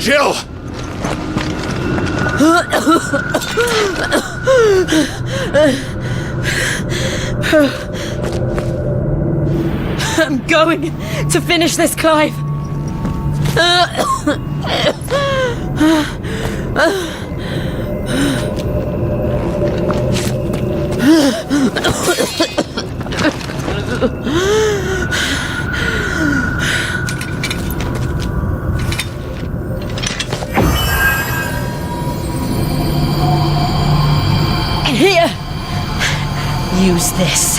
Jill! I'm going to finish this, Clive. Here, use this.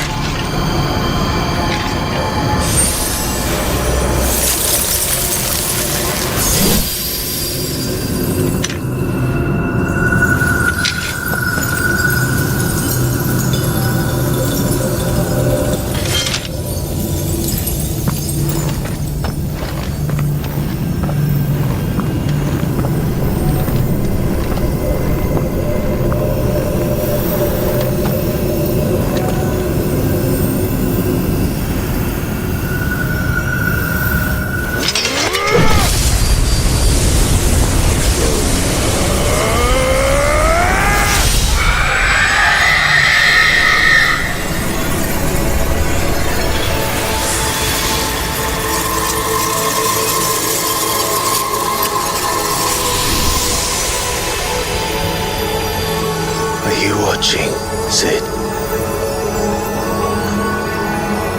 Watching, Sid.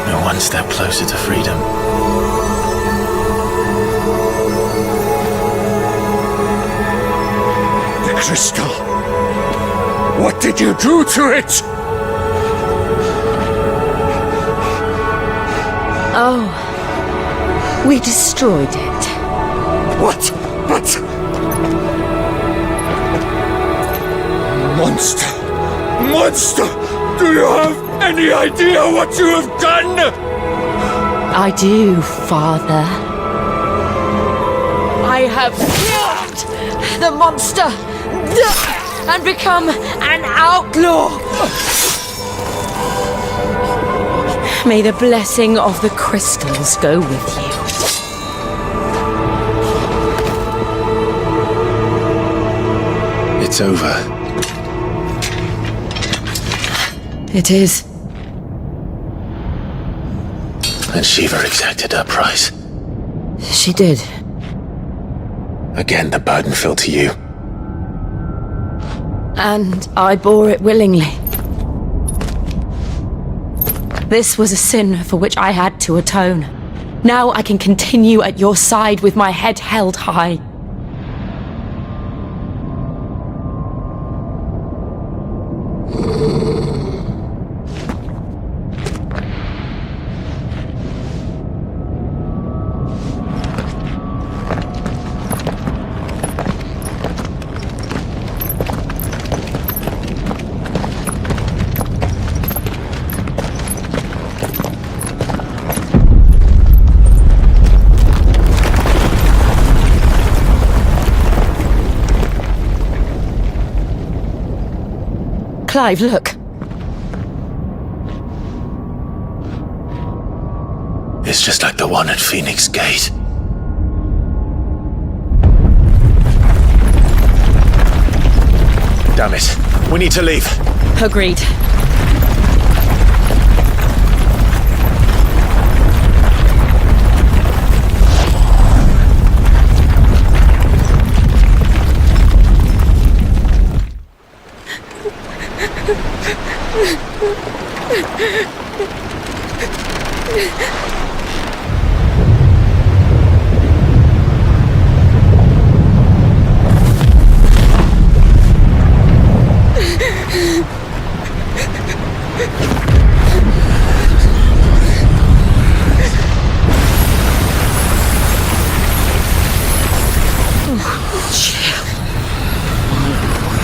We're one step closer to freedom. The crystal! What did you do to it? Oh, we destroyed it. What? But... Monster! Monster! Do you have any idea what you have done? I do, Father. I have killed the monster and become an outlaw. May the blessing of the crystals go with you. It's over. It is. And Shiva exacted her price. She did. Again, the burden fell to you. And I bore it willingly. This was a sin for which I had to atone. Now I can continue at your side with my head held high. Clive, look. It's just like the one at Phoenix Gate. Damn it. We need to leave. Agreed.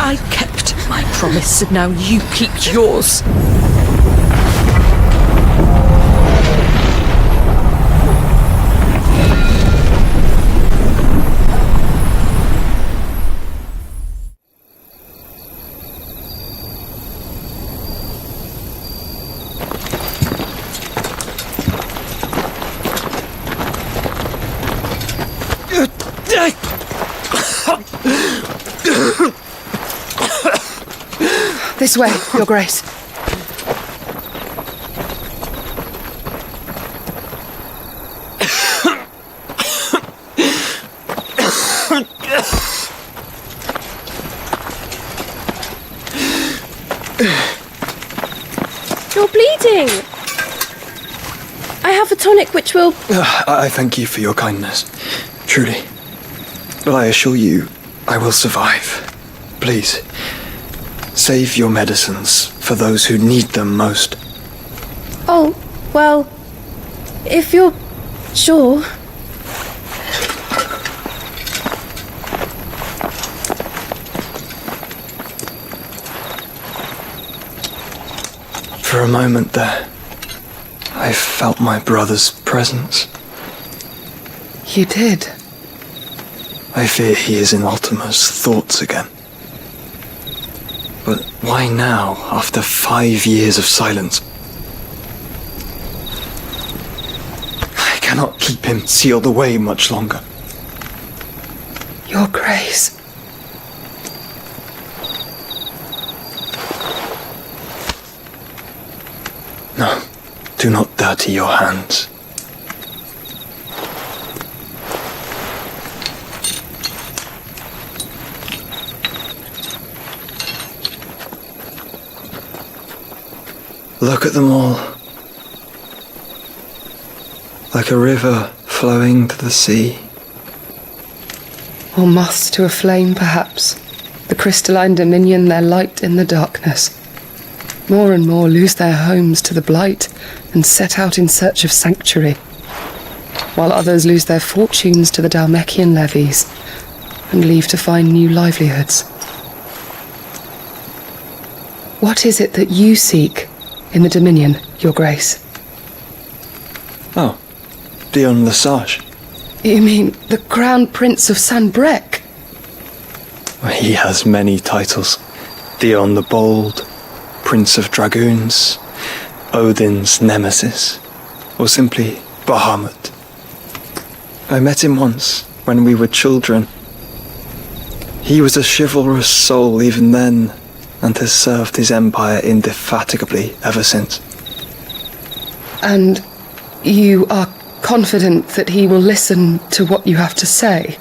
I kept my promise, and now you keep yours. This way, Your Grace. You're bleeding. I have a tonic which will... I thank you for your kindness, truly. But I assure you, I will survive. Please, save your medicines for those who need them most. Oh, well, if you're sure. For a moment there, I felt my brother's presence. You did? I fear he is in Ultima's thoughts again. But why now, after 5 years of silence? I cannot keep him sealed away much longer. Your Grace. No, do not dirty your hands. Look at them all. Like a river flowing to the sea. Or moths to a flame, perhaps. The crystalline dominion their light in the darkness. More and more lose their homes to the blight and set out in search of sanctuary, while others lose their fortunes to the Dhalmekian levies and leave to find new livelihoods. What is it that you seek in the Dominion, Your Grace? Oh, Dion Lesage. You mean the Crown Prince of Sanbrec? He has many titles. Dion the Bold, Prince of Dragoons, Odin's Nemesis, or simply Bahamut. I met him once, when we were children. He was a chivalrous soul even then, and has served his empire indefatigably ever since. And you are confident that he will listen to what you have to say?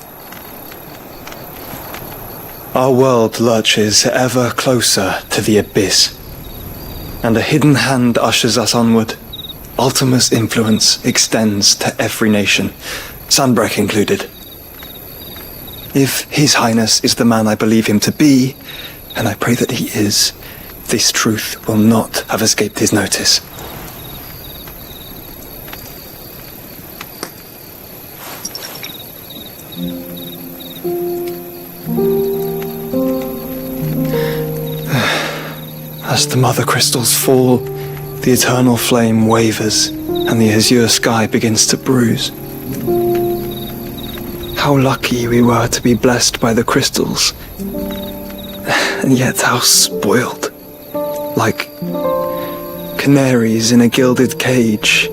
Our world lurches ever closer to the abyss, and a hidden hand ushers us onward. Ultima's influence extends to every nation, Sanbrec included. If His Highness is the man I believe him to be, and I pray that he is, this truth will not have escaped his notice. As the Mothercrystals fall, the eternal flame wavers, and the azure sky begins to bruise. How lucky we were to be blessed by the crystals, and yet how spoiled. Like canaries in a gilded cage,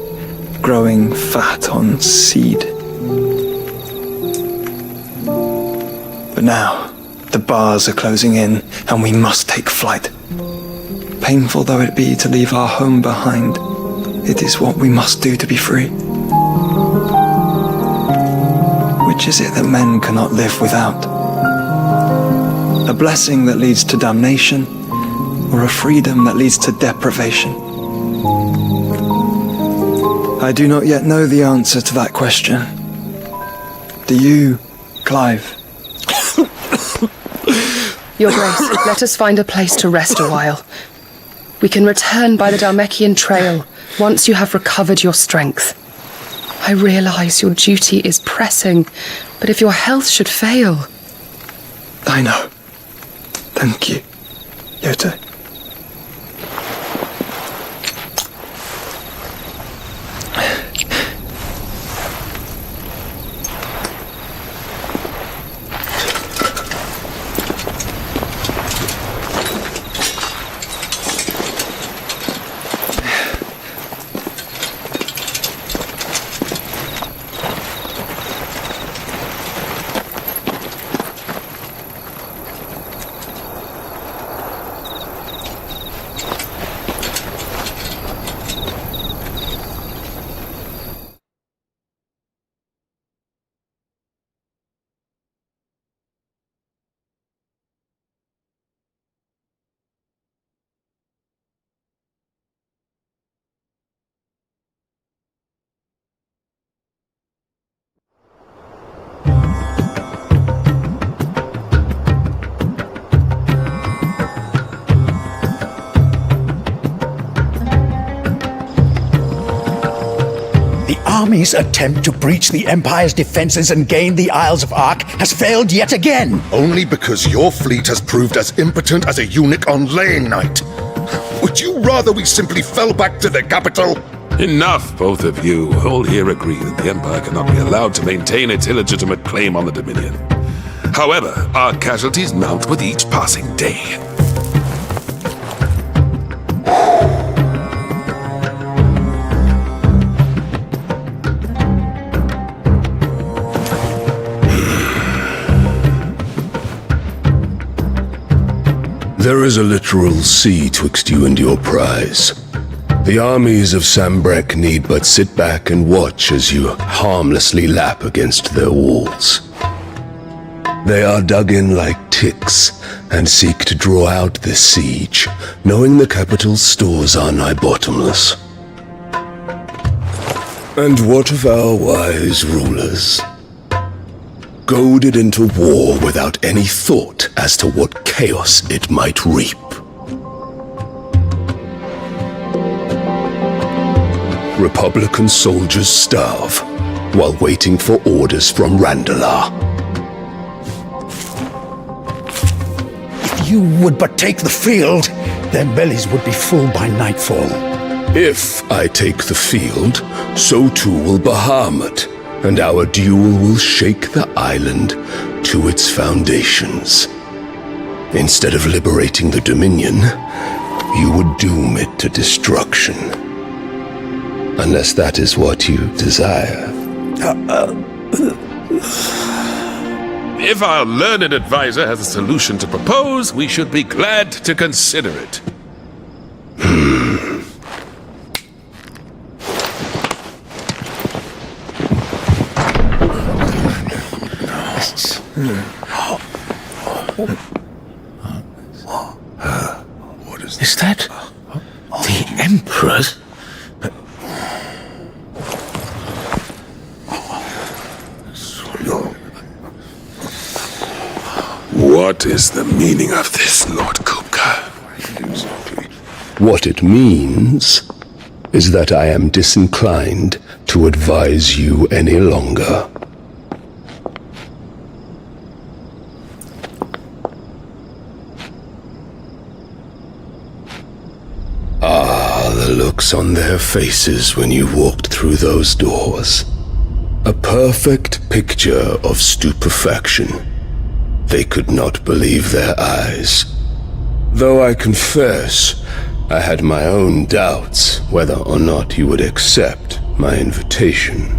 growing fat on seed. But now, the bars are closing in, and we must take flight. Painful though it be to leave our home behind, it is what we must do to be free. Which is it that men cannot live without? A blessing that leads to damnation, or a freedom that leads to deprivation? I do not yet know the answer to that question. Do you, Clive? Your Grace, let us find a place to rest a while. We can return by the Dhalmekian trail once you have recovered your strength. I realise your duty is pressing, but if your health should fail... I know. Thank you, Yoto. army's attempt to breach the Empire's defenses and gain the Isles of Ark has failed yet again. Only because your fleet has proved as impotent as a eunuch on laying night. Would you rather we simply fell back to the capital? Enough, both of you. All here agree that the Empire cannot be allowed to maintain its illegitimate claim on the Dominion. However, our casualties mount with each passing day. There is a literal sea twixt you and your prize. The armies of Sambrek need but sit back and watch as you harmlessly lap against their walls. They are dug in like ticks and seek to draw out this siege, knowing the capital's stores are nigh bottomless. And what of our wise rulers? Goaded into war without any thought as to what chaos it might reap. Republican soldiers starve while waiting for orders from Randalar. If you would but take the field, their bellies would be full by nightfall. If I take the field, so too will Bahamut, and our duel will shake the island to its foundations. Instead of liberating the Dominion, you would doom it to destruction. Unless that is what you desire. If our learned advisor has a solution to propose, we should be glad to consider it. What is that? The Emperor's? What is the meaning of this, Lord Kupka? What it means is that I am disinclined to advise you any longer. The looks on their faces when you walked through those doors. A perfect picture of stupefaction. They could not believe their eyes. Though I confess, I had my own doubts whether or not you would accept my invitation.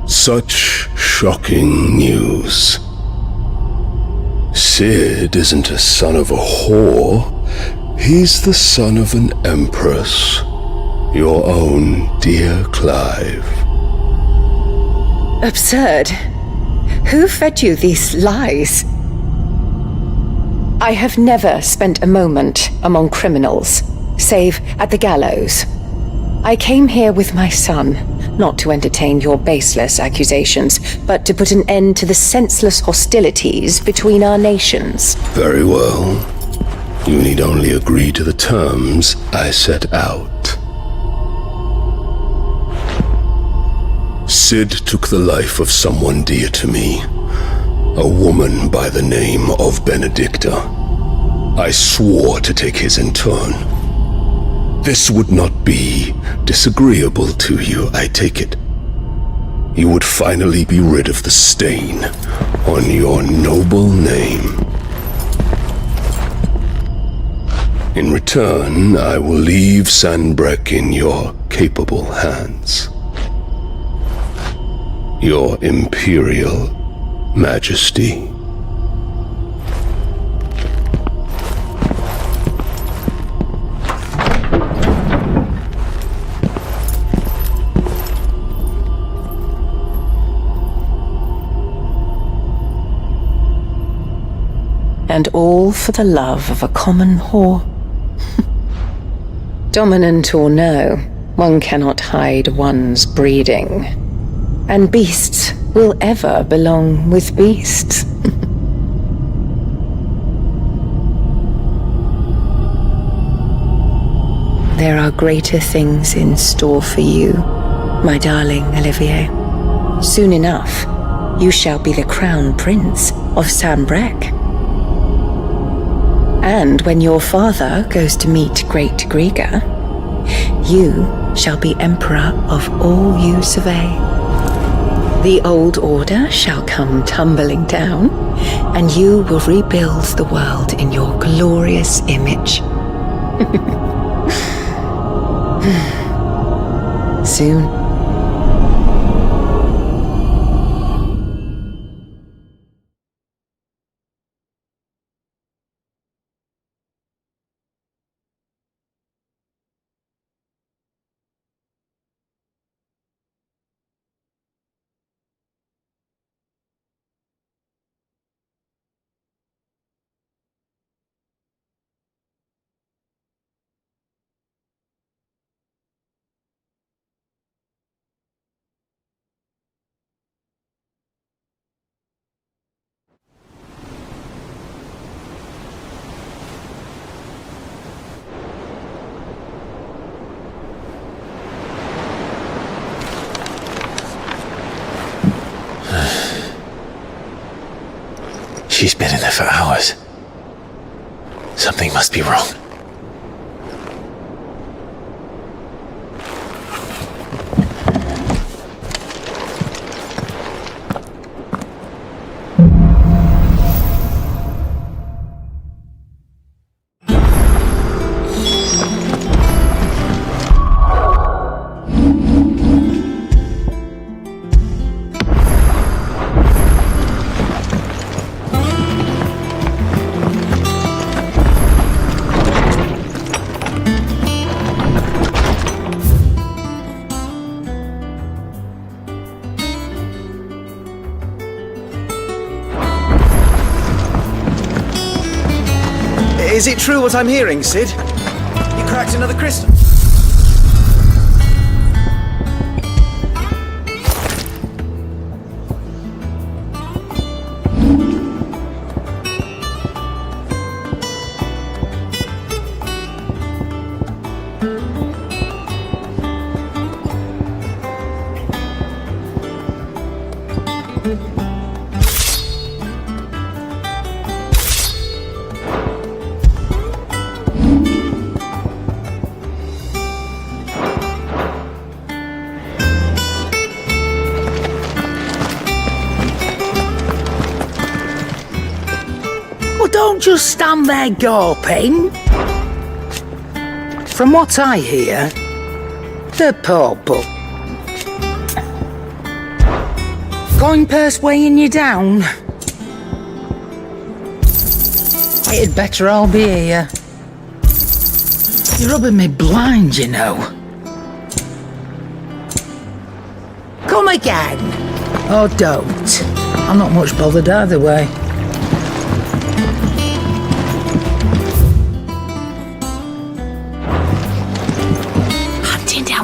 Such shocking news. Sid isn't a son of a whore. He's the son of an empress. Your own dear Clive. Absurd. Who fed you these lies? I have never spent a moment among criminals, save at the gallows. I came here with my son, not to entertain your baseless accusations, but to put an end to the senseless hostilities between our nations. Very well. You need only agree to the terms I set out. Sid took the life of someone dear to me, a woman by the name of Benedicta. I swore to take his in turn. This would not be disagreeable to you, I take it. You would finally be rid of the stain on your noble name. In return, I will leave Sanbrek in your capable hands. Your Imperial Majesty. And all for the love of a common whore. Dominant or no, one cannot hide one's breeding. And beasts will ever belong with beasts. There are greater things in store for you, my darling Olivier. Soon enough, you shall be the crown prince of Sambrec. And when your father goes to meet Great Griga, you shall be emperor of all you survey. The old order shall come tumbling down, and you will rebuild the world in your glorious image. Soon. She's been in there for hours. Something must be wrong. Is it true what I'm hearing, Sid? You cracked another crystal? Don't just stand there gawping. From what I hear, the poor book. Coin purse weighing you down. It'd better all be here. You're rubbing me blind, you know. Come again. Or don't. I'm not much bothered either way.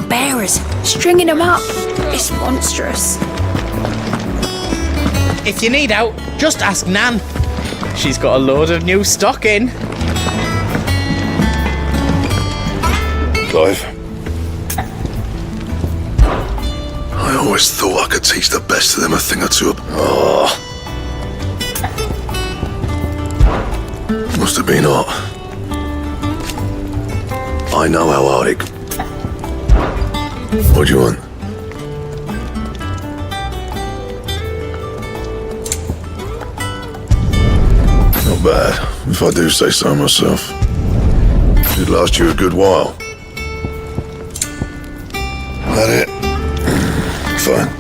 Bearers, stringing them up. It's monstrous. If you need out, just ask Nan. She's got a load of new stock in. Clive. I always thought I could teach the best of them a thing or two. Oh. Must have been hot. I know how hard it... What do you want? Not bad, if I do say so myself. It'd last you a good while. That it? Fine.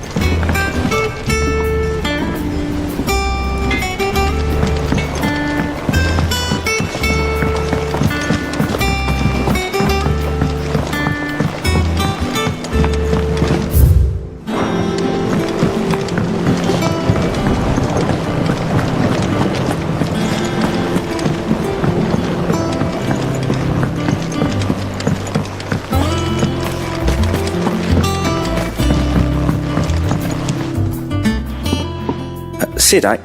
Sid, I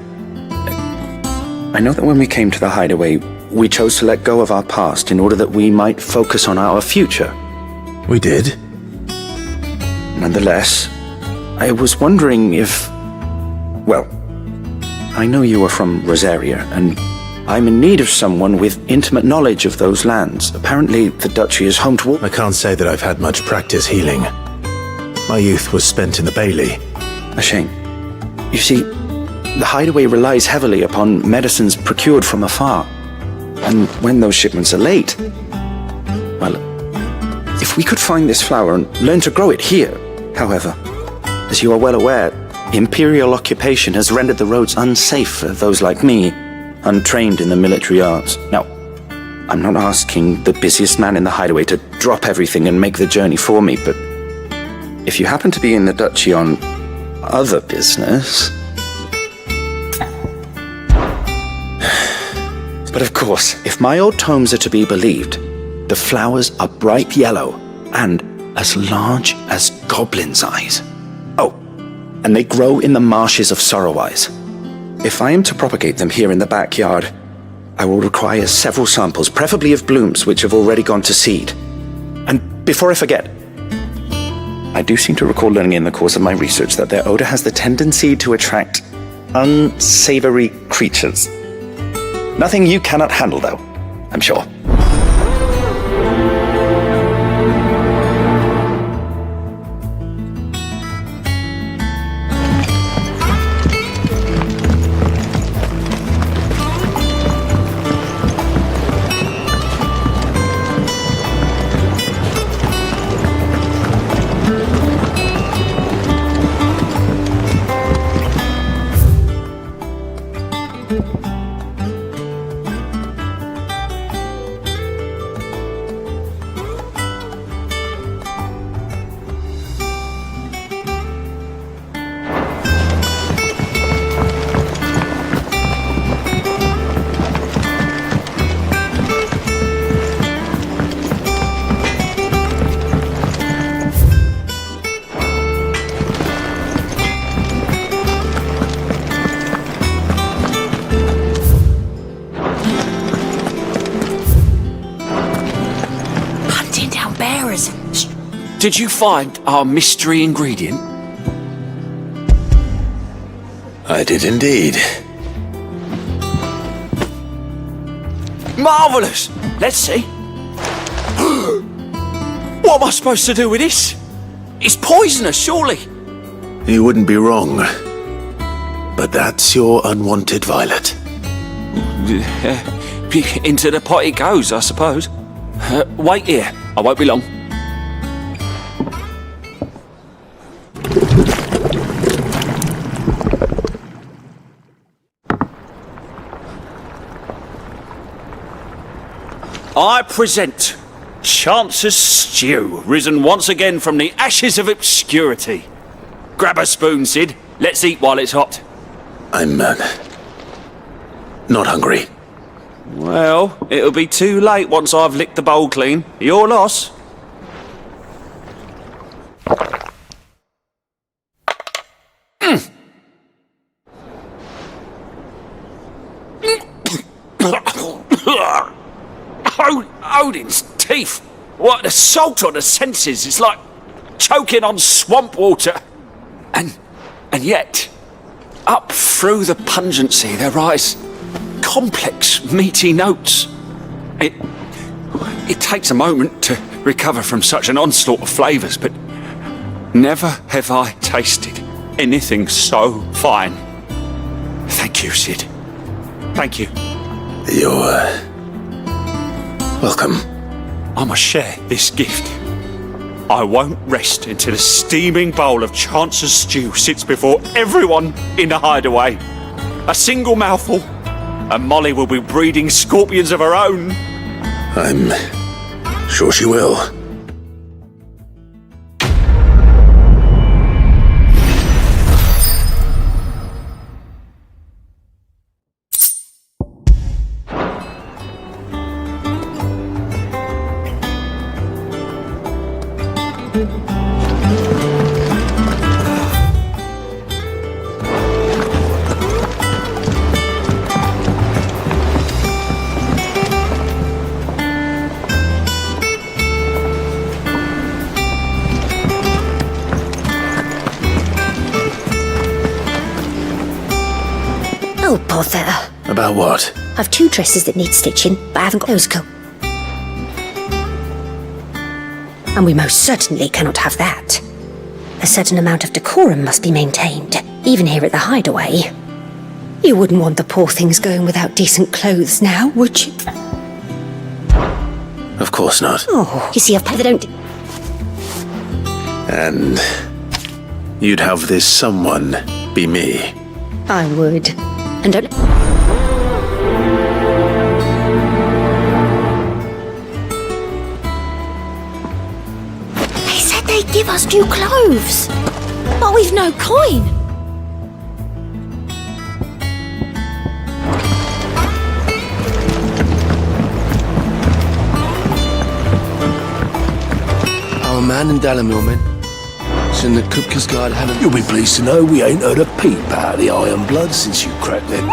know that when we came to the hideaway, we chose to let go of our past in order that we might focus on our future. We did. Nonetheless, I was wondering if... Well, I know you are from Rosaria, and I'm in need of someone with intimate knowledge of those lands. Apparently, the duchy is home to... I can't say that I've had much practice healing. My youth was spent in the Bailey. A shame. You see, the hideaway relies heavily upon medicines procured from afar. And when those shipments are late... Well, if we could find this flower and learn to grow it here, however, as you are well aware, Imperial occupation has rendered the roads unsafe for those like me, untrained in the military arts. Now, I'm not asking the busiest man in the hideaway to drop everything and make the journey for me, but if you happen to be in the duchy on other business... But of course, if my old tomes are to be believed, the flowers are bright yellow and as large as goblins' eyes. Oh, and they grow in the marshes of Sorrowise. If I am to propagate them here in the backyard, I will require several samples, preferably of blooms which have already gone to seed. And before I forget, I do seem to recall learning in the course of my research that their odor has the tendency to attract unsavory creatures. Nothing you cannot handle, though, I'm sure. Did you find our mystery ingredient? I did indeed. Marvellous! Let's see. What am I supposed to do with this? It's poisonous, surely. You wouldn't be wrong. But that's your unwanted violet. Into the pot it goes, I suppose. Wait here. I won't be long. I present Chance's Stew, risen once again from the ashes of obscurity. Grab a spoon, Sid. Let's eat while it's hot. I'm not hungry. Well, it'll be too late once I've licked the bowl clean. Your loss. Odin's teeth! What, the salt on the senses? It's like choking on swamp water. And yet, up through the pungency there rise complex, meaty notes. It takes a moment to recover from such an onslaught of flavours, but never have I tasted anything so fine. Thank you, Sid. Thank you. You're welcome. I must share this gift. I won't rest until a steaming bowl of Chance's Stew sits before everyone in the hideaway. A single mouthful, and Molly will be breeding scorpions of her own. I'm sure she will. bother. About what? I've 2 dresses that need stitching, but I haven't got those coat. And we most certainly cannot have that. A certain amount of decorum must be maintained, even here at the hideaway. You wouldn't want the poor things going without decent clothes now, would you? Of course not. Oh, you see, I've paid don't... And you'd have this someone be me. I would. And don't... They said they'd give us new clothes. But we've no coin. Our man and Dalamilman. In the Kupka's guard haven't... You'll be pleased to know we ain't heard a peep out of the Iron Blood since you cracked them.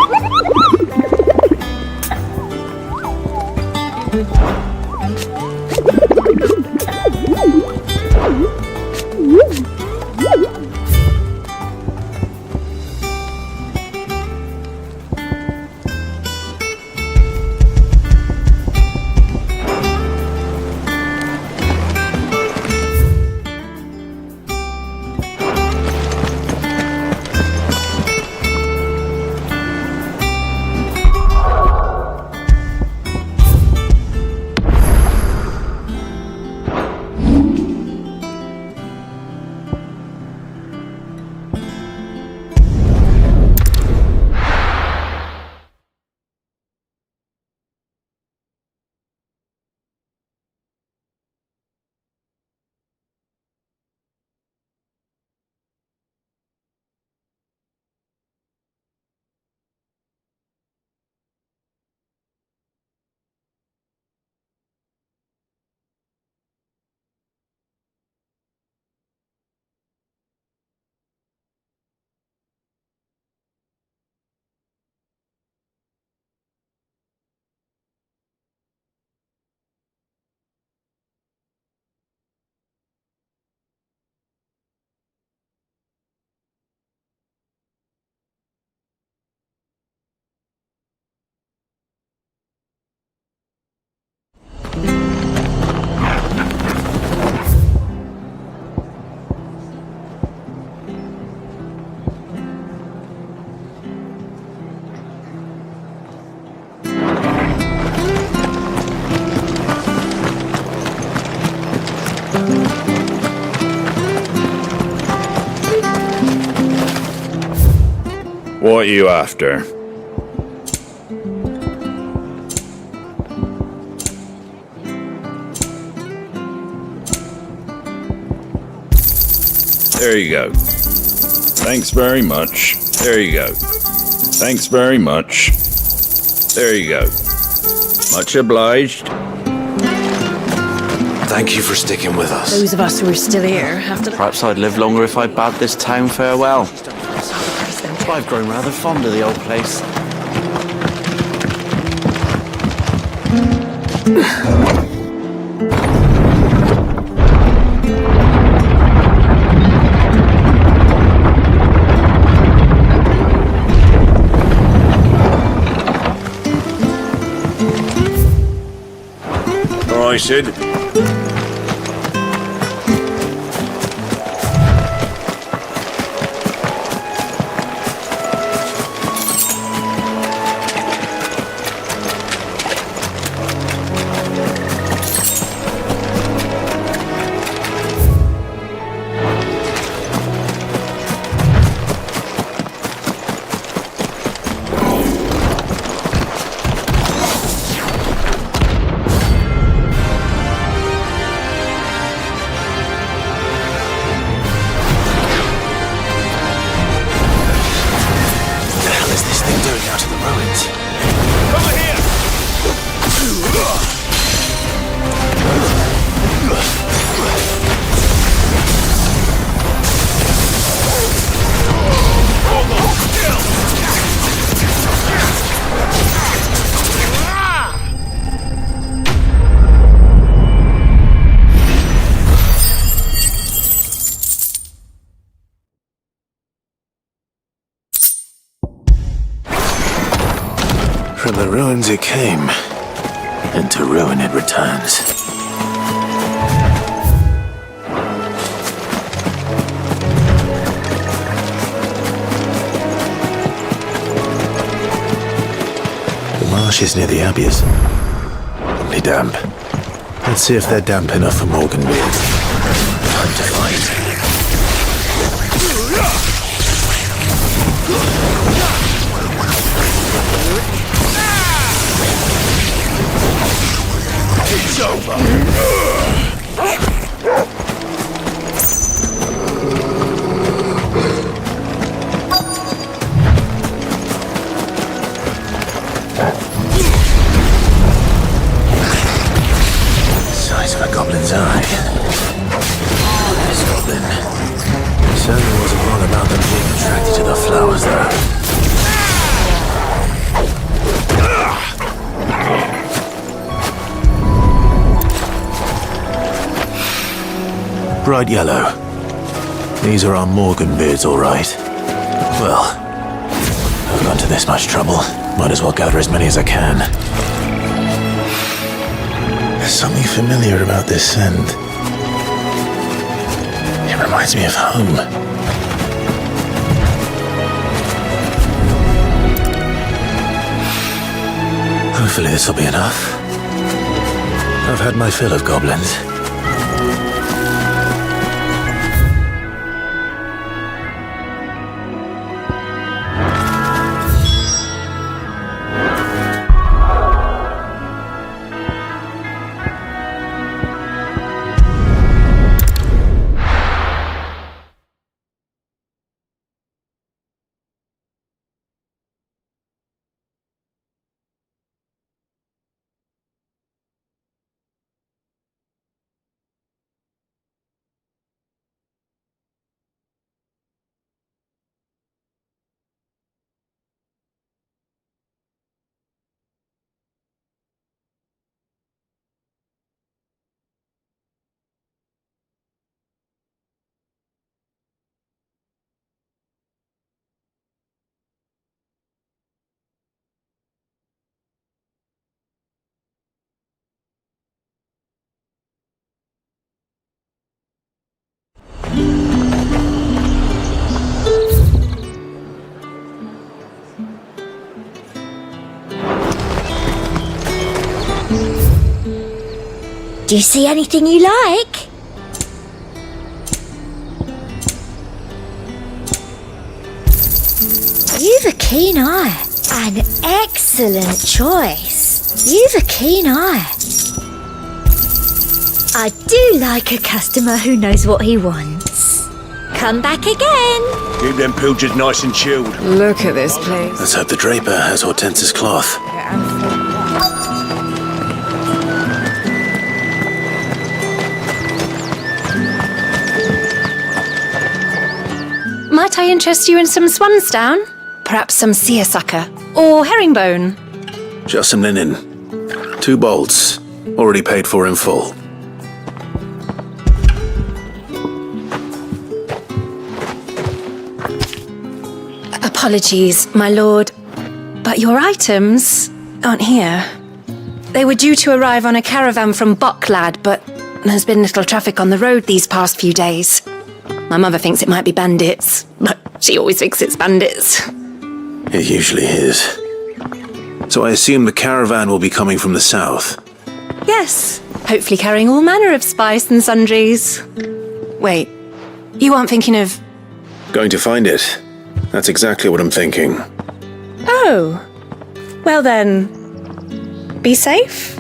What are you after? There you go. Thanks very much. There you go. Thanks very much. There you go. Much obliged. Thank you for sticking with us. Those of us who are still here have to... Perhaps I'd live longer if I bade this town farewell. I've grown rather fond of the old place. All right, Sid. ruins it came, and to ruin it returns. The marsh is near the Abbeys. Only damp. Let's see if they're damp enough for Morgan beard. Time to fight. It's over! Size of a goblin's eye. This goblin. Certainly wasn't wrong about them being attracted to the flowers, though. Bright yellow. These are our Morgan beards, all right. Well, I've gone to this much trouble. Might as well gather as many as I can. There's something familiar about this scent. It reminds me of home. Hopefully this will be enough. I've had my fill of goblins. Do you see anything you like? You've a keen eye. An excellent choice. You've a keen eye. I do like a customer who knows what he wants. Come back again. Keep them pilchards nice and chilled. Look at this place. Let's hope the draper has Hortense's cloth. Might I interest you in some swansdown? Perhaps some seersucker or herringbone? Just some linen. 2 bolts. Already paid for in full. Apologies, my lord, but your items aren't here. They were due to arrive on a caravan from Bocklad, but there's been little traffic on the road these past few days. My mother thinks it might be bandits, but she always thinks it's bandits. It usually is. So I assume the caravan will be coming from the south. Yes, hopefully carrying all manner of spice and sundries. Wait, you aren't thinking of... Going to find it. That's exactly what I'm thinking. Oh, well then, be safe.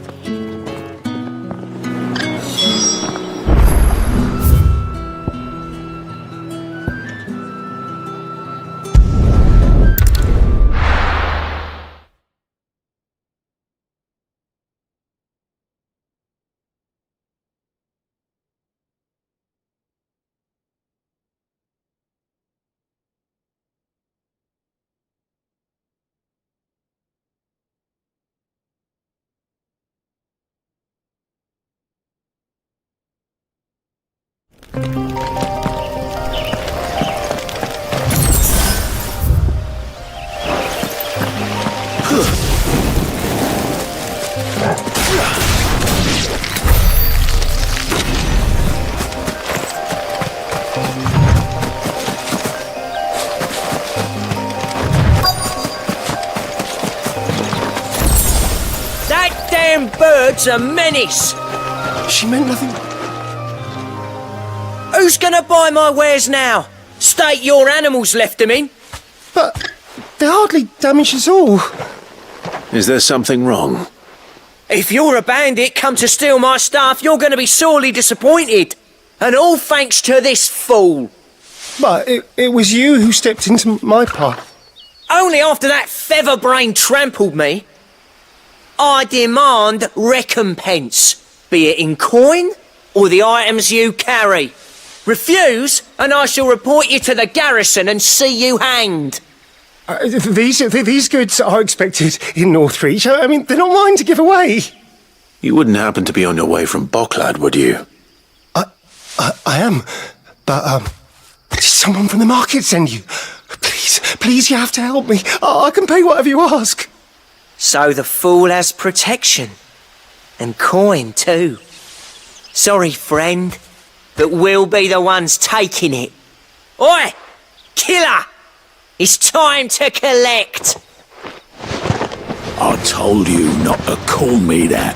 Them birds are menace. She meant nothing. Who's gonna buy my wares now? State your animals left them in. But they hardly damaged us all. Is there something wrong? If you're a bandit come to steal my stuff, you're gonna be sorely disappointed. And all thanks to this fool. But it was you who stepped into my path. Only after that feather-brain trampled me. I demand recompense, be it in coin or the items you carry. Refuse, and I shall report you to the garrison and see you hanged. These goods are expected in Northreach. I mean, they're not mine to give away. You wouldn't happen to be on your way from Bocklad, would you? I am, but did someone from the market send you? Please, you have to help me. I can pay whatever you ask. So the fool has protection. And coin, too. Sorry, friend, but we'll be the ones taking it. Oi! Killer! It's time to collect! I told you not to call me that.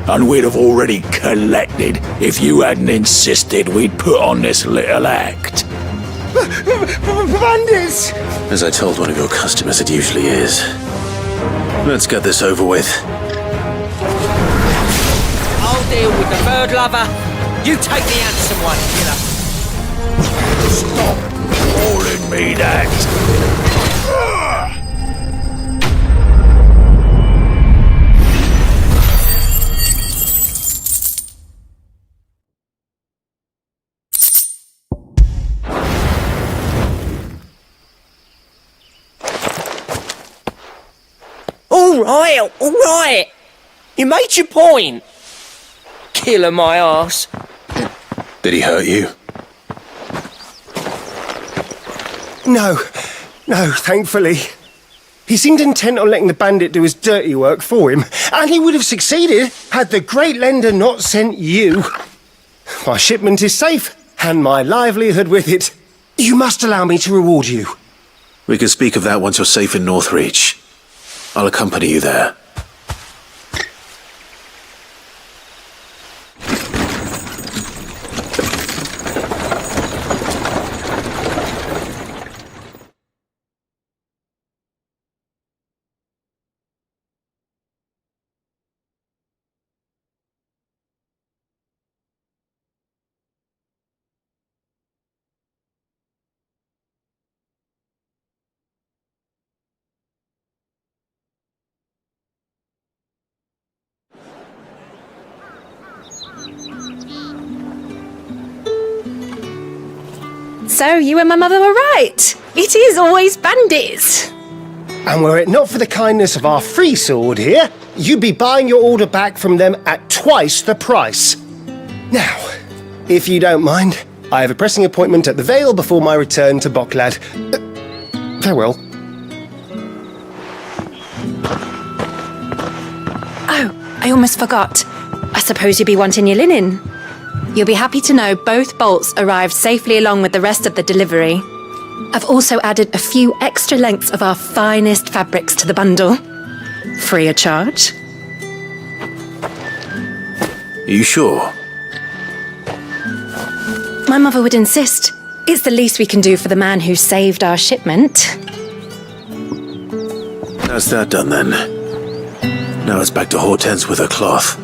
And we'd have already collected if you hadn't insisted we'd put on this little act. Bandits! As I told one of your customers, it usually is. Let's get this over with. I'll deal with the bird lover. You take the handsome one, killer. Stop calling me that. All right. You made your point. Killer my arse. Did he hurt you? No, thankfully. He seemed intent on letting the bandit do his dirty work for him, and he would have succeeded had the great lender not sent you. My shipment is safe, and my livelihood with it. You must allow me to reward you. We can speak of that once you're safe in Northreach. I'll accompany you there. So you and my mother were right. It is always bandits. And were it not for the kindness of our free sword here, you'd be buying your order back from them at twice the price. Now, if you don't mind, I have a pressing appointment at the Vale before my return to Bocklad. Farewell. Oh, I almost forgot. I suppose you'll be wanting your linen. You'll be happy to know both bolts arrived safely along with the rest of the delivery. I've also added a few extra lengths of our finest fabrics to the bundle. Free of charge. Are you sure? My mother would insist. It's the least we can do for the man who saved our shipment. That's that done then. Now it's back to Hortense with her cloth.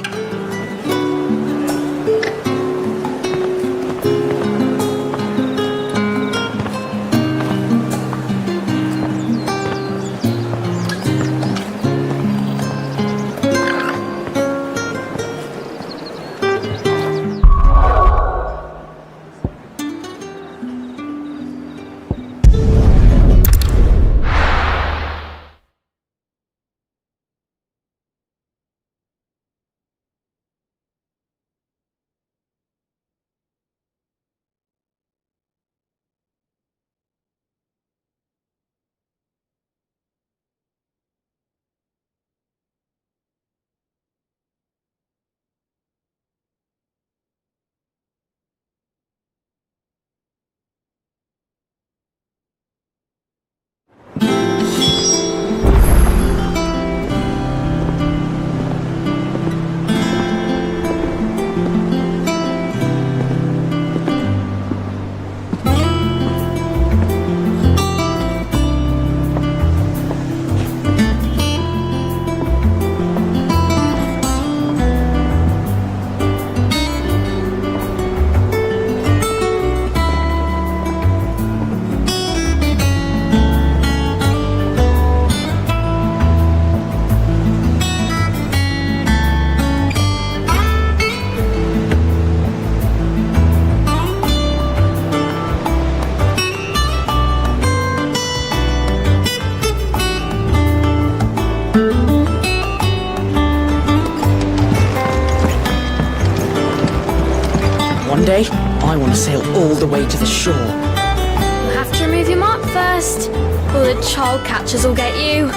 One day, I want to sail all the way to the shore. You'll have to remove your mark first, or the child catchers will get you.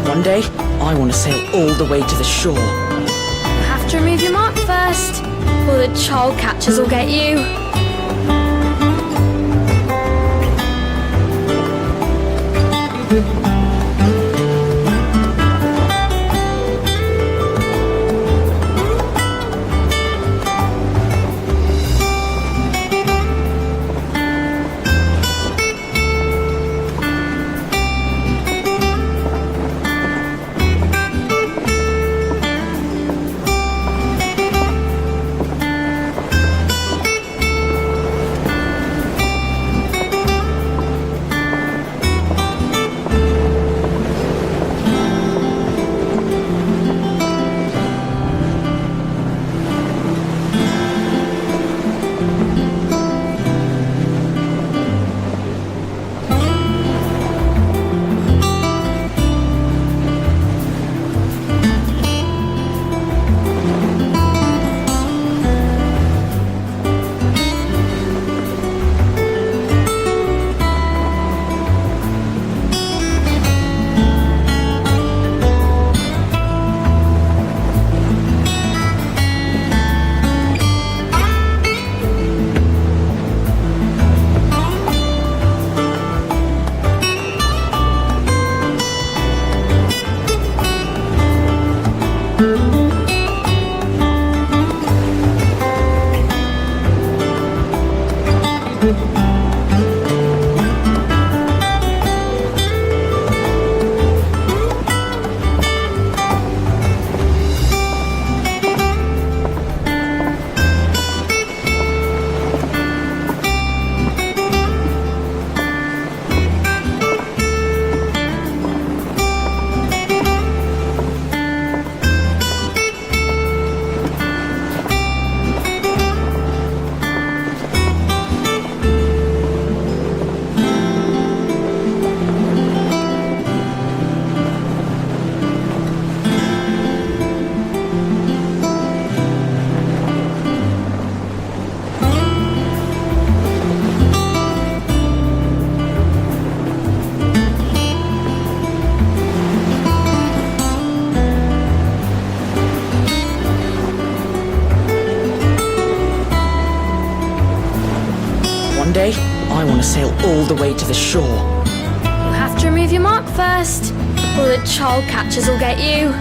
One day, I want to sail all the way to the shore. You have to remove your mark first, or the child catchers will get you. day, I want to sail all the way to the shore. You'll have to remove your mark first, or the child catchers will get you.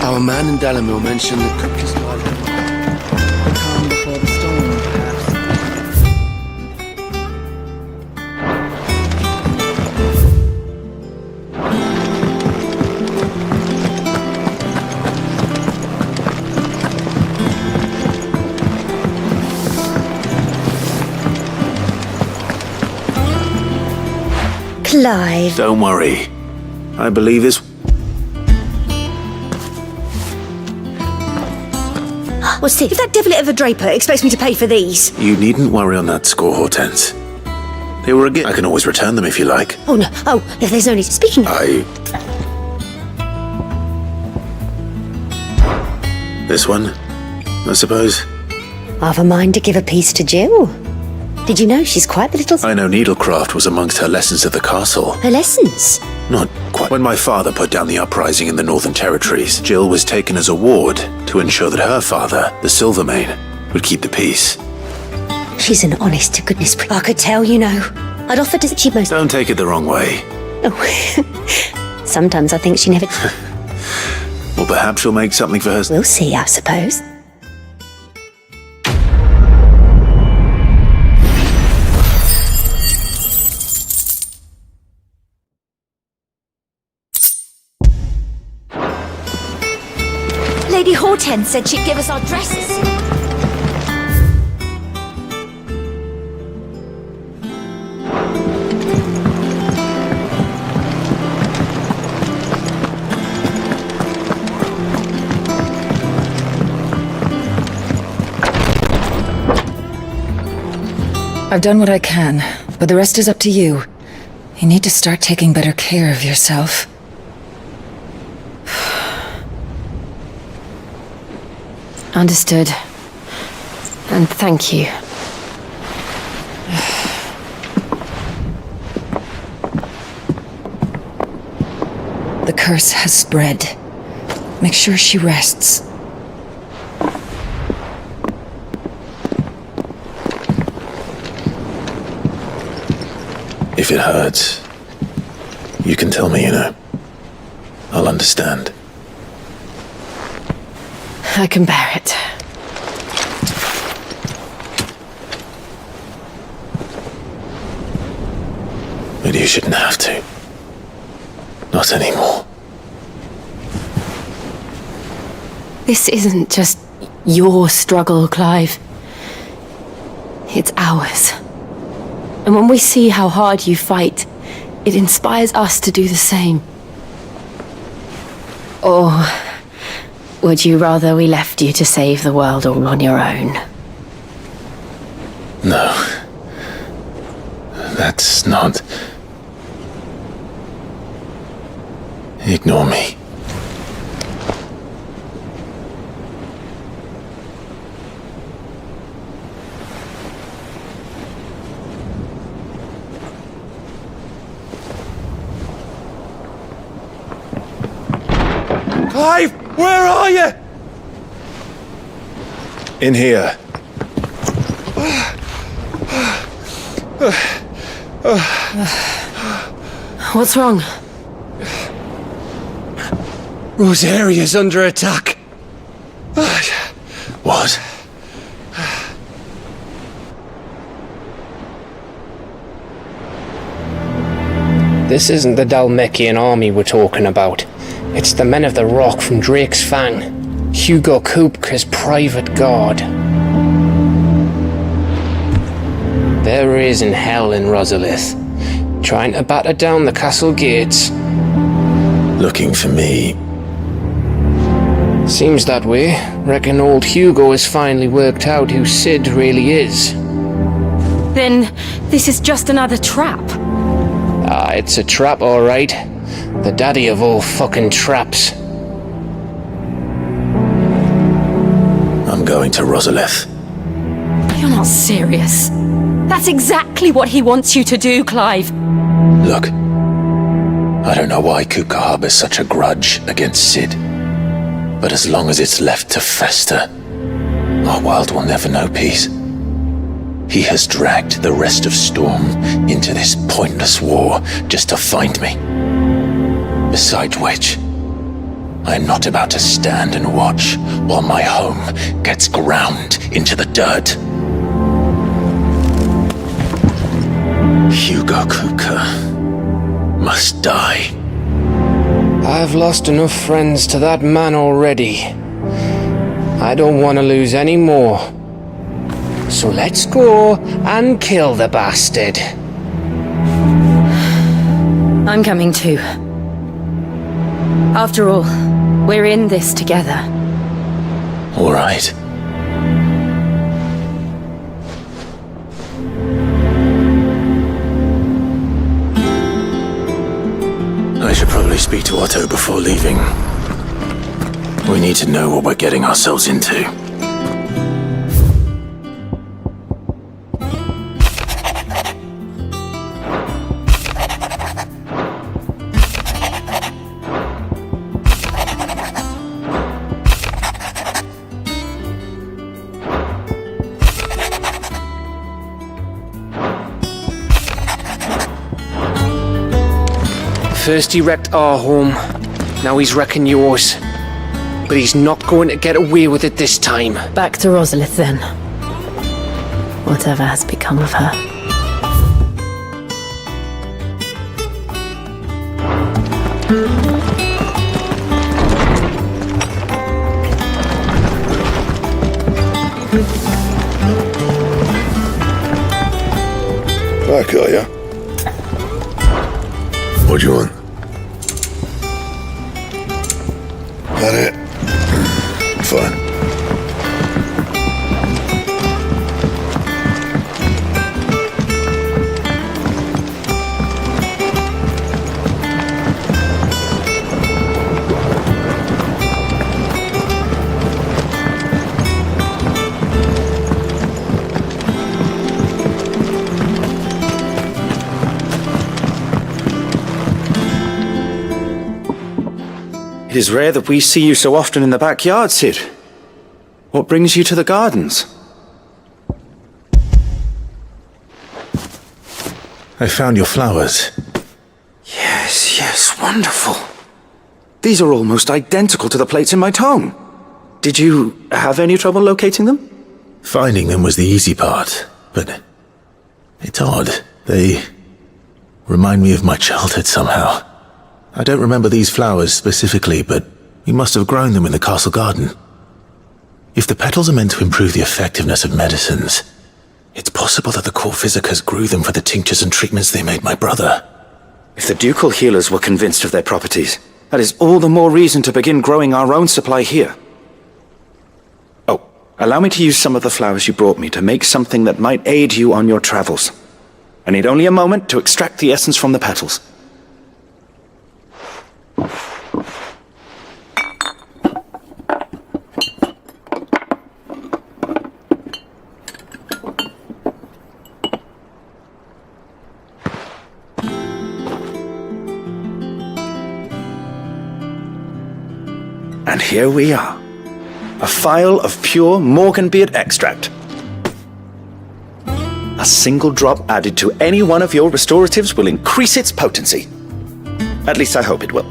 Our man in Dalamil mentioned the cookies garden. The calm before the storm, perhaps. Clive. Don't worry. I believe this. What's this? If that devilit of a draper expects me to pay for these. You needn't worry on that score, Hortense. They were a gift. I can always return them if you like. Oh no. Oh, if there's no need. Speaking of. This one, I suppose. I've a mind to give a piece to Jill. Did you know she's quite the little... I know needlecraft was amongst her lessons at the castle. Her lessons? Not quite. When my father put down the uprising in the Northern Territories, Jill was taken as a ward to ensure that her father, the Silvermane, would keep the peace. She's an honest-to-goodness... I could tell, you know. I'd offer to... She most... Don't take it the wrong way. Oh. Sometimes I think she never... Well, perhaps she'll make something for her... We'll see, I suppose. Ten said she'd give us our dresses. I've done what I can, but the rest is up to you. You need to start taking better care of yourself. Understood. And thank you. The curse has spread. Make sure she rests. If it hurts, you can tell me, I'll understand. I can bear it. But you shouldn't have to. Not anymore. This isn't just your struggle, Clive. It's ours. And when we see how hard you fight, it inspires us to do the same. Or would you rather we left you to save the world all on your own? No. That's not... Ignore me. Clive, where are you? In here. What's wrong? Rosaria's under attack. What? This isn't the Dalmekian army we're talking about. It's the men of the Rock from Drake's Fang. Hugo Kupka's private guard. There is in hell in Rosalith, trying to batter down the castle gates. Looking for me. Seems that way. Reckon old Hugo has finally worked out who Sid really is. Then this is just another trap. Ah, it's a trap, all right. The daddy of all fucking traps. I'm going to Rosalith. You're not serious. That's exactly what he wants you to do, Clive. Look, I don't know why Kupka harbors such a grudge against Sid. But as long as it's left to fester, our world will never know peace. He has dragged the rest of Storm into this pointless war just to find me. Besides which, I am not about to stand and watch while my home gets ground into the dirt. Hugo Kupka must die. I've lost enough friends to that man already. I don't want to lose any more. So let's go and kill the bastard. I'm coming too. After all, we're in this together. All right. I should probably speak to Otto before leaving. We need to know what we're getting ourselves into. First he wrecked our home, now he's wrecking yours. But he's not going to get away with it this time. Back to Rosalith then. Whatever has become of her. Back, are ya? What do you want? That it? Fine. It is rare that we see you so often in the backyard, Sid. What brings you to the gardens? I found your flowers. Yes, wonderful. These are almost identical to the plates in my tome. Did you have any trouble locating them? Finding them was the easy part, but it's odd. They remind me of my childhood somehow. I don't remember these flowers specifically, but you must have grown them in the castle garden. If the petals are meant to improve the effectiveness of medicines, it's possible that the court physicers grew them for the tinctures and treatments they made my brother. If the ducal healers were convinced of their properties, that is all the more reason to begin growing our own supply here. Oh, allow me to use some of the flowers you brought me to make something that might aid you on your travels. I need only a moment to extract the essence from the petals. And here we are. A phial of pure Morganbeard extract. A single drop added to any one of your restoratives will increase its potency. At least I hope it will.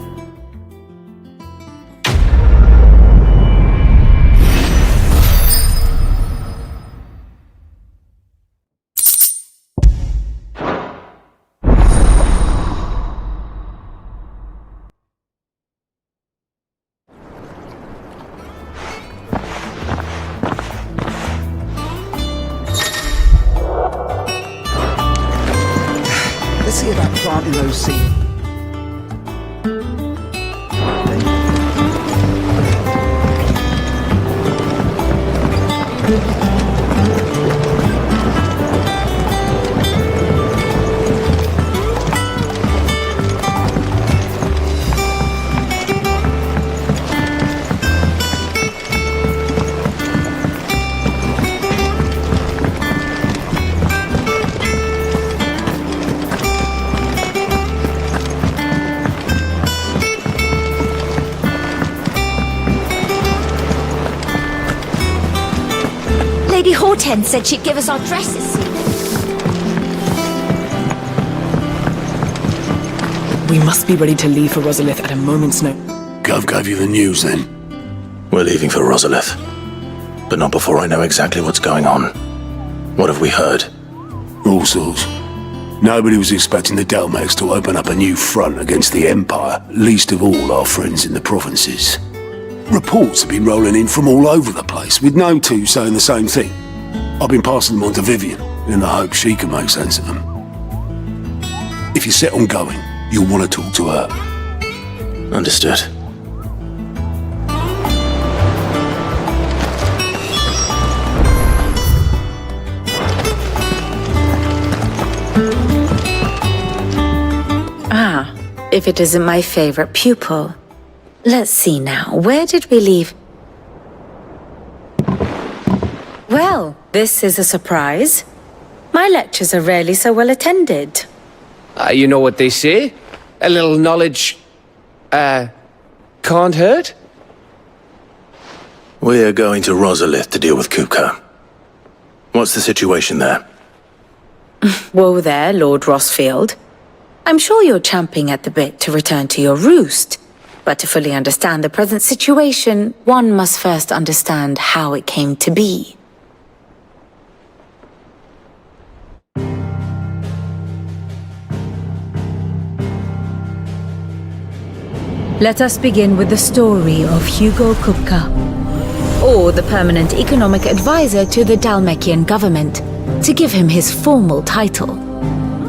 Let's see about planting those seeds. Lady Hortense said she'd give us our dresses soon. We must be ready to leave for Rosalith at a moment's notice. Gov gave you the news then? We're leaving for Rosalith, but not before I know exactly what's going on. What have we heard? All sorts. Nobody was expecting the Delmex to open up a new front against the Empire, least of all our friends in the provinces. Reports have been rolling in from all over the place, with no two saying the same thing. I've been passing them on to Vivian, in the hope she can make sense of them. If you're set on going, you'll want to talk to her. Understood. Ah, if it isn't my favorite pupil. Let's see now, where did we leave? Well, this is a surprise. My lectures are rarely so well attended. You know what they say? A little knowledge, can't hurt? We're going to Rosalith to deal with Kupka. What's the situation there? Whoa there, Lord Rossfield. I'm sure you're champing at the bit to return to your roost. But to fully understand the present situation, one must first understand how it came to be. Let us begin with the story of Hugo Kupka. or the permanent economic advisor to the Dhalmekian government, to give him his formal title.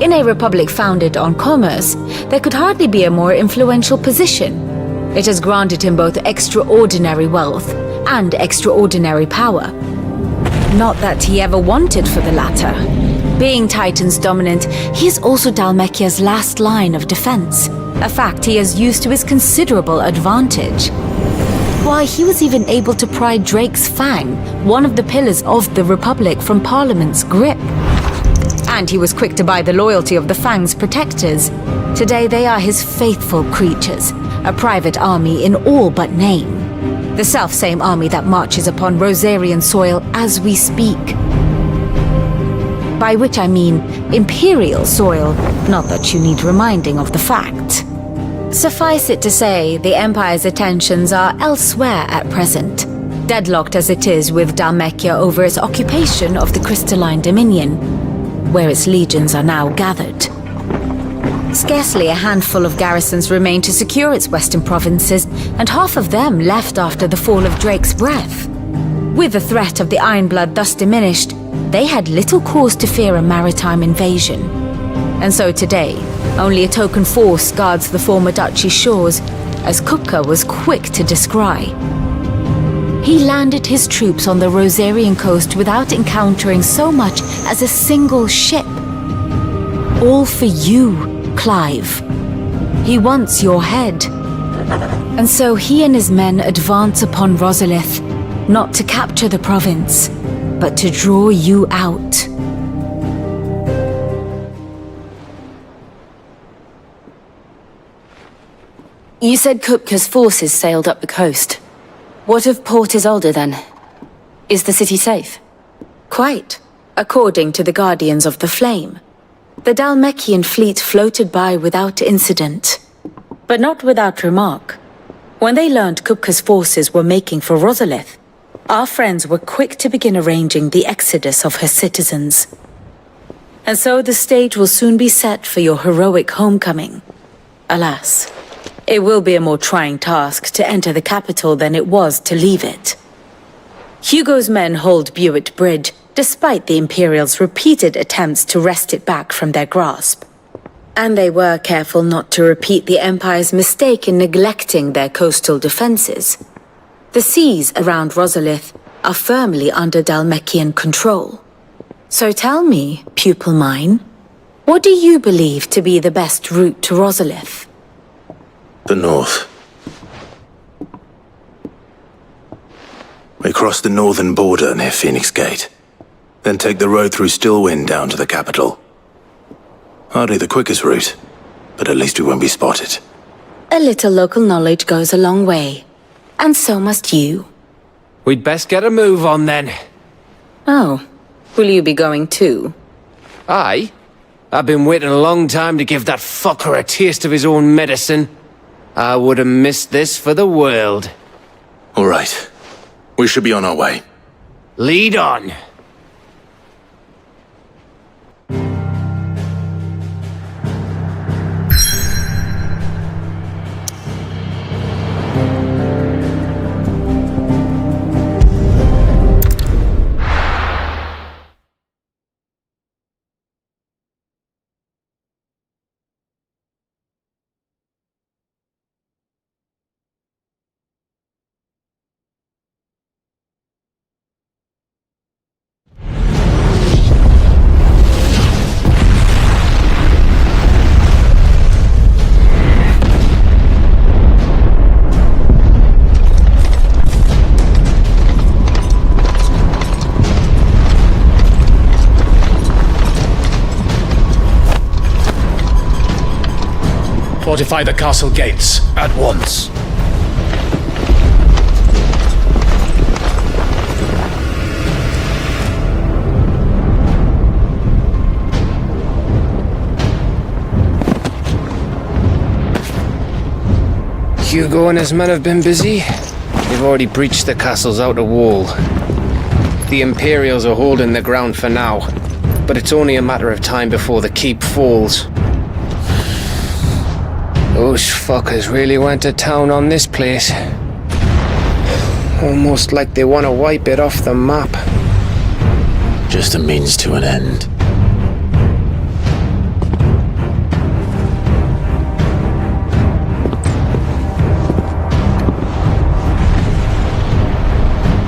In a republic founded on commerce, there could hardly be a more influential position. It has granted him both extraordinary wealth and extraordinary power. Not that he ever wanted for the latter. Being Titan's dominant, he is also Dhalmekia's last line of defense, a fact he has used to his considerable advantage. Why, he was even able to pry Drake's Fang, one of the pillars of the Republic, from Parliament's grip. And he was quick to buy the loyalty of the Fang's protectors. Today they are his faithful creatures, a private army in all but name. The self-same army that marches upon Rosarian soil as we speak. By which I mean Imperial soil, not that you need reminding of the fact. Suffice it to say, the Empire's attentions are elsewhere at present, deadlocked as it is with Dhalmekia over its occupation of the Crystalline Dominion, where its legions are now gathered. Scarcely a handful of garrisons remain to secure its western provinces, and half of them left after the fall of Drake's breath. With the threat of the Ironblood thus diminished, they had little cause to fear a maritime invasion. And so today, only a token force guards the former duchy's shores, as Kupka was quick to descry. He landed his troops on the Rosarian coast without encountering so much as a single ship. All for you, Clive. He wants your head. And so he and his men advance upon Rosalith, not to capture the province, but to draw you out. You said Kupka's forces sailed up the coast. What of Port Isolde then? Is the city safe? Quite, according to the Guardians of the Flame. The Dhalmekian fleet floated by without incident, but not without remark. When they learned Kupka's forces were making for Rosalith, our friends were quick to begin arranging the exodus of her citizens. And so the stage will soon be set for your heroic homecoming. Alas, it will be a more trying task to enter the capital than it was to leave it. Hugo's men hold Buet Bridge, despite the Imperials' repeated attempts to wrest it back from their grasp. And they were careful not to repeat the Empire's mistake in neglecting their coastal defenses. The seas around Rosalith are firmly under Dhalmekian control. So tell me, pupil mine, what do you believe to be the best route to Rosalith? The north. We cross the northern border near Phoenix Gate. Then take the road through Stillwind down to the capital. Hardly the quickest route, but at least we won't be spotted. A little local knowledge goes a long way. And so must you. We'd best get a move on then. Oh, will you be going too? Aye. I've been waiting a long time to give that fucker a taste of his own medicine. I would have missed this for the world. All right. We should be on our way. Lead on. Fortify the castle gates, at once. Hugo and his men have been busy. They've already breached the castle's outer wall. The Imperials are holding the ground for now, but it's only a matter of time before the keep falls. Those fuckers really went to town on this place. Almost like they want to wipe it off the map. Just a means to an end.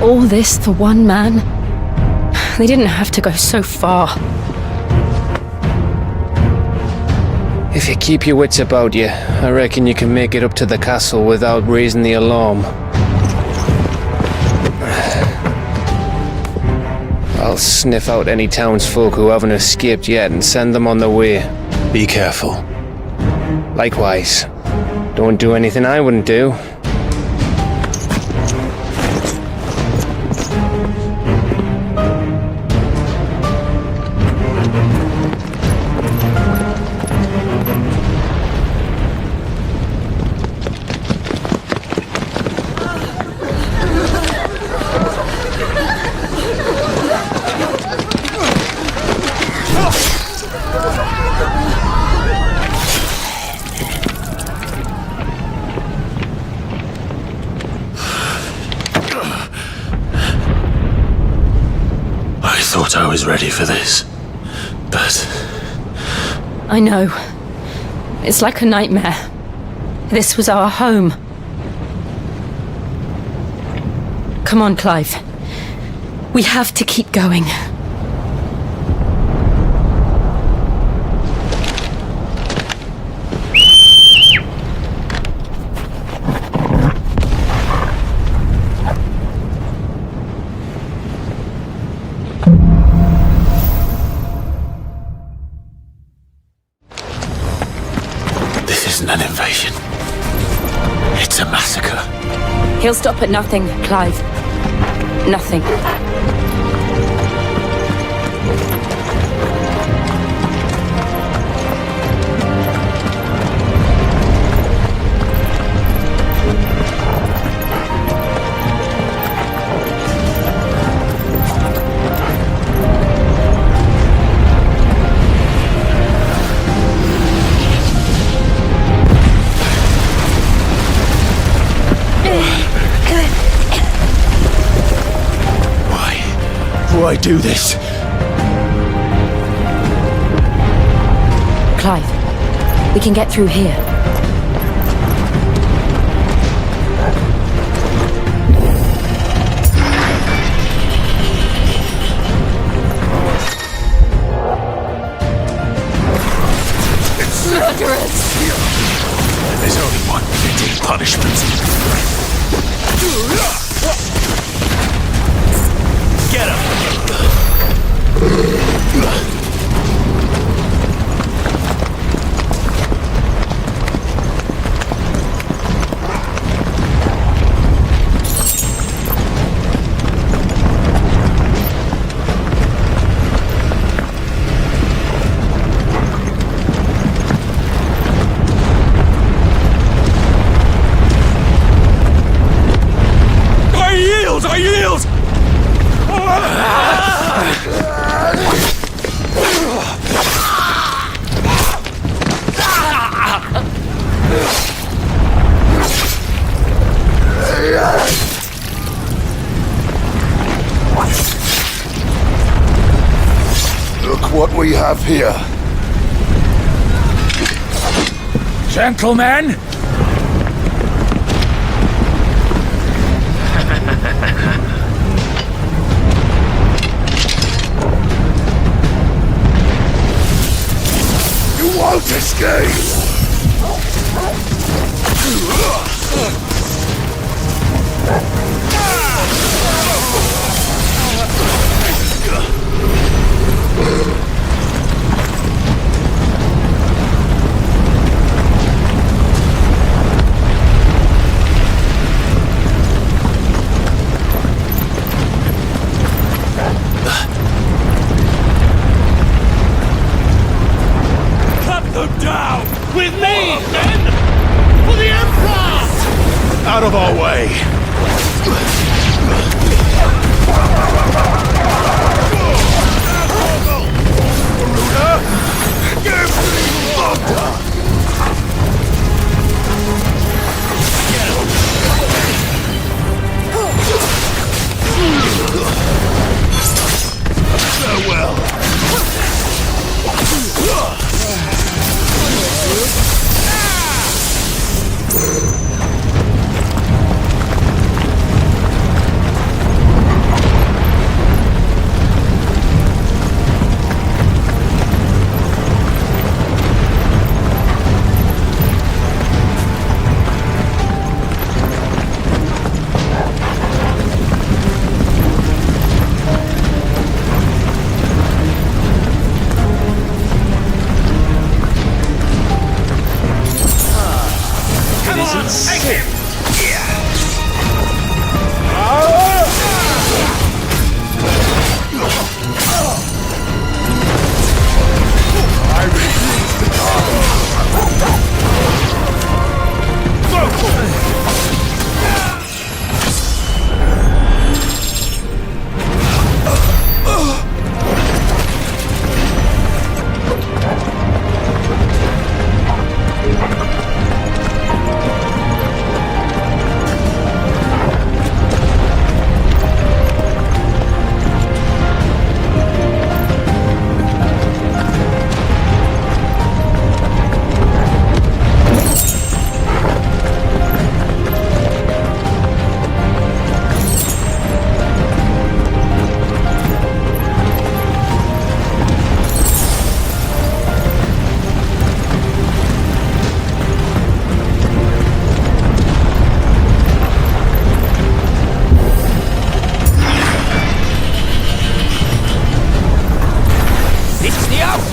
All this for one man? They didn't have to go so far. If you keep your wits about you, I reckon you can make it up to the castle without raising the alarm. I'll sniff out any townsfolk who haven't escaped yet and send them on their way. Be careful. Likewise. Don't do anything I wouldn't do. I was ready for this, but... I know. It's like a nightmare. This was our home. Come on, Clive. We have to keep going. An invasion. It's a massacre. He'll stop at nothing, Clive. Nothing. Why do this? Clive, we can get through here. It's murderous! There's only one fitting punishment. Get him! I yield! Look what we have here. Gentlemen! You won't escape! With me, men! For the Emperor! Out of our way!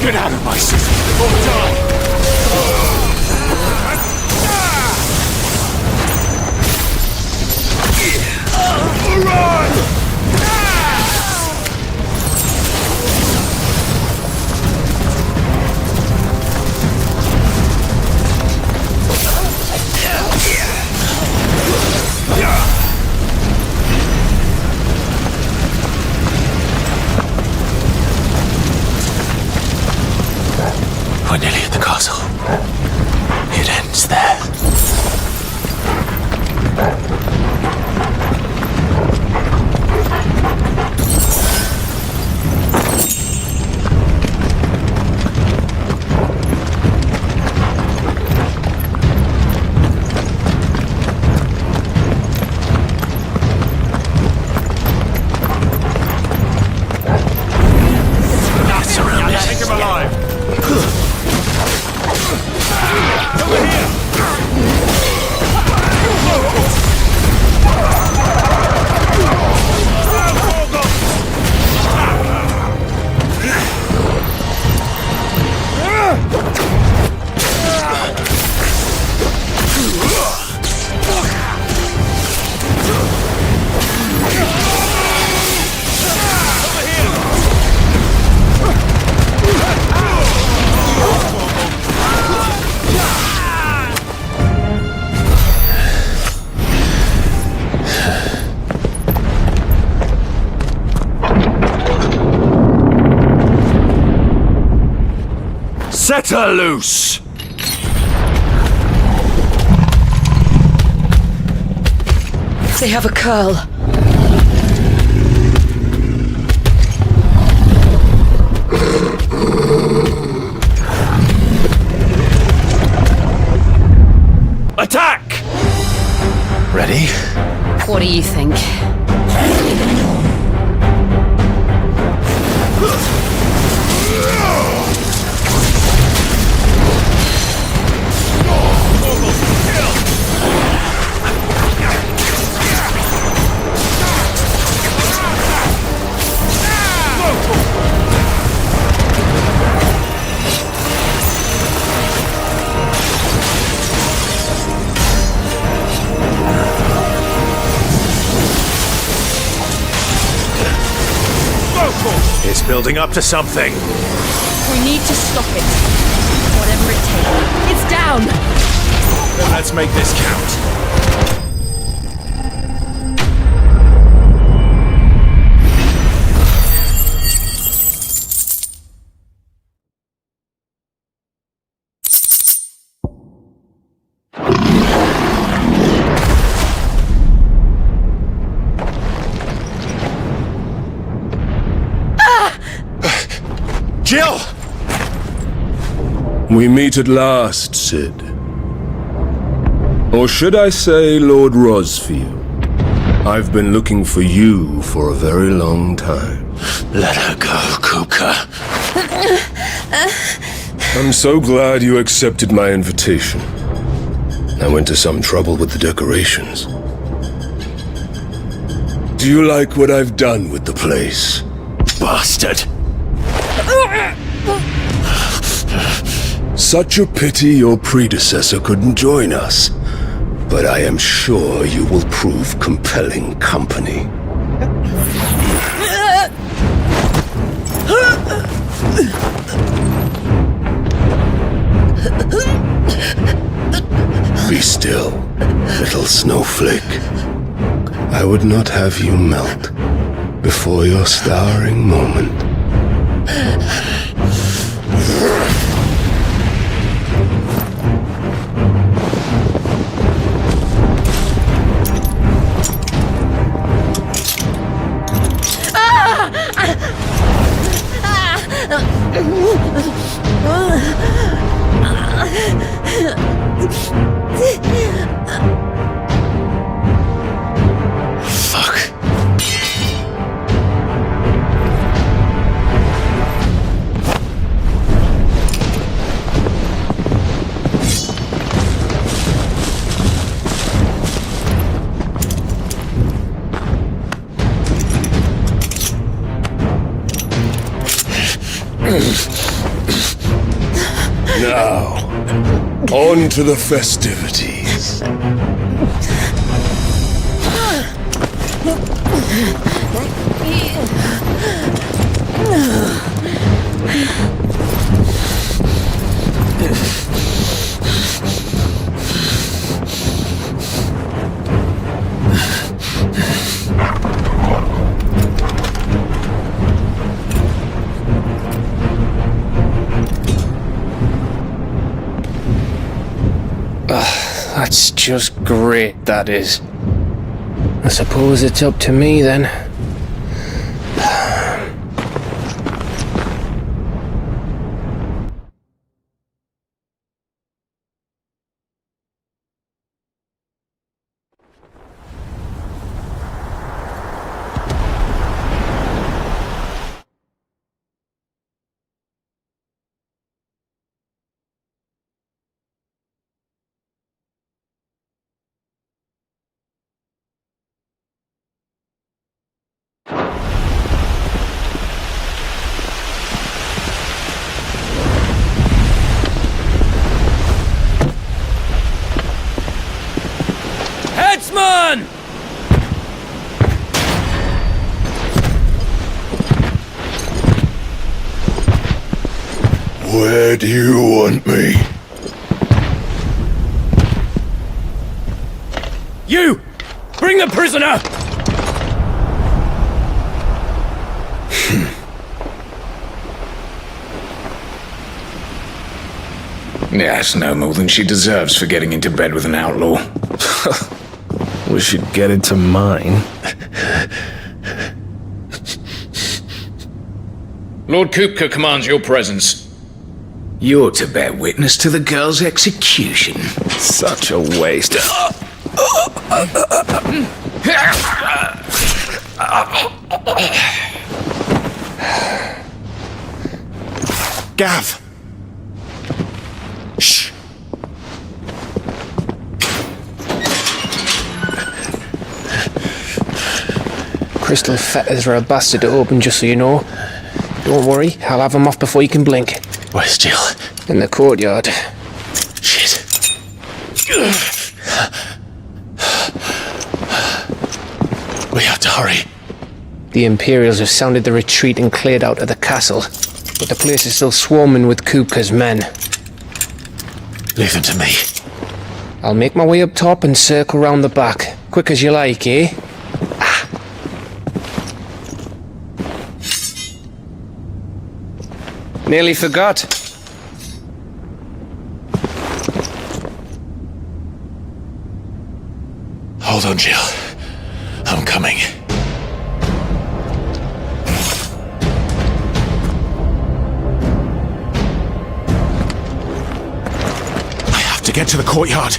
Get out of my system or die! We're nearly at the castle. It ends there. That's around it. Take him alive. Over here! Set her loose! They have a curl. Attack! Ready? What do you think? It's building up to something. We need to stop it. Whatever it takes. It's down! Then let's make this count. Jill! We meet at last, Sid. Or should I say, Lord Rosfield? I've been looking for you for a very long time. Let her go, Kuka. I'm so glad you accepted my invitation. I went to some trouble with the decorations. Do you like what I've done with the place? Bastard! Such a pity your predecessor couldn't join us. But I am sure you will prove compelling company. Be still, little snowflake. I would not have you melt before your starring moment. Fuck. Now, on to the festivities. That's just great, that is. I suppose it's up to me then. Headsman! Where do you want me? You! Bring the prisoner! Yes, no more than she deserves for getting into bed with an outlaw. We should get into mine. Lord Kupka commands your presence. You're to bear witness to the girl's execution. Such a waste. Gav! Shh! Crystal fetters are a bastard to open, just so you know. Don't worry, I'll have them off before you can blink. Where's Jill? In the courtyard. Shit. We have to hurry. The Imperials have sounded the retreat and cleared out of the castle, but the place is still swarming with Kupka's men. Leave them to me. I'll make my way up top and circle round the back. Quick as you like, eh? Nearly forgot. Hold on, Jill. I'm coming. I have to get to the courtyard.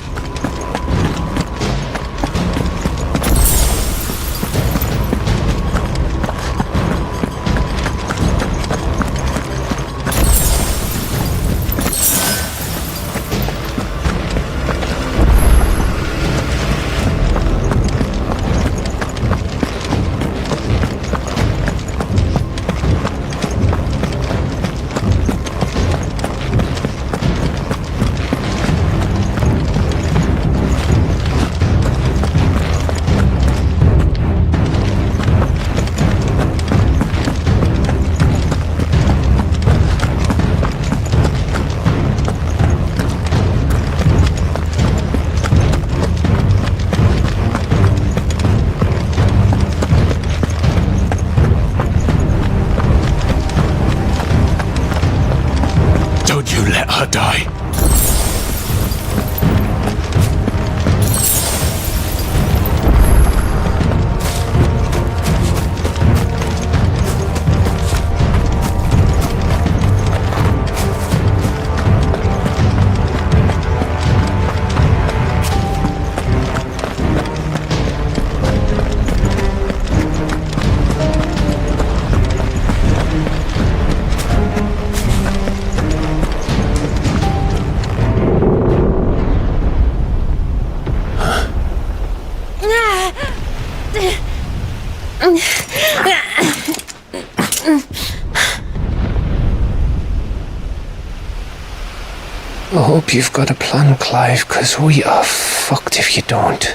Die. I hope you've got a plan, Clive, because we are fucked if you don't.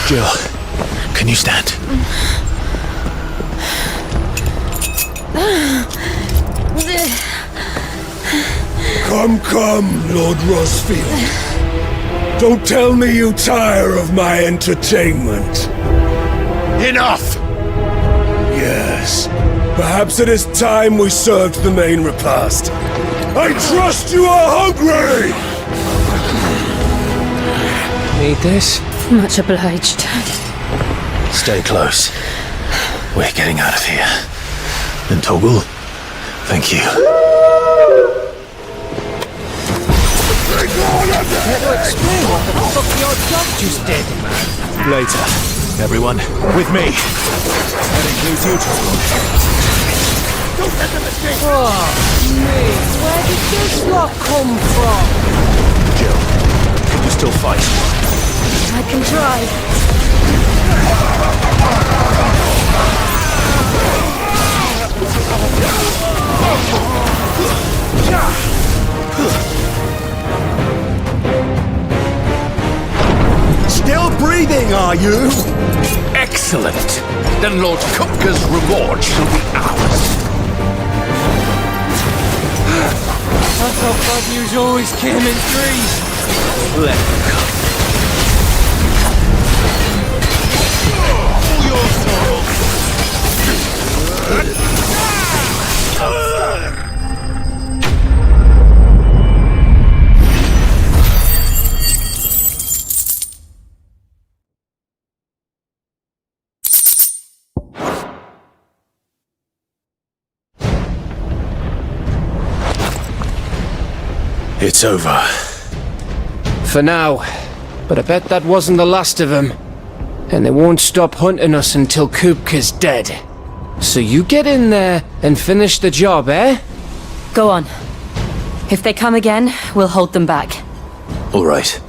Jill, can you stand? Come, Lord Rosfield. Don't tell me you tire of my entertainment. Enough! Yes, perhaps it is time we served the main repast. I trust you are hungry! Need this? Much obliged. Stay close. We're getting out of here. And Toggle, thank you. Care to explain what the fuck your dog just did? Later. Everyone, with me. That includes you, Toggle. Don't let them escape! Oh, mate, where did this lot come from? Jill, can you still fight? I can try. Still breathing, are you? Excellent. Then Lord Kupka's reward shall be ours. I thought bad news always came in threes. Let it come. It's over. For now. But I bet that wasn't the last of them. And they won't stop hunting us until Kupka's dead. So you get in there and finish the job, eh? Go on. If they come again, we'll hold them back. All right.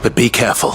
But be careful.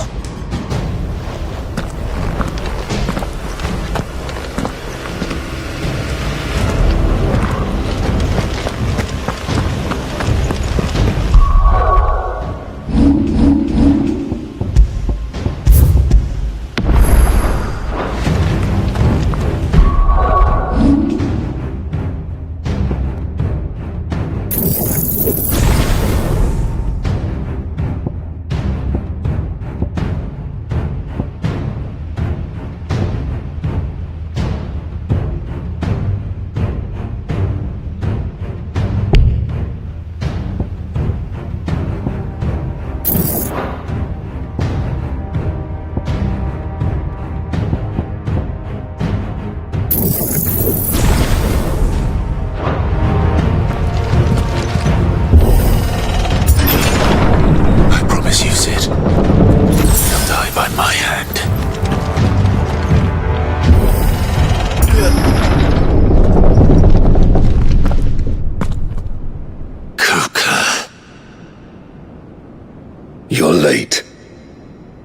You're late.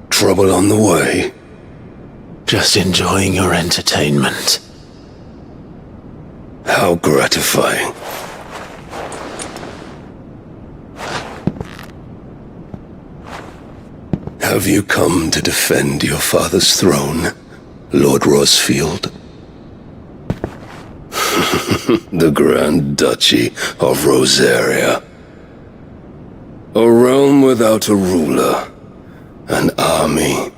Trouble on the way? Just enjoying your entertainment. How gratifying. Have you come to defend your father's throne, Lord Rosfield? The Grand Duchy of Rosaria. A realm without a ruler, an army,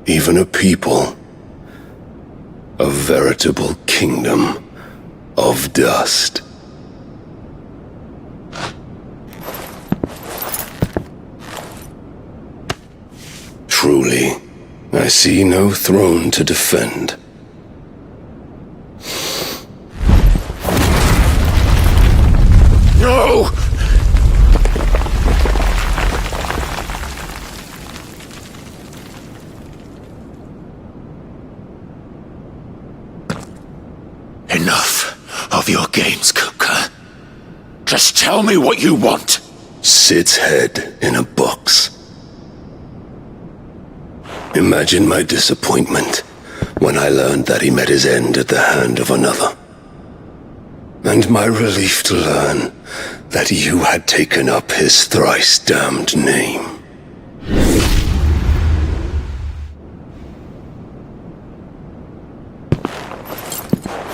even a people. A veritable kingdom of dust. Truly, I see no throne to defend. No! Enough of your games, Kuka. Just tell me what you want. Sid's head in a box. Imagine my disappointment when I learned that he met his end at the hand of another. And my relief to learn that you had taken up his thrice-damned name.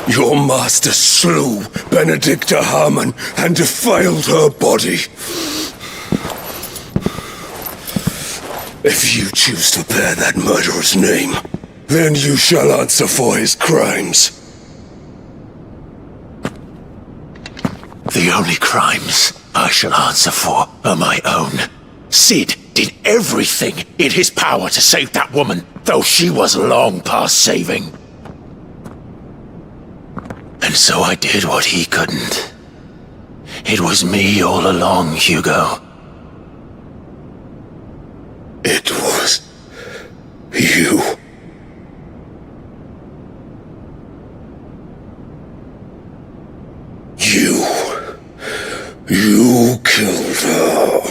Your master slew Benedicta Harmon and defiled her body. If you choose to bear that murderer's name, then you shall answer for his crimes. The only crimes I shall answer for are my own. Sid did everything in his power to save that woman, though she was long past saving. And so I did what he couldn't. It was me all along, Hugo. It was you. You killed her.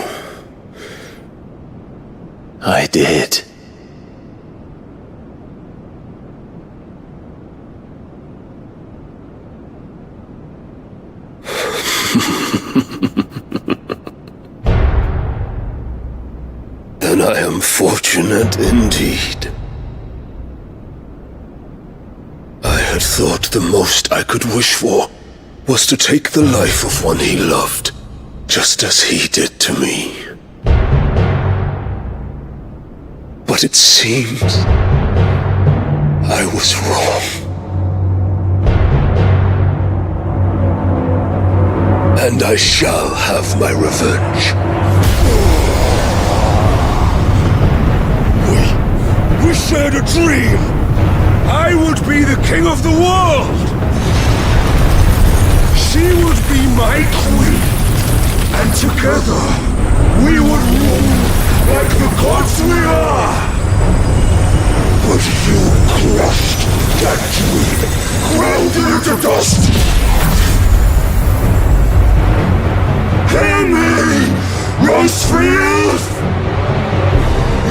I did. Then I am fortunate indeed. I had thought the most I could wish for was to take the life of one he loved, just as he did to me. But it seems I was wrong. And I shall have my revenge. We shared a dream! I would be the king of the world! She would be my queen! And together, we would rule like the gods we are! But you crushed that dream, ground it into dust! Hear me, Rosefield!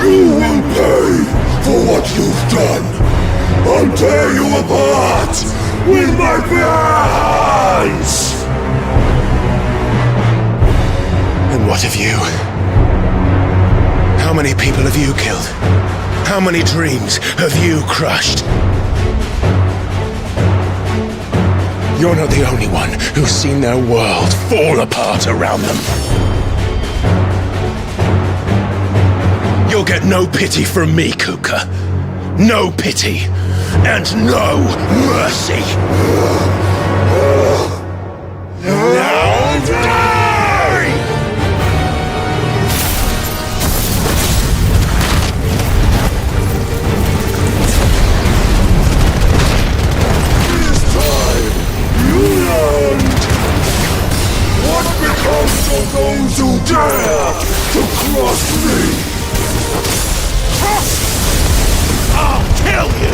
You will pay for what you've done! I'll tear you apart with my bare hands! And what of you? How many people have you killed? How many dreams have you crushed? You're not the only one who's seen their world fall apart around them. You'll get no pity from me, Kuka. No pity, and no mercy. Now die! This time, you learned what becomes of those who dare to cross me. I'll kill you!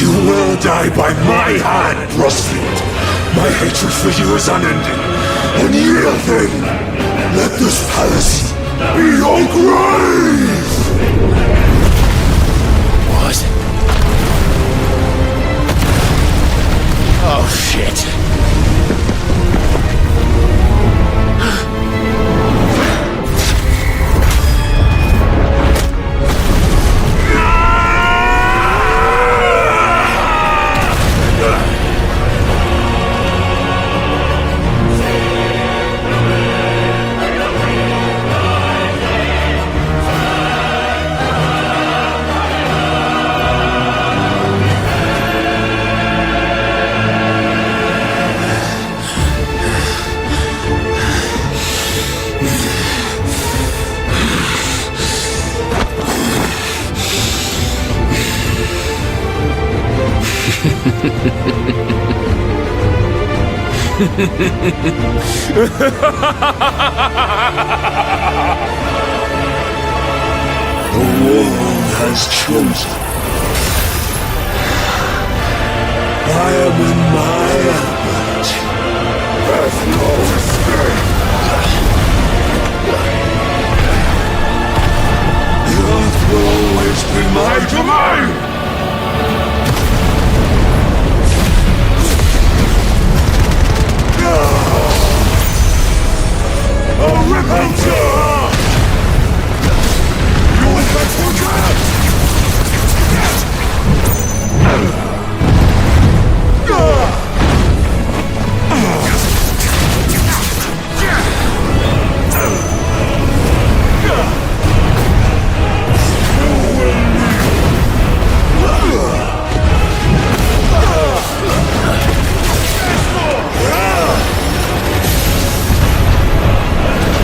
You will die by my hand, Rosefield! My hatred for you is unending. Unyielding! Let this palace be your grave! What? Oh, shit. The world has chosen. I am in my element. There's no escape. The earth will always be my domain. I'll rip out your heart! You will not forget!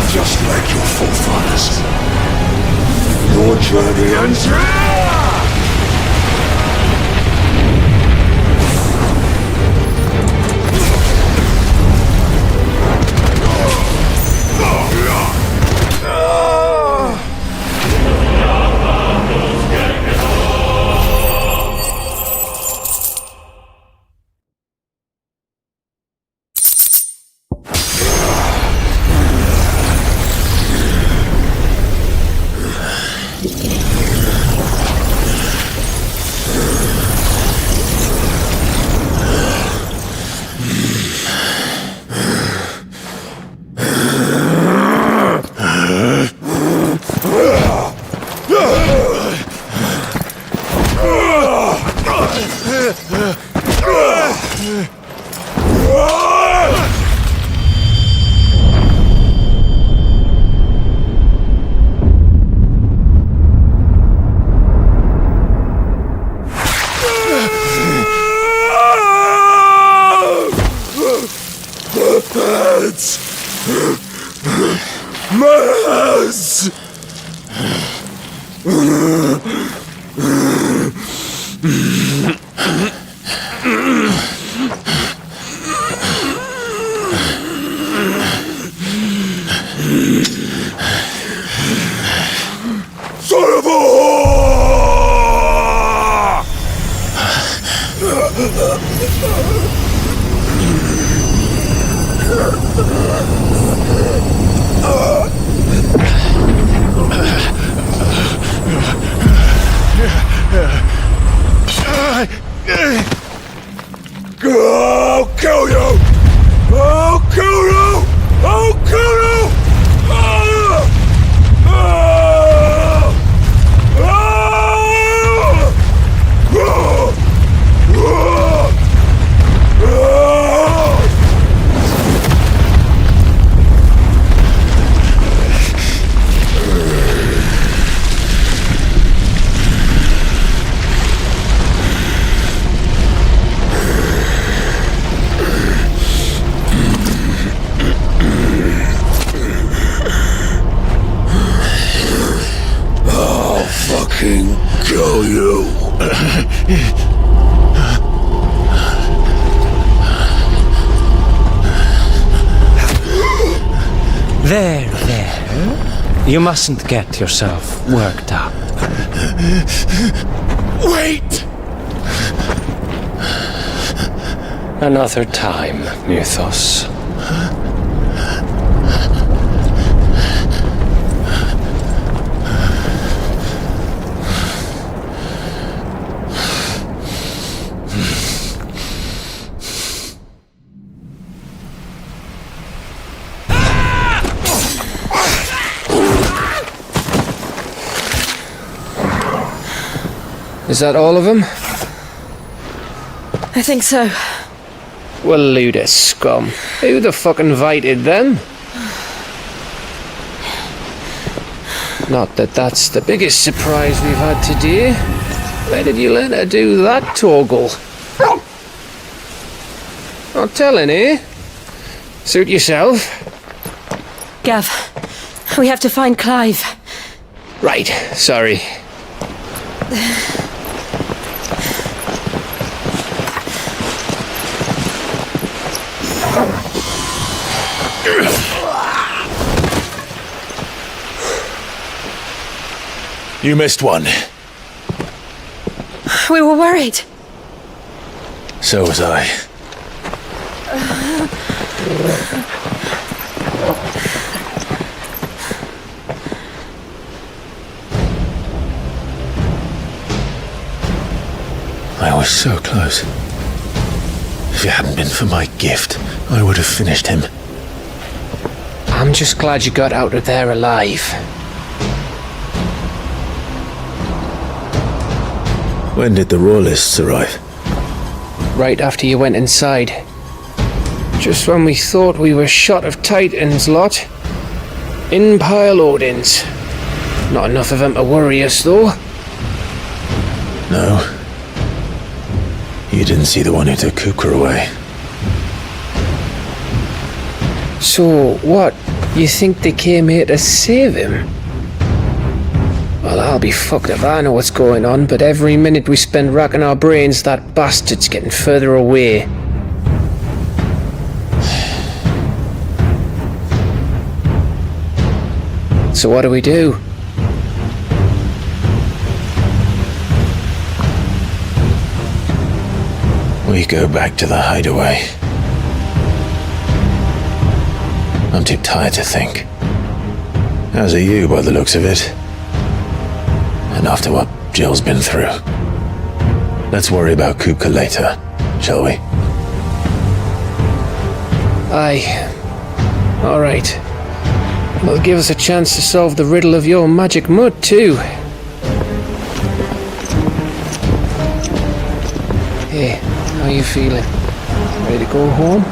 Just like your forefathers. Your journey ends here! I'll kill you! I'll kill you! I'll kill you! Kill you. There. You mustn't get yourself worked up. Wait! Another time, Mythos. Is that all of them? I think so. Well, Luda scum. Who the fuck invited them? Not that that's the biggest surprise we've had today. Why did you let her do that, Toggle? Not telling, eh? Suit yourself. Gav, We have to find Clive. Right, sorry. You missed one. We were worried. So was I. I was so close. If it hadn't been for my gift, I would have finished him. I'm just glad you got out of there alive. When did the royalists arrive? Right after you went inside. Just when we thought we were shot of Titans, lot. In pile Odins. Not enough of them to worry us, though. No. You didn't see the one who took Kuka away. So, what? You think they came here to save him? Well, I'll be fucked if I know what's going on, but every minute we spend racking our brains, that bastard's getting further away. So what do we do? We go back to the hideaway. I'm too tired to think. As are you, by the looks of it. And after what Jill's been through. Let's worry about Kuka later, shall we? Aye. Alright. Well, give us a chance to solve the riddle of your magic mud, too. Hey, how you feeling? Ready to go home?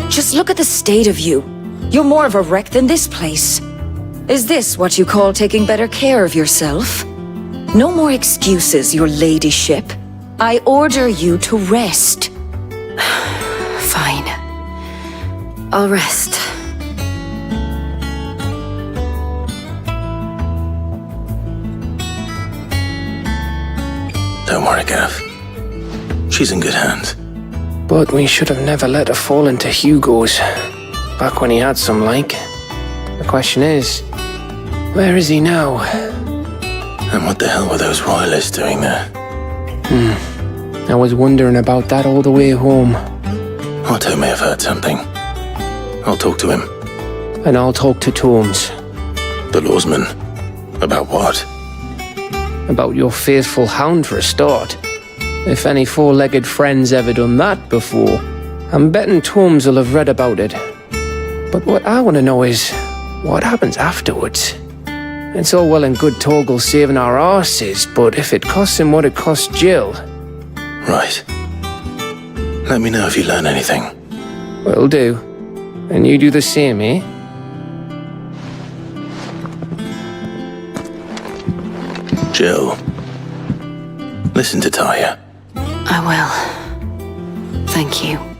Just look at the state of you. You're more of a wreck than this place. Is this what you call taking better care of yourself? No more excuses, your ladyship. I order you to rest. Fine. I'll rest. Don't worry, Gav. She's in good hands. But we should have never let her fall into Hugo's. Back when he had some like. The question is, where is he now? And what the hell were those royalists doing there? I was wondering about that all the way home. Otto may have heard something. I'll talk to him. And I'll talk to Tomes. The lawsman. About what? About your faithful hound for a start. If any four-legged friend's ever done that before, I'm betting Tomes will have read about it. But what I want to know is, what happens afterwards? It's all well and good Torgal saving our arses, but if it costs him what it cost Jill... Right. Let me know if you learn anything. Will do. And you do the same, eh? Jill. Listen to Taya. I will. Thank you.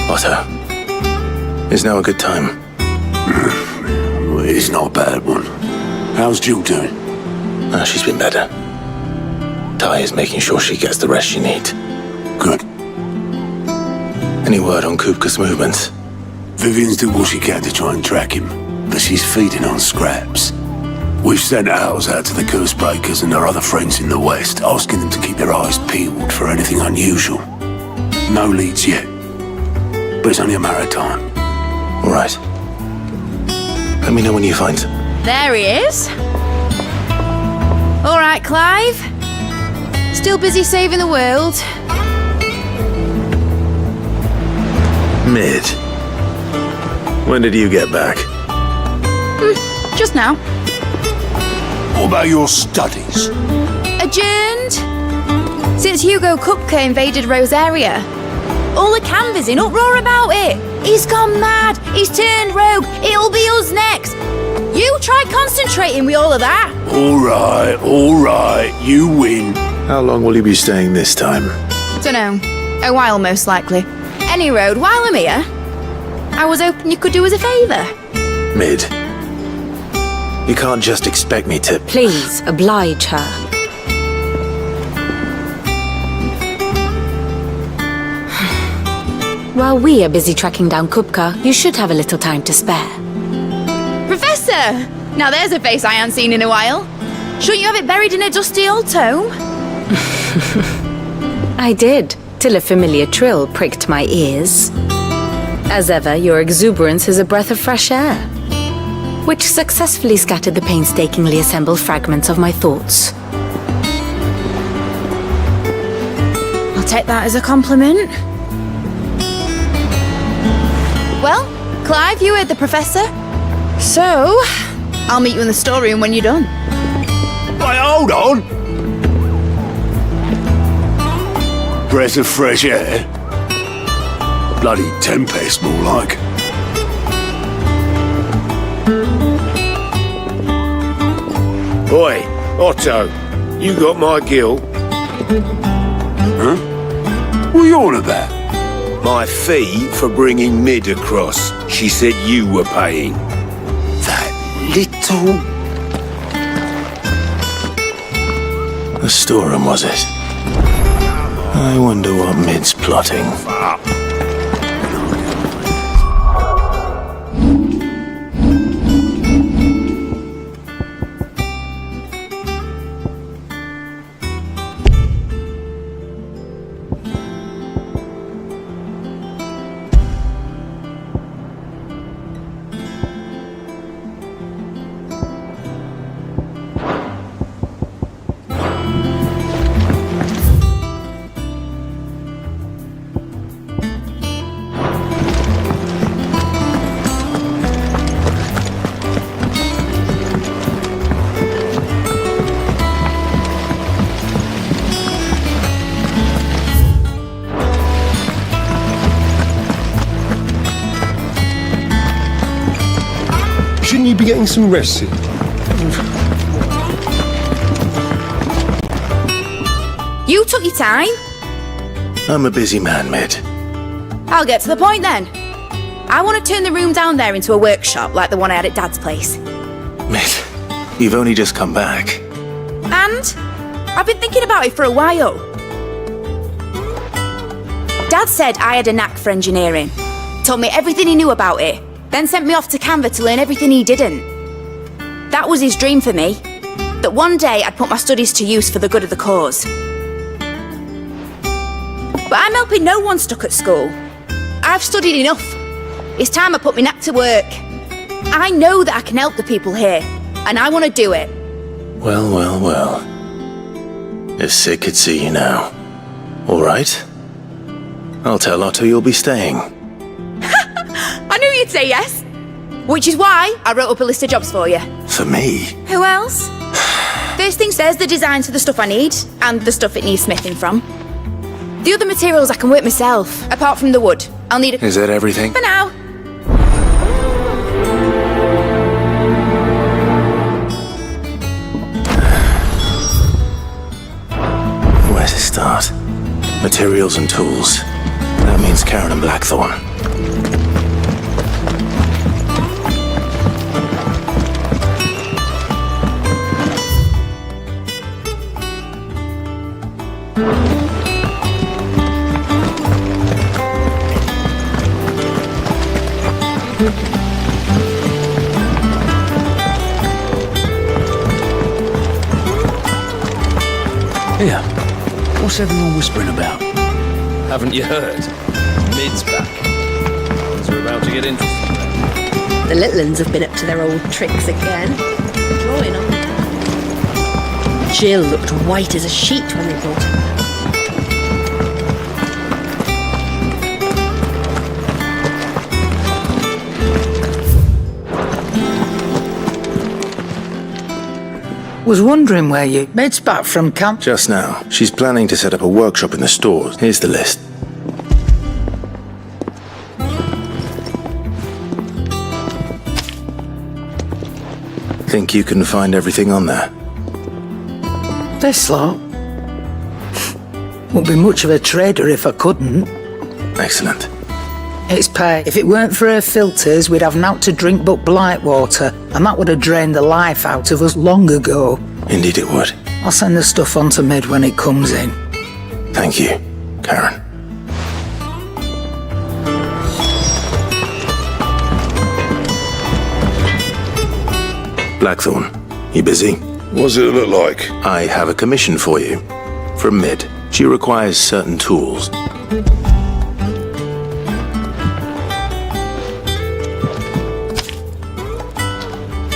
Otto, is now a good time? It's not a bad one. How's Jill doing? She's been better. Ty is making sure she gets the rest she needs. Good. Any word on Kupka's movements? Vivian's doing what she can to try and track him, but she's feeding on scraps. We've sent ours out to the Curse Breakers and our other friends in the West, asking them to keep their eyes peeled for anything unusual. No leads yet, but it's only a matter of time. All right. Let me know when you find him. There he is. All right, Clive. Still busy saving the world. Mid. When did you get back? Just now. What about your studies? Adjourned. Since Hugo Kupka invaded Rosaria. All the canvassers in uproar about it. He's gone mad. He's turned rogue. It'll be us next. You try concentrating with all of that. All right, you win. How long will you be staying this time? Dunno. A while, most likely. Any road, while I'm here, I was hoping you could do us a favour. Mid. You can't just expect me to... Please, oblige her. While we are busy tracking down Kupka, you should have a little time to spare. Professor! Now there's a face I haven't seen in a while. Shouldn't you have it buried in a dusty old tome? I did. till a familiar trill pricked my ears. As ever, your exuberance is a breath of fresh air, which successfully scattered the painstakingly assembled fragments of my thoughts. I'll take that as a compliment. Well, Clive, you heard the professor. So, I'll meet you in the storeroom when you're done. Wait, hold on! Breath of fresh air? Bloody tempest, more like. Oi, Otto, you got my gill? Huh? What are you on about? My fee for bringing Mid across. She said you were paying. That little... The storeroom, was it? I wonder what Mid's plotting. Shouldn't you be getting some rest soon? You took your time. I'm a busy man, Mid. I'll get to the point then. I want to turn the room down there into a workshop like the one I had at Dad's place. Mid, you've only just come back. And I've been thinking about it for a while. Dad said I had a knack for engineering. Told me everything he knew about it. Then sent me off to Canva to learn everything he didn't. That was his dream for me. That one day I'd put my studies to use for the good of the cause. But I'm helping no one stuck at school. I've studied enough. It's time I put my knack to work. I know that I can help the people here, and I want to do it. Well, well, well. If Sid could see you now. All right. I'll tell Otto you'll be staying. I knew you'd say yes. Which is why I wrote up a list of jobs for you. For me? Who else? First things first, the designs for the stuff I need, and the stuff it needs smithing from. The other materials I can work myself, apart from the wood. I'll need a... Is that everything? For now. Where to start? Materials and tools. That means Karen and Blackthorn. Here, what's everyone whispering about? Haven't you heard? Mid's back. Things are about to get interesting. The little uns have been up to their old tricks again. Drawing on. Jill looked white as a sheet when they brought her. Was wondering where you... Mid's back from camp. Just now. She's planning to set up a workshop in the stores. Here's the list. Think you can find everything on there? This lot? Wouldn't be much of a trader if I couldn't. Excellent. It's pay. If it weren't for her filters, we'd have naught to drink but blight water, and that would have drained the life out of us long ago. Indeed it would. I'll send the stuff on to Mid when it comes in. Thank you, Karen. Blackthorn, you busy? What's it look like? I have a commission for you. From Mid. She requires certain tools. Do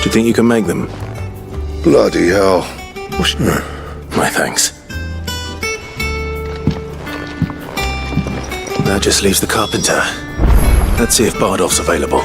you think you can make them? Bloody hell. My thanks. That just leaves the carpenter. Let's see if Bardolph's available.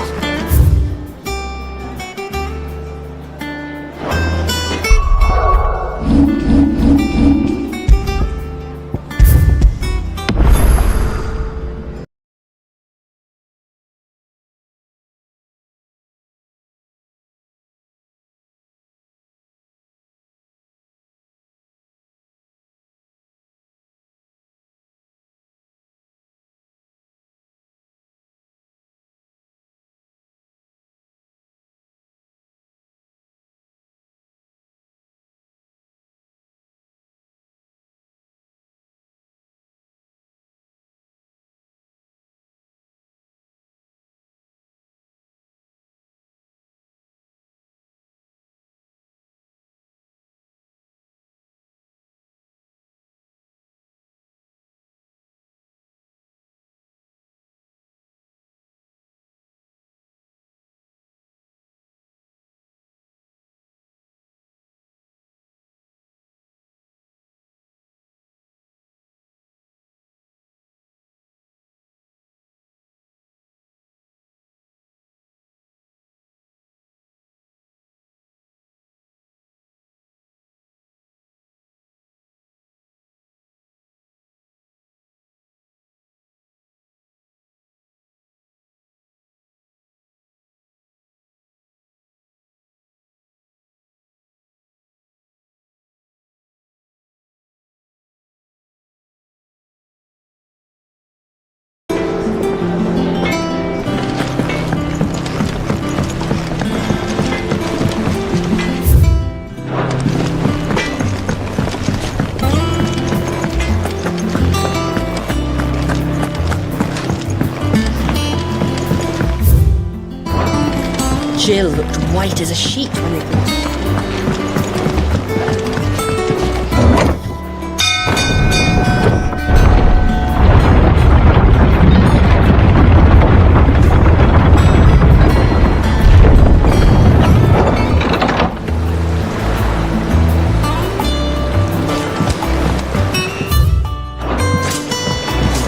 Jill looked white as a sheet when it was.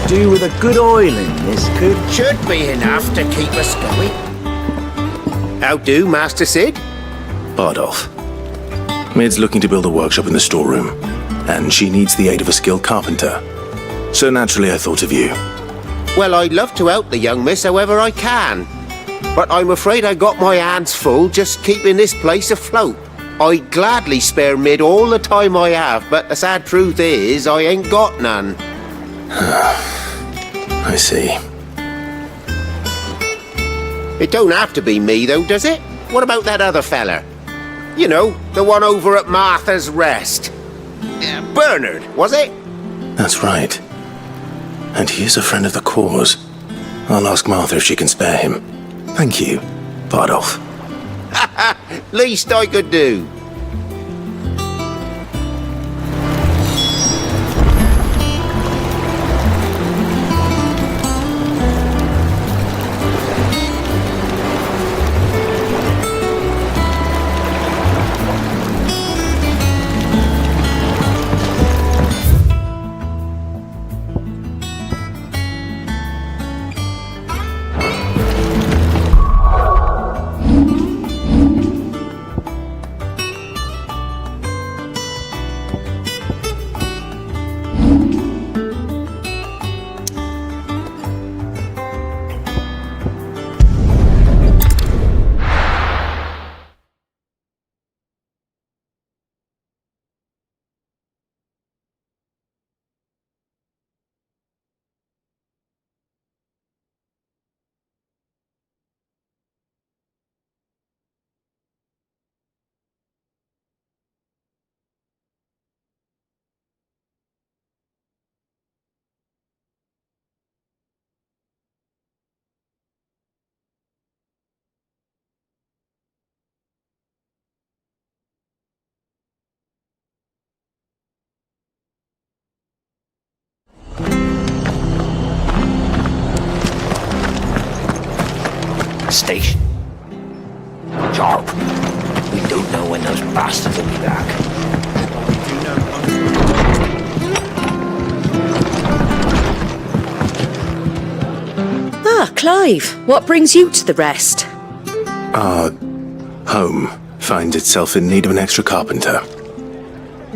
Do with a good oiling, this could. Should be enough to keep us going. How do, Master Sid? Bardolph. Mid's looking to build a workshop in the storeroom, and she needs the aid of a skilled carpenter. So naturally I thought of you. Well, I'd love to help the young miss however I can. But I'm afraid I got my hands full just keeping this place afloat. I'd gladly spare Mid all the time I have, but the sad truth is I ain't got none. I see. It don't have to be me, though, does it? What about that other fella? You know, the one over at Martha's Rest. Bernard, was it? That's right. And he is a friend of the cause. I'll ask Martha if she can spare him. Thank you, Bardolph. Least I could do. station. Sharp. We don't know when those bastards will be back. Ah, Clive, what brings you to the rest? Our home finds itself in need of an extra carpenter.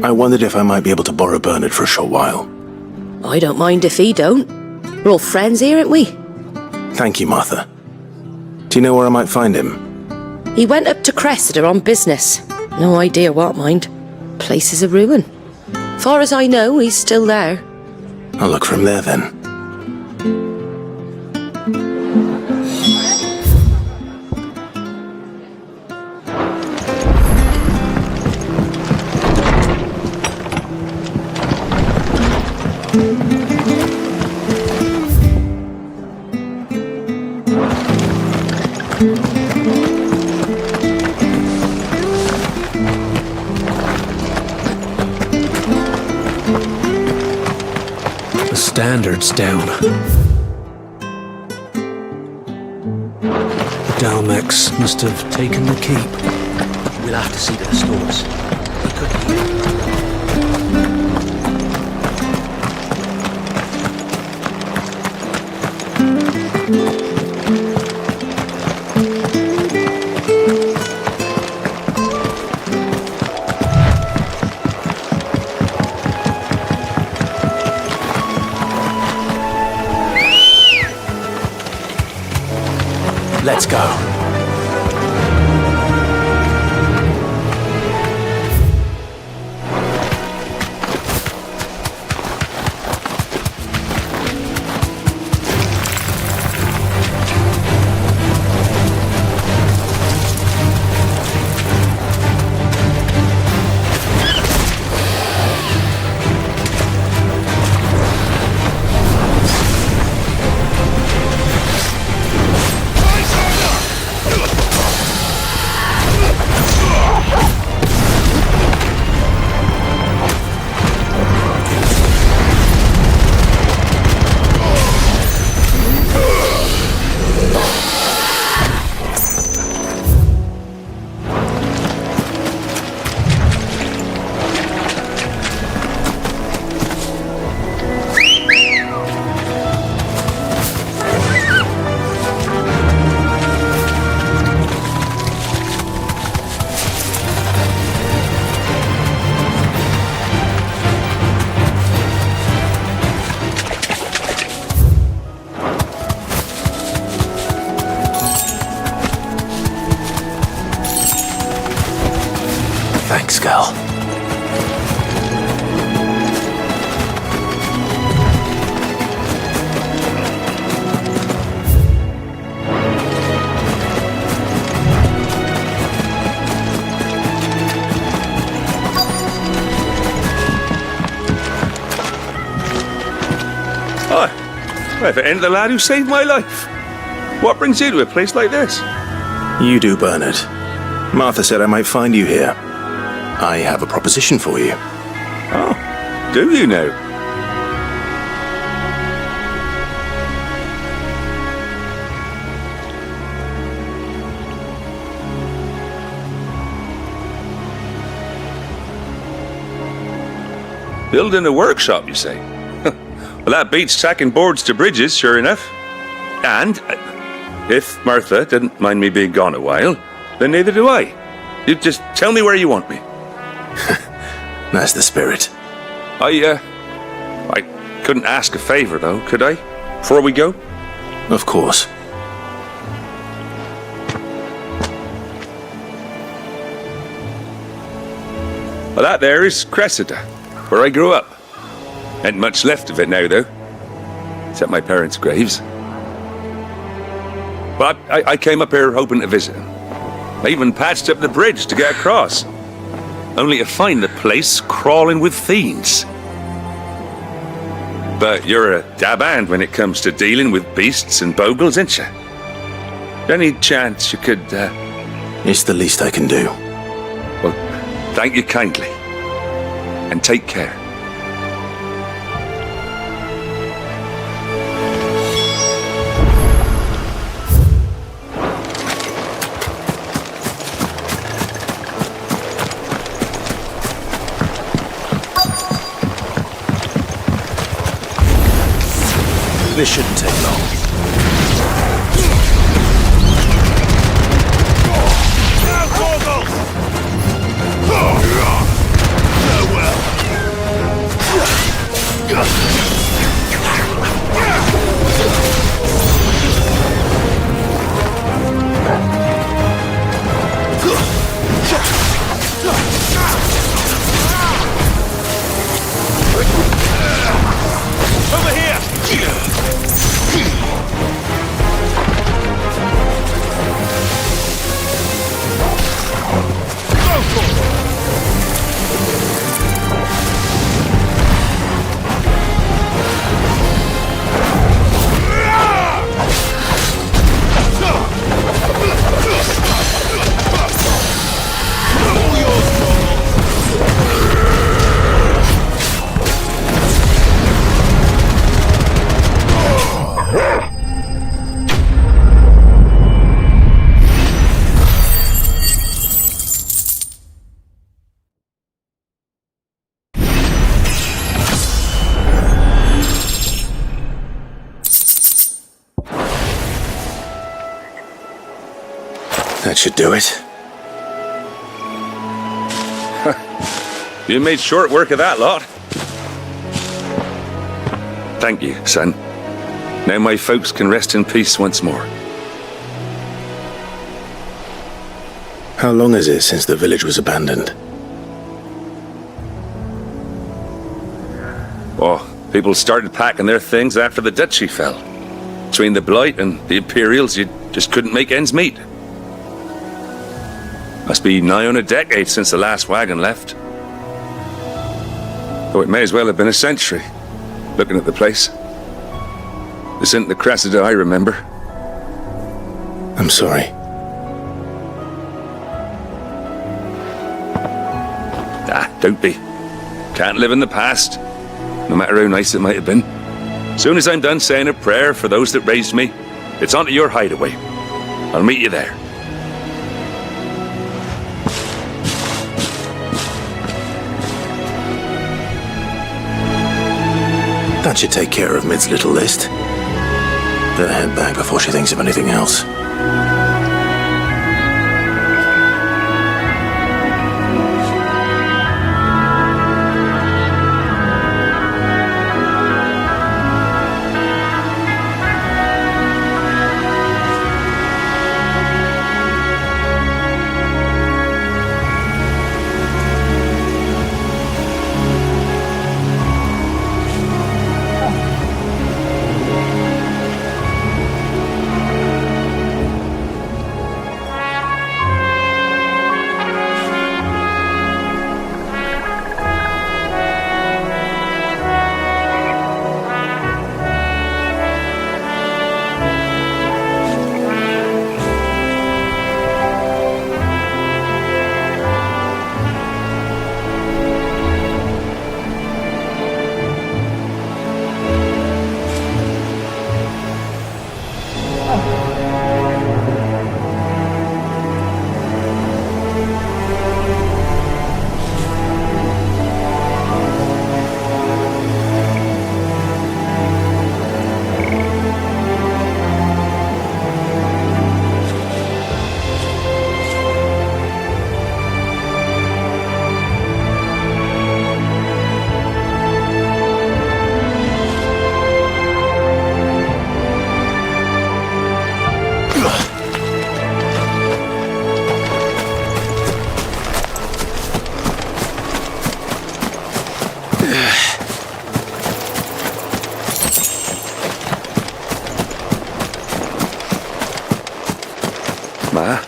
I wondered if I might be able to borrow Bernard for a short while. I don't mind if he don't. We're all friends here, aren't we? Thank you, Martha. Do you know where I might find him? He went up to Cressida on business. No idea what, mind. Place is a ruin. Far as I know, he's still there. I'll look for him there then. Standards down. The Dalmex must have taken the keep. We'll have to see to the stores. We could Let's go. Thanks, girl. If it ain't the lad who saved my life. What brings you to a place like this? You do, Bernard. Martha said I might find you here. I have a proposition for you. Oh, do you now? Building a workshop, you say? Well, that beats tacking boards to bridges, sure enough. And if Martha didn't mind me being gone a while, then neither do I. You just tell me where you want me. That's the spirit. I couldn't ask a favor, though, could I? Before we go? Of course. Well, that there is Cressida, where I grew up. Ain't much left of it now, though. Except my parents' graves. But I came up here hoping to visit them. I even patched up the bridge to get across. Only to find the place crawling with fiends. But you're a dab hand when it comes to dealing with beasts and bogles, ain't you? Any chance you could, It's the least I can do. Well, thank you kindly. And take care. This shouldn't take long. Over here! That should do it. You made short work of that lot. Thank you, son. Now my folks can rest in peace once more. How long is it since the village was abandoned? Oh, people started packing their things after the duchy fell. Between the Blight and the Imperials, you just couldn't make ends meet. Must be nigh on a decade since the last wagon left. Though it may as well have been a century, looking at the place. This isn't the Cressida I remember. I'm sorry. Don't be. Can't live in the past, no matter how nice it might have been. Soon as I'm done saying a prayer for those that raised me, it's on to your hideaway. I'll meet you there. That should take care of Mid's little list. Better head back before she thinks of anything else. Ma?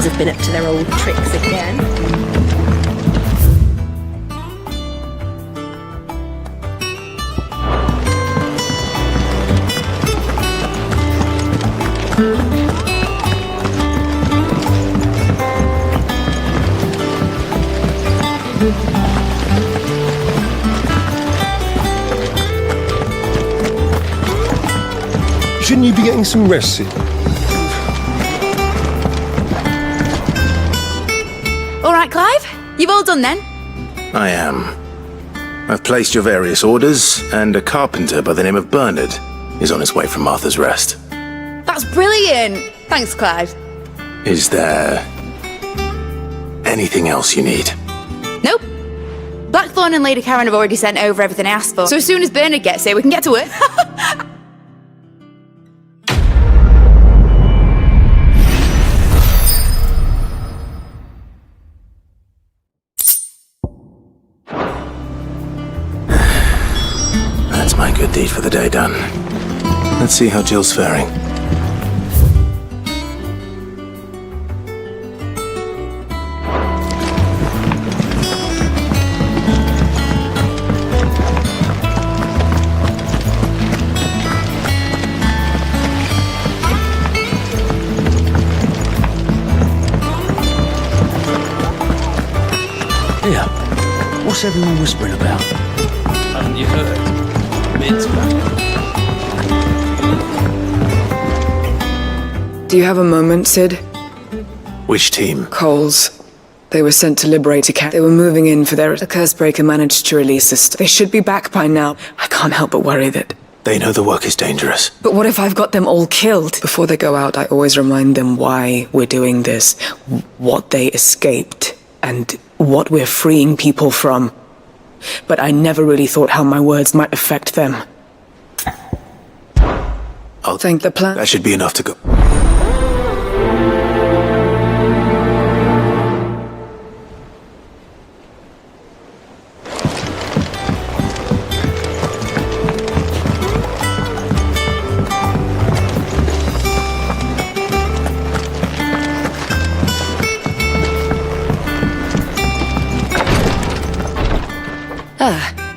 villains have been up to their old tricks again. Shouldn't you be getting some rest, Sid? All right, Clive? You've all done then? I am. I've placed your various orders, and a carpenter by the name of Bernard is on his way from Martha's Rest. That's brilliant! Thanks, Clive. Is there anything else you need? Nope. Blackthorn and Lady Karen have already sent over everything I asked for, so as soon as Bernard gets here, we can get to work. That's my good deed for the day done. Let's see how Jill's faring. Here, what's everyone whispering about? Haven't you heard? Mid's back. Do you have a moment, Sid? Which team? Coles. They were sent to liberate a cat. They were moving in for their... The Cursebreaker managed to release us. They should be back by now. I can't help but worry that... They know the work is dangerous. But what if I've got them all killed? Before they go out, I always remind them why we're doing this, what they escaped, and what we're freeing people from. But I never really thought how my words might affect them. I'll think the plan... That should be enough to go.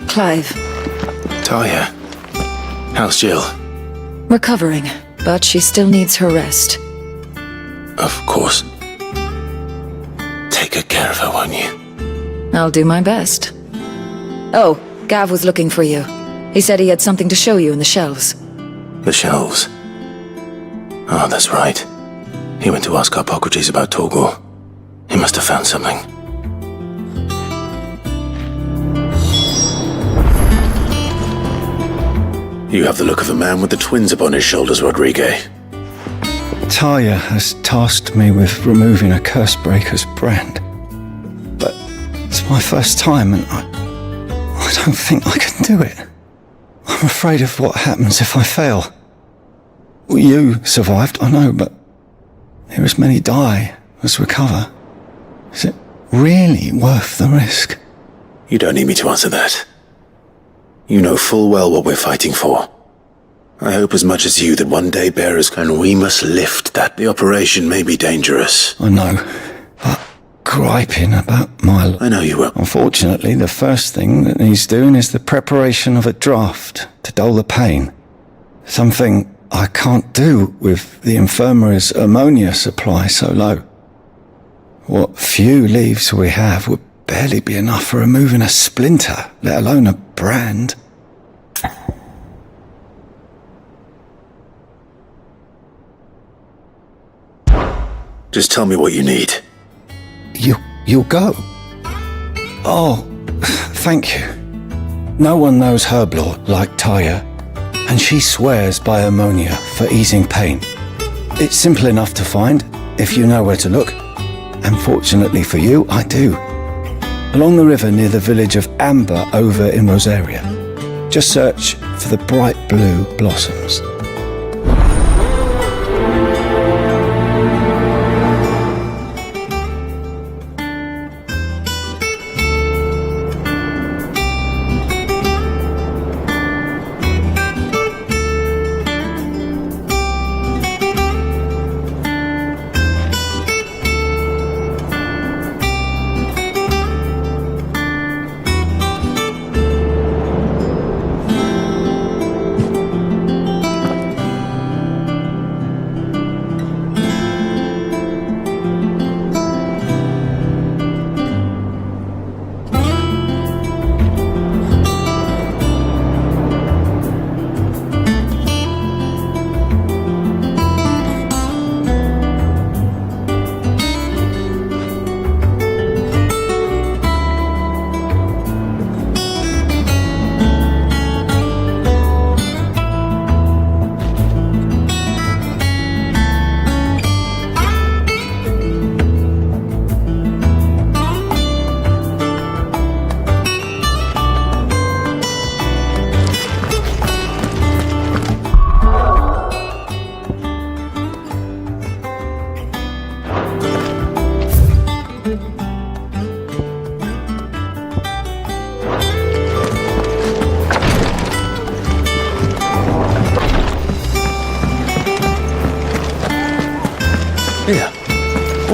Clive. Talia. How's Jill? Recovering, but she still needs her rest. Of course. Take good care of her, won't you? I'll do my best. Oh, Gav was looking for you. He said he had something to show you in the shelves. The shelves. Oh, that's right. He went to ask Hippocrates about Torgor. He must have found something. You have the look of a man with the twins upon his shoulders, Rodrigue. Talia has tasked me with removing a Cursebreaker's brand. But it's my first time and I don't think I can do it. I'm afraid of what happens if I fail. You survived, I know, but there as many die as recover. Is it really worth the risk? You don't need me to answer that. You know full well what we're fighting for. I hope as much as you that one day bearers and we must lift that. The operation may be dangerous. I know, but griping about my... I know you will. Unfortunately, the first thing that needs doing is the preparation of a draft to dull the pain. Something I can't do with the infirmary's ammonia supply so low. What few leaves we have would barely be enough for removing a splinter, let alone a brand. Just tell me what you need. You'll go? Oh, thank you. No one knows herb lore like Talia, and she swears by ammonia for easing pain. It's simple enough to find, if you know where to look. And fortunately for you, I do. Along the river near the village of Amber over in Rosaria. Just search for the bright blue blossoms.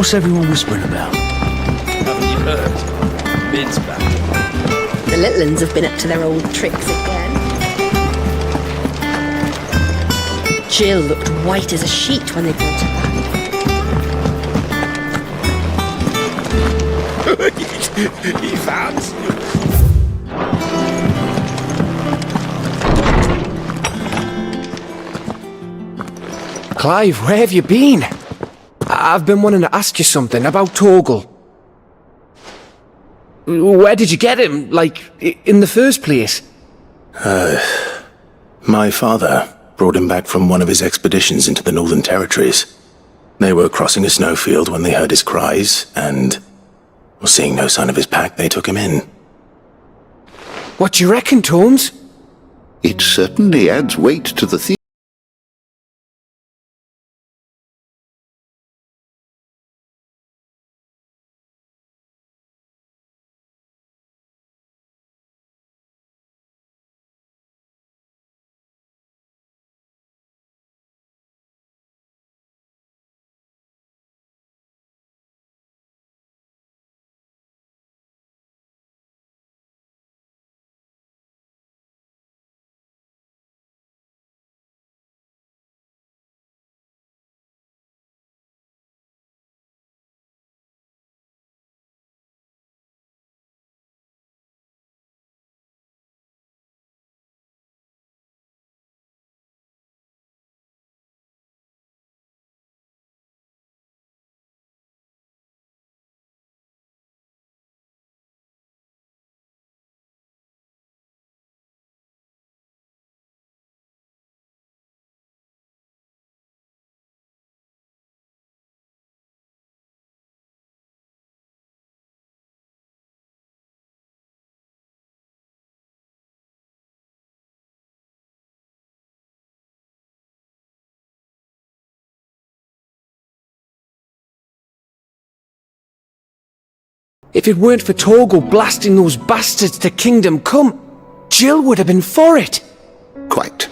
What's everyone whispering about? Haven't you heard? Mid's back. The little ones have been up to their old tricks again. Jill looked white as a sheet when they brought her back. He found. Clive, where have you been? I've been wanting to ask you something about Torgal. Where did you get him, like, in the first place? My father brought him back from one of his expeditions into the Northern Territories. They were crossing a snowfield when they heard his cries, and, seeing no sign of his pack, they took him in. What do you reckon, Tomes? It certainly adds weight to the theory. If it weren't for Torgal blasting those bastards to Kingdom Come, Jill would have been for it. Quite.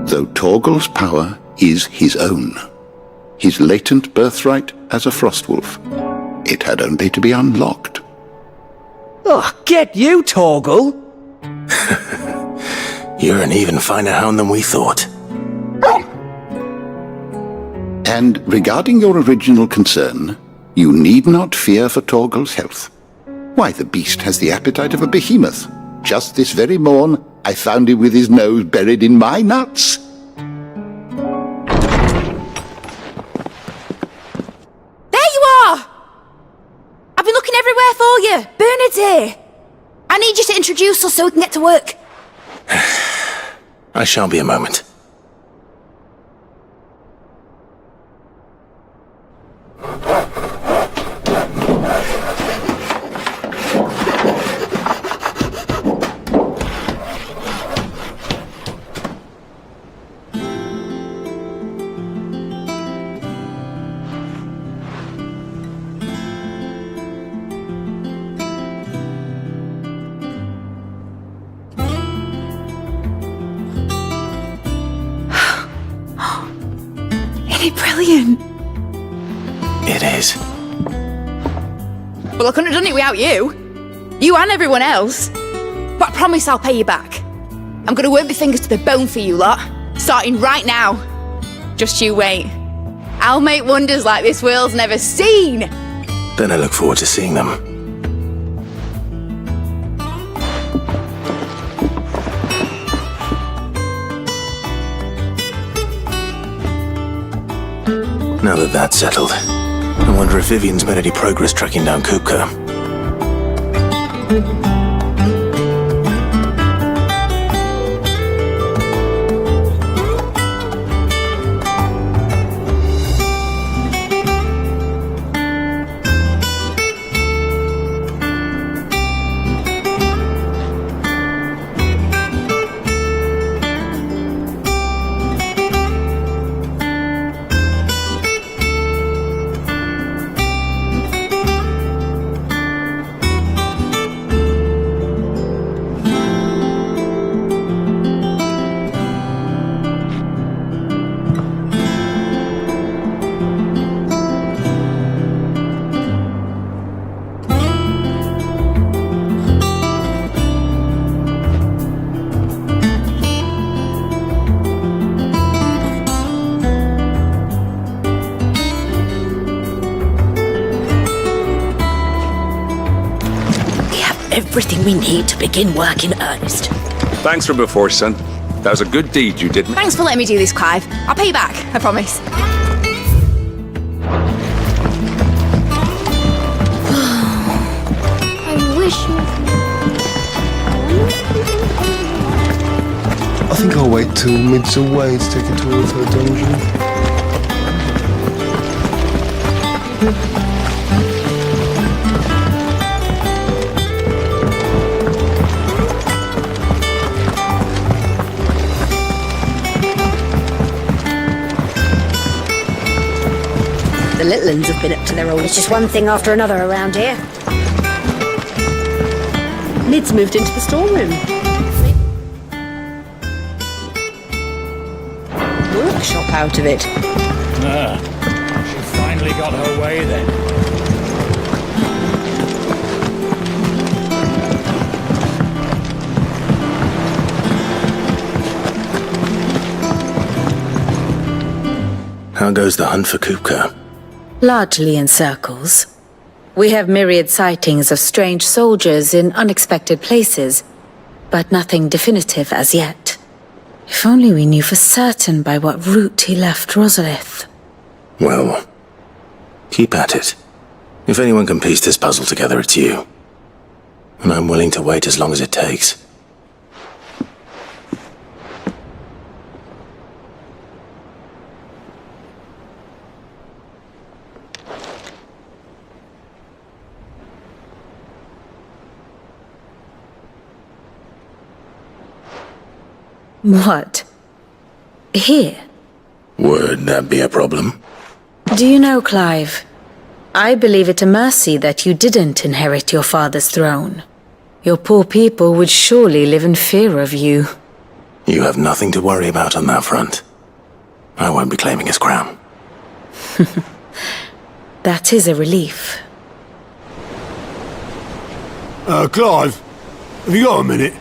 Though Torgal's power is his own. His latent birthright as a Frostwolf. It had only to be unlocked. Oh, get you, Torgal! You're an even finer hound than we thought. And regarding your original concern, you need not fear for Torgal's health. Why, the beast has the appetite of a behemoth. Just this very morn, I found him with his nose buried in my nuts. There you are! I've been looking everywhere for you. Bernard's here. I need you to introduce us so we can get to work. I shan't be a moment. Brilliant. It is. Well, I couldn't have done it without you. You and everyone else. But I promise I'll pay you back. I'm gonna work my fingers to the bone for you lot, starting right now. Just you wait. I'll make wonders like this world's never seen. Then I look forward to seeing them. Now that that's settled, I wonder if Vivian's made any progress tracking down Kupka. everything we need to begin work in earnest. Thanks for before, son. That was a good deed you did. Thanks for letting me do this, Clive. I'll pay you back, I promise. I wish... I think I'll wait till Mid's away to take a tour of her dungeon. The little ones have been up to their old... It's just one thing after another around here. Mid's moved into the storeroom. Workshop out of it. Ah, she finally got her way then. How goes the hunt for Kupka? Largely in circles. We have myriad sightings of strange soldiers in unexpected places, but nothing definitive as yet. If only we knew for certain by what route he left Rosalith. Well, keep at it. If anyone can piece this puzzle together, it's you. And I'm willing to wait as long as it takes. What? Here? Would that be a problem? Do you know, Clive? I believe it a mercy that you didn't inherit your father's throne. Your poor people would surely live in fear of you. You have nothing to worry about on that front. I won't be claiming his crown. That is a relief. Clive, have you got a minute?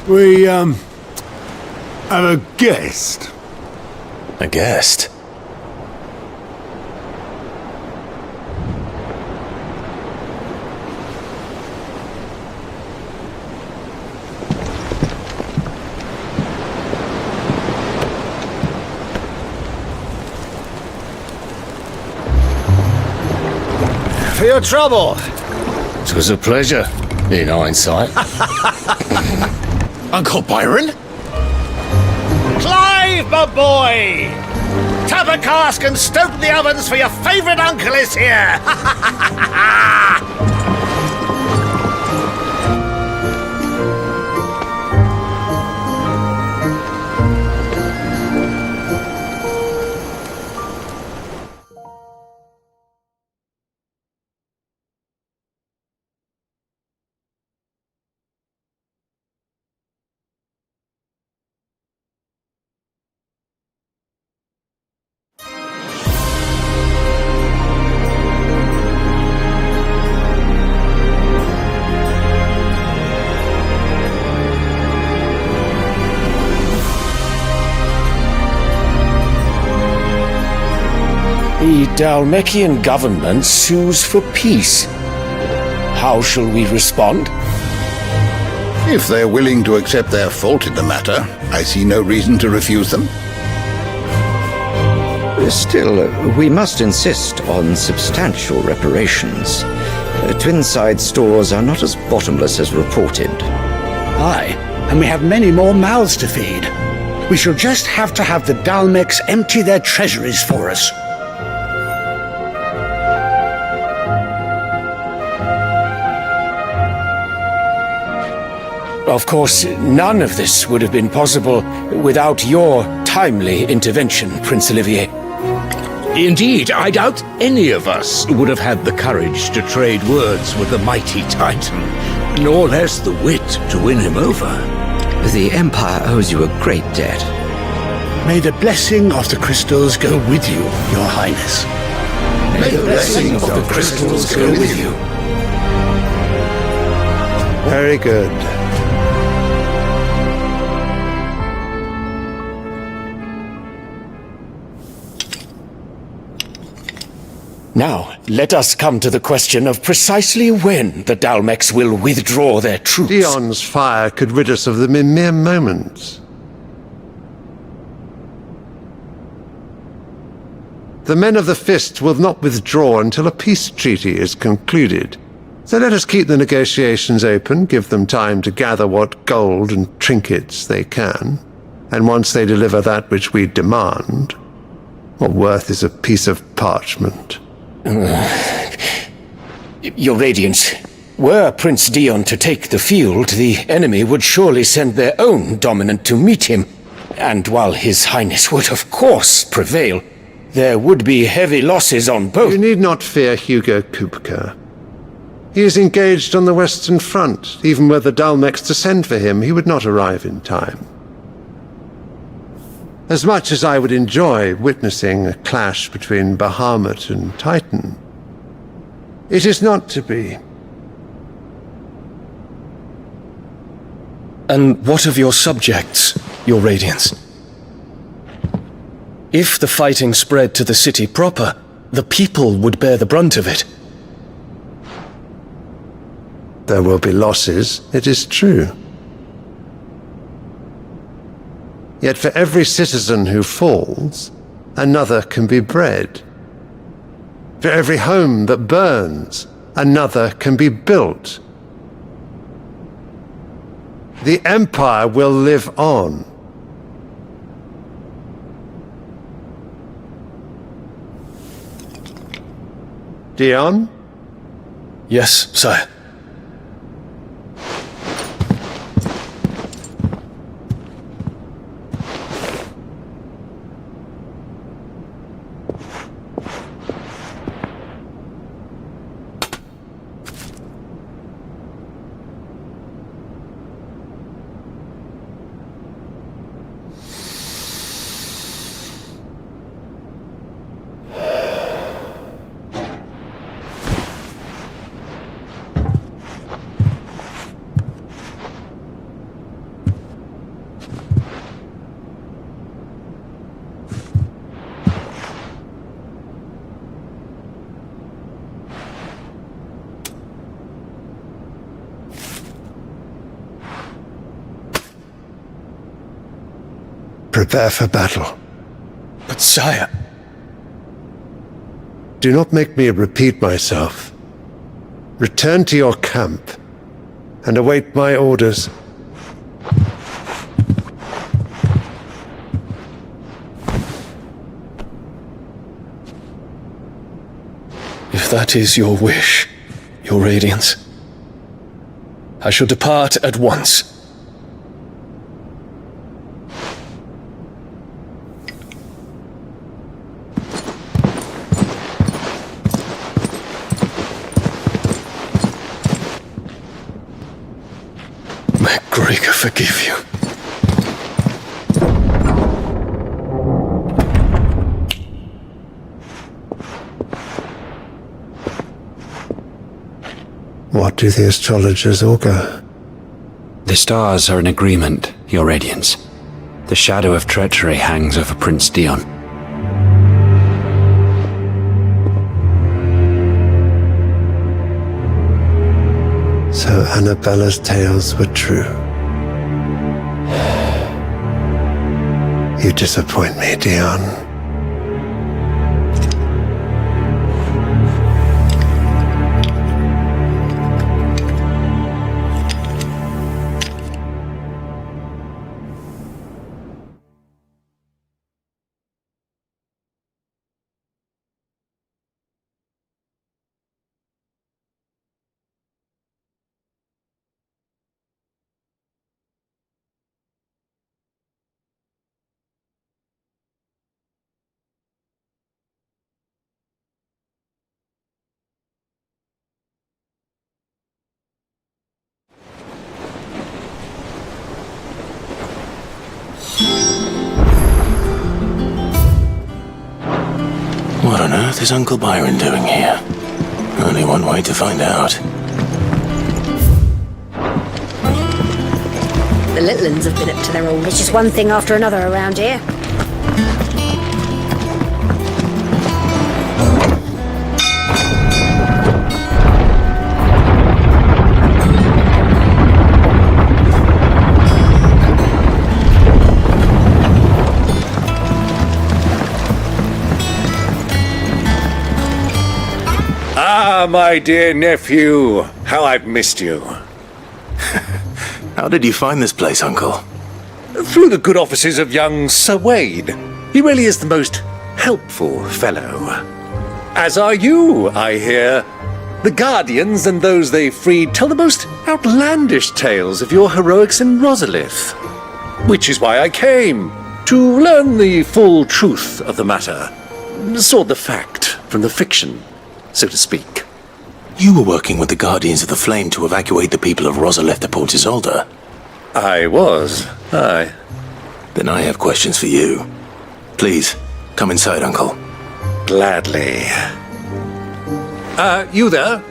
We, have a guest. A guest? For your trouble. It was a pleasure, in hindsight. Uncle Byron? Clive, my boy! Tap a cask and stoke the ovens, for your favourite uncle is here! The Dalmekian government sues for peace. How shall we respond? If they're willing to accept their fault in the matter, I see no reason to refuse them. Still, we must insist on substantial reparations. Twinside stores are not as bottomless as reported. Aye, and we have many more mouths to feed. We shall just have to have the Dalmeks empty their treasuries for us. Of course, none of this would have been possible without your timely intervention, Prince Olivier. Indeed, I doubt any of us would have had the courage to trade words with the mighty Titan, nor less the wit to win him over. The Empire owes you a great debt. May the blessing of the crystals go with you, Your Highness. May the blessing of the crystals go with you. Very good. Now, let us come to the question of precisely when the Dalmex will withdraw their troops. Dion's fire could rid us of them in mere moments. The men of the Fist will not withdraw until a peace treaty is concluded. So let us keep the negotiations open, give them time to gather what gold and trinkets they can, and once they deliver that which we demand, what worth is a piece of parchment? Your Radiance, were Prince Dion to take the field, the enemy would surely send their own dominant to meet him. And while His Highness would of course prevail, there would be heavy losses on both. You need not fear Hugo Kupka. He is engaged on the Western Front. Even were the Dalmex to send for him, he would not arrive in time. As much as I would enjoy witnessing a clash between Bahamut and Titan, it is not to be. And what of your subjects, Your Radiance? If the fighting spread to the city proper, the people would bear the brunt of it. There will be losses, it is true. Yet for every citizen who falls, another can be bred. For every home that burns, another can be built. The Empire will live on. Dion? Yes, sire. Prepare for battle. But sire... Do not make me repeat myself. Return to your camp and await my orders. If that is your wish, Your Radiance, I shall depart at once. Forgive you. What do the astrologers augur? The stars are in agreement, Your Radiance. The shadow of treachery hangs over Prince Dion. So Annabella's tales were true. You disappoint me, Dion. What on earth is Uncle Byron doing here? Only one way to find out. The little ones have been up to their old... It's just one thing after another around here. Ah, my dear nephew, how I've missed you. How did you find this place, Uncle? Through the good offices of young Sir Wade. He really is the most helpful fellow. As are you, I hear. The Guardians and those they freed tell the most outlandish tales of your heroics in Rosalith. Which is why I came, to learn the full truth of the matter. Sort the fact from the fiction, so to speak. You were working with the Guardians of the Flame to evacuate the people of Rosalith to Port Isolde. I was, aye. Then I have questions for you. Please, come inside, Uncle. Gladly. You there?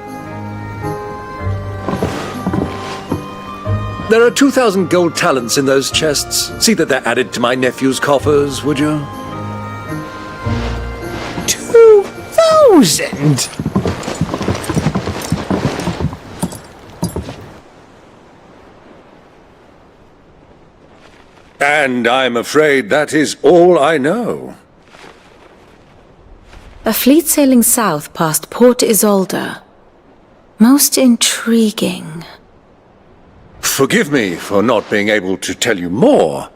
There are 2,000 gold talents in those chests. See that they're added to my nephew's coffers, would you? 2,000? And I'm afraid that is all I know. A fleet sailing south past Port Isolde. Most intriguing. Forgive me for not being able to tell you more.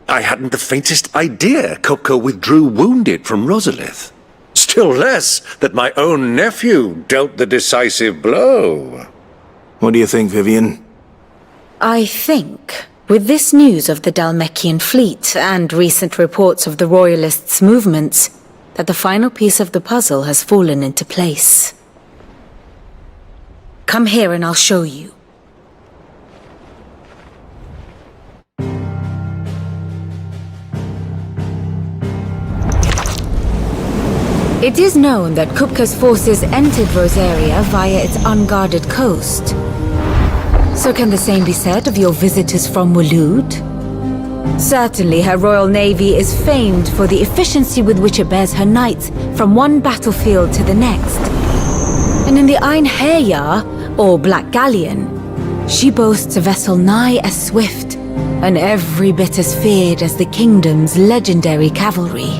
I hadn't the faintest idea Kupka withdrew wounded from Rosalith. Still less that my own nephew dealt the decisive blow. What do you think, Vivian? I think, with this news of the Dhalmekian fleet and recent reports of the Royalists' movements, that the final piece of the puzzle has fallen into place. Come here and I'll show you. It is known that Kupka's forces entered Rosaria via its unguarded coast. So can the same be said of your visitors from Waloed? Certainly her royal navy is famed for the efficiency with which it bears her knights from one battlefield to the next. And in the Einherjar, or Black Galleon, she boasts a vessel nigh as swift and every bit as feared as the kingdom's legendary cavalry.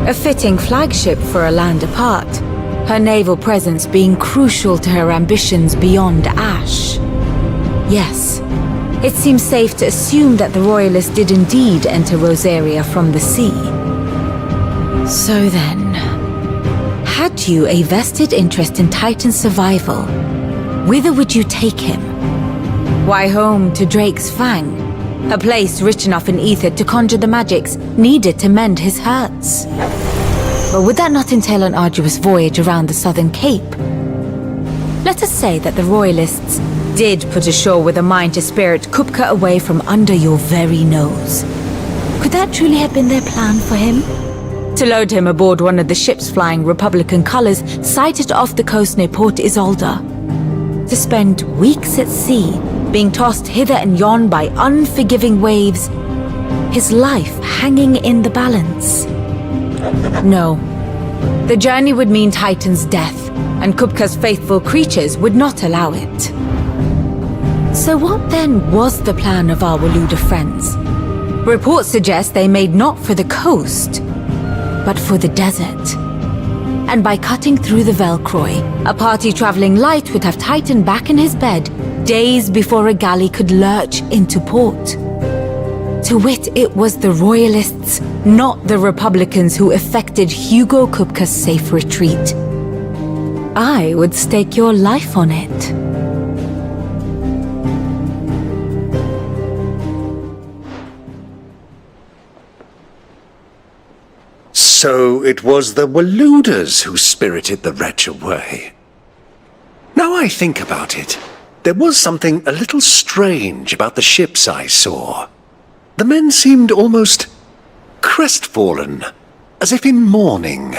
A fitting flagship for a land apart, her naval presence being crucial to her ambitions beyond Ash. Yes, it seems safe to assume that the Royalists did indeed enter Rosaria from the sea. So then, had you a vested interest in Titan's survival, whither would you take him? Why, home to Drake's Fang, a place rich enough in ether to conjure the magics needed to mend his hurts. But would that not entail an arduous voyage around the southern cape? Let us say that the Royalists did put ashore with a mind to spirit Kupka away from under your very nose. Could that truly have been their plan for him? To load him aboard one of the ships flying Republican colors sighted off the coast near Port Isolde. To spend weeks at sea, being tossed hither and yon by unforgiving waves, his life hanging in the balance. No. The journey would mean Titan's death, and Kupka's faithful creatures would not allow it. So what then was the plan of our Waluda friends? Reports suggest they made not for the coast, but for the desert. And by cutting through the Velcroy, a party traveling light would have Titan back in his bed days before a galley could lurch into port. To wit, it was the Royalists, not the Republicans, who effected Hugo Kupka's safe retreat. I would stake your life on it. So it was the Waludas who spirited the wretch away. Now I think about it, there was something a little strange about the ships I saw. The men seemed almost crestfallen, as if in mourning,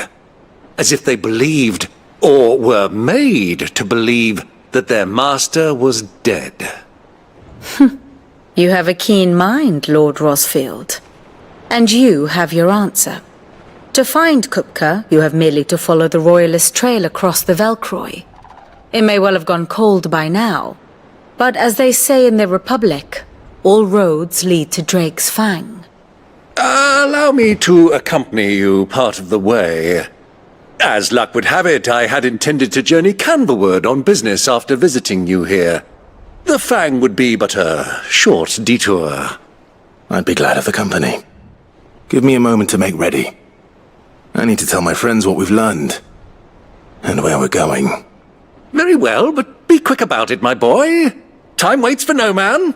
as if they believed, or were made to believe, that their master was dead. You have a keen mind, Lord Rosfield. And you have your answer. To find Kupka, you have merely to follow the Royalist trail across the Velcroy. It may well have gone cold by now, but as they say in the Republic, all roads lead to Drake's Fang. Allow me to accompany you part of the way. As luck would have it, I had intended to journey Canverward on business after visiting you here. The Fang would be but a short detour. I'd be glad of the company. Give me a moment to make ready. I need to tell my friends what we've learned. And where we're going. Very well, but be quick about it, my boy. Time waits for no man.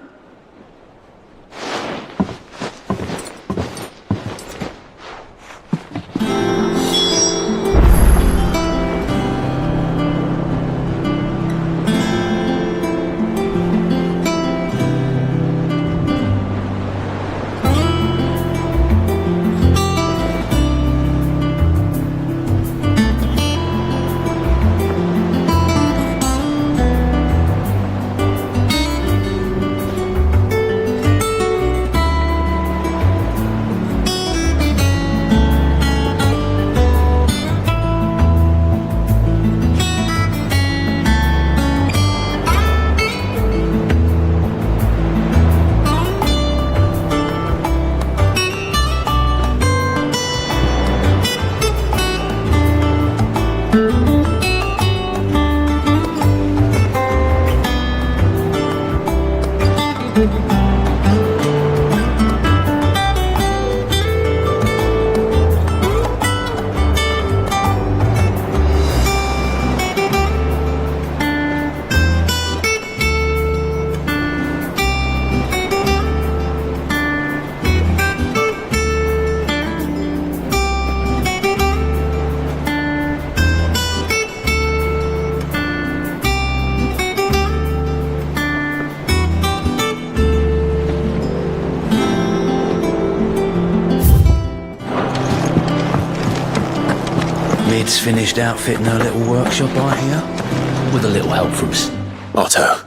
Lid's finished outfitting her little workshop, I hear. With a little help from us. Otto,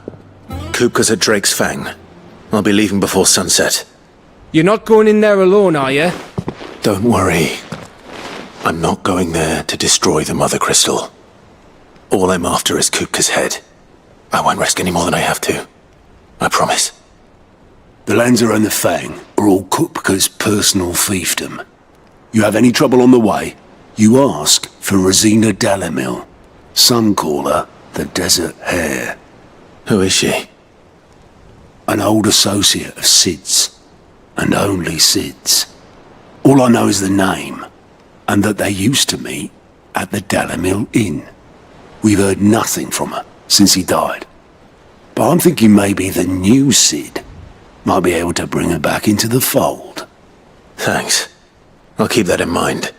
Kupka's at Drake's Fang. I'll be leaving before sunset. You're not going in there alone, are you? Don't worry. I'm not going there to destroy the Mother Crystal. All I'm after is Kupka's head. I won't risk any more than I have to. I promise. The Lancer and the Fang are all Kupka's personal fiefdom. You have any trouble on the way, you ask for Rosina Dalamil, Suncaller, the Desert Hare. Who is she? An old associate of Sid's, and only Sid's. All I know is the name, and that they used to meet at the Dalamil Inn. We've heard nothing from her since he died. But I'm thinking maybe the new Sid might be able to bring her back into the fold. Thanks. I'll keep that in mind.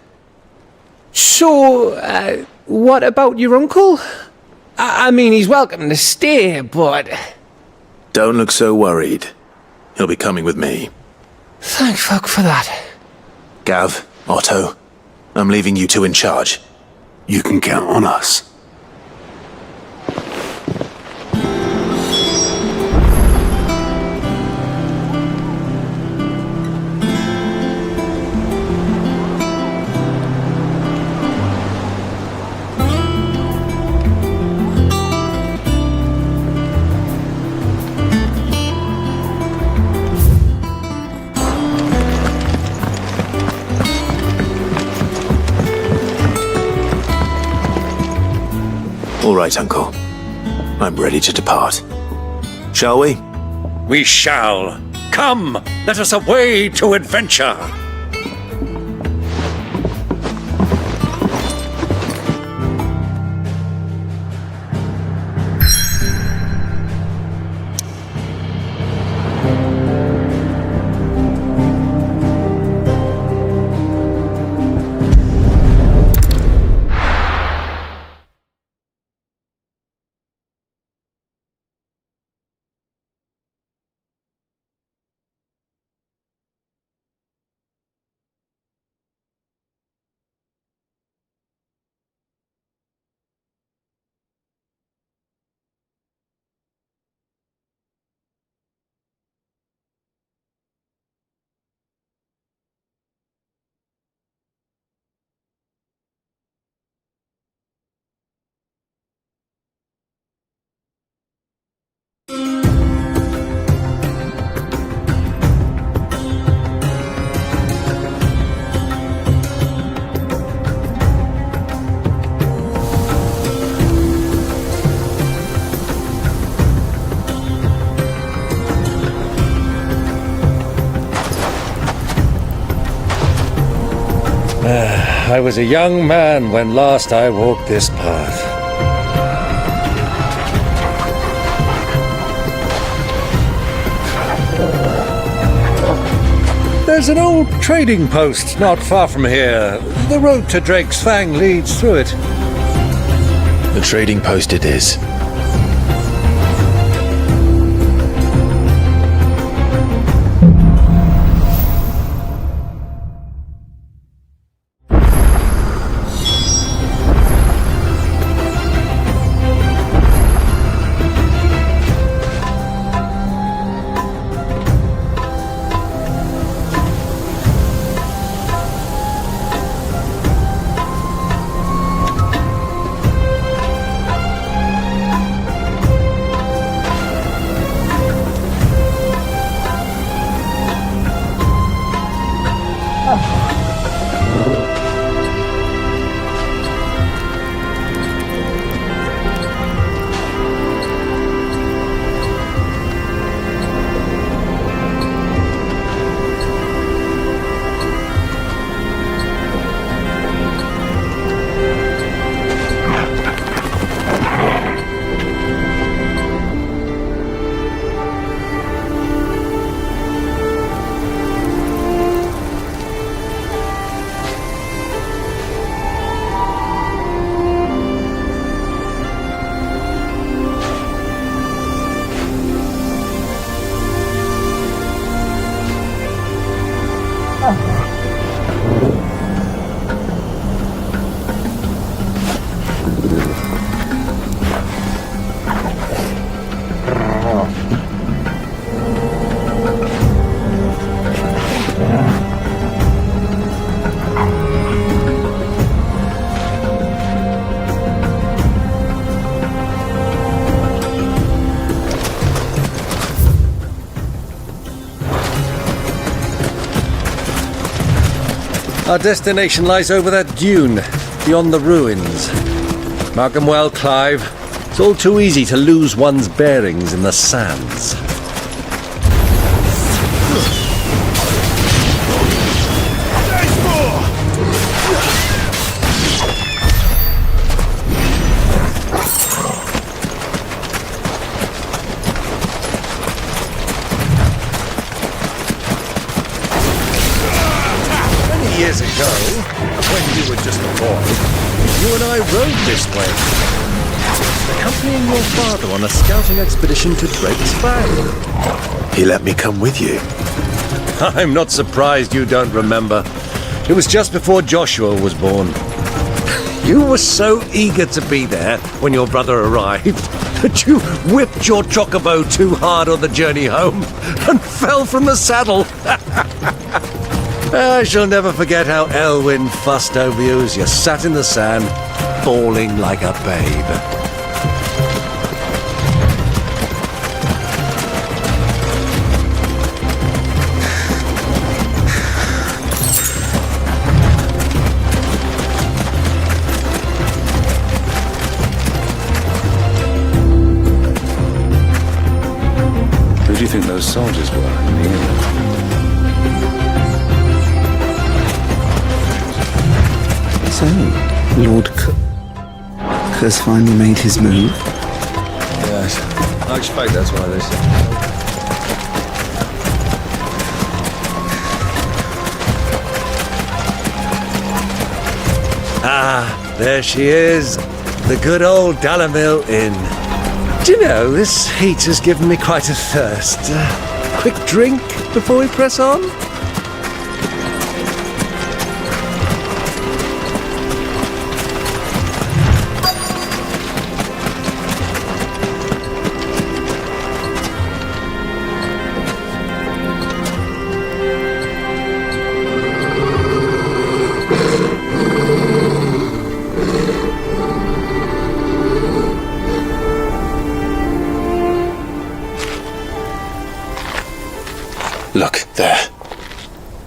So, what about your uncle? I mean, he's welcome to stay, but... Don't look so worried. He'll be coming with me. Thank fuck for that. Gav, Otto, I'm leaving you two in charge. You can count on us. All right, Uncle. I'm ready to depart. Shall we? We shall. Come, let us away to adventure. I was a young man when last I walked this path. There's an old trading post not far from here. The road to Drake's Fang leads through it. The trading post it is. Our destination lies over that dune, beyond the ruins. Mark 'em well, Clive. It's all too easy to lose one's bearings in the sands. Years ago, when you were just a boy, you and I rode this way, accompanying your father on a scouting expedition to Drake's Fang. He let me come with you. I'm not surprised you don't remember. It was just before Joshua was born. You were so eager to be there when your brother arrived that you whipped your chocobo too hard on the journey home and fell from the saddle. I shall never forget how Elwyn fussed over you as you sat in the sand, bawling like a babe. Who do you think those soldiers were in the inlet? So, Lord has finally made his move. Yes, I expect that's why they said. Ah, there she is, the good old Dalamil Inn. Do you know, this heat has given me quite a thirst. Quick drink before we press on? Look, there.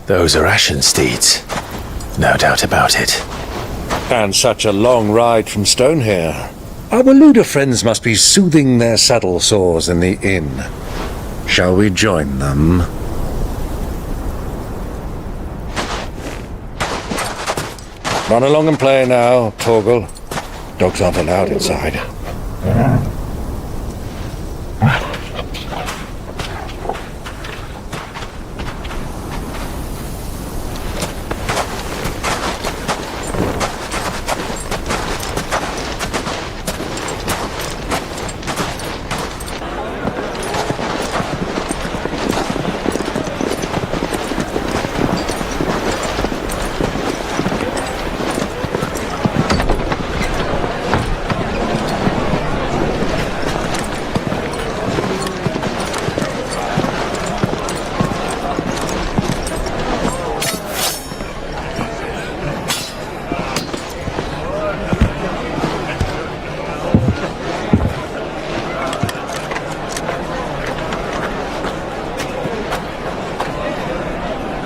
Those are ashen steeds. No doubt about it. And such a long ride from Stonehair. Our Luda friends must be soothing their saddle sores in the inn. Shall we join them? Run along and play now, Torgal. Dogs aren't allowed inside.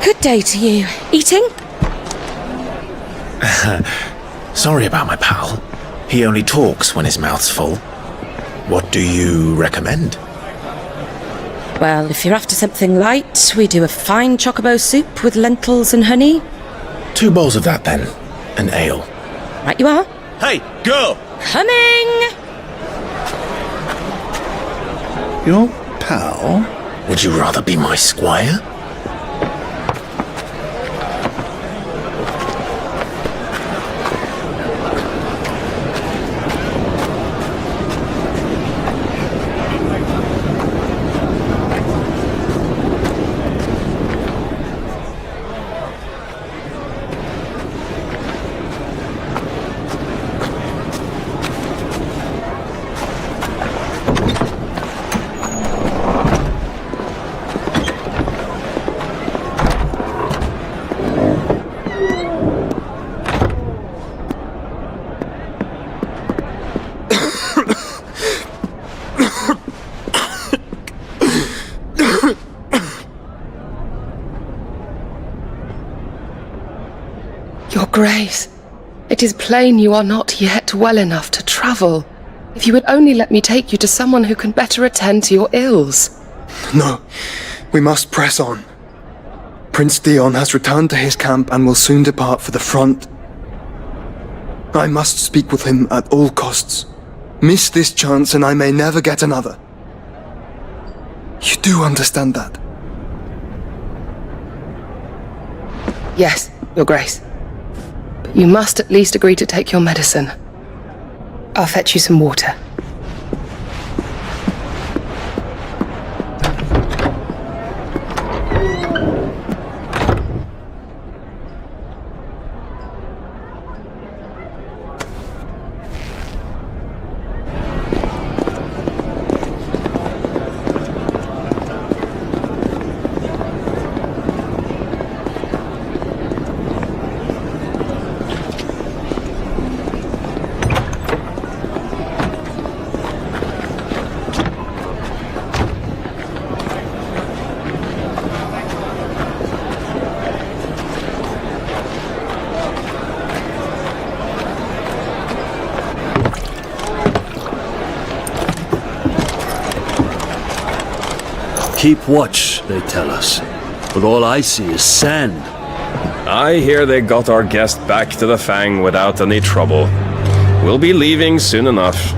Good day to you. Eating? Sorry about my pal. He only talks when his mouth's full. What do you recommend? Well, if you're after something light, we do a fine chocobo soup with lentils and honey. 2 bowls of that, then. An ale. Right you are. Hey, go! Coming! Your pal? Would you rather be my squire? Your Grace, it is plain you are not yet well enough to travel. If you would only let me take you to someone who can better attend to your ills. No, we must press on. Prince Dion has returned to his camp and will soon depart for the front. I must speak with him at all costs. Miss this chance and I may never get another. You do understand that? Yes, Your Grace. But you must at least agree to take your medicine. I'll fetch you some water. Keep watch, they tell us. But all I see is sand. I hear they got our guest back to the Fang without any trouble. We'll be leaving soon enough.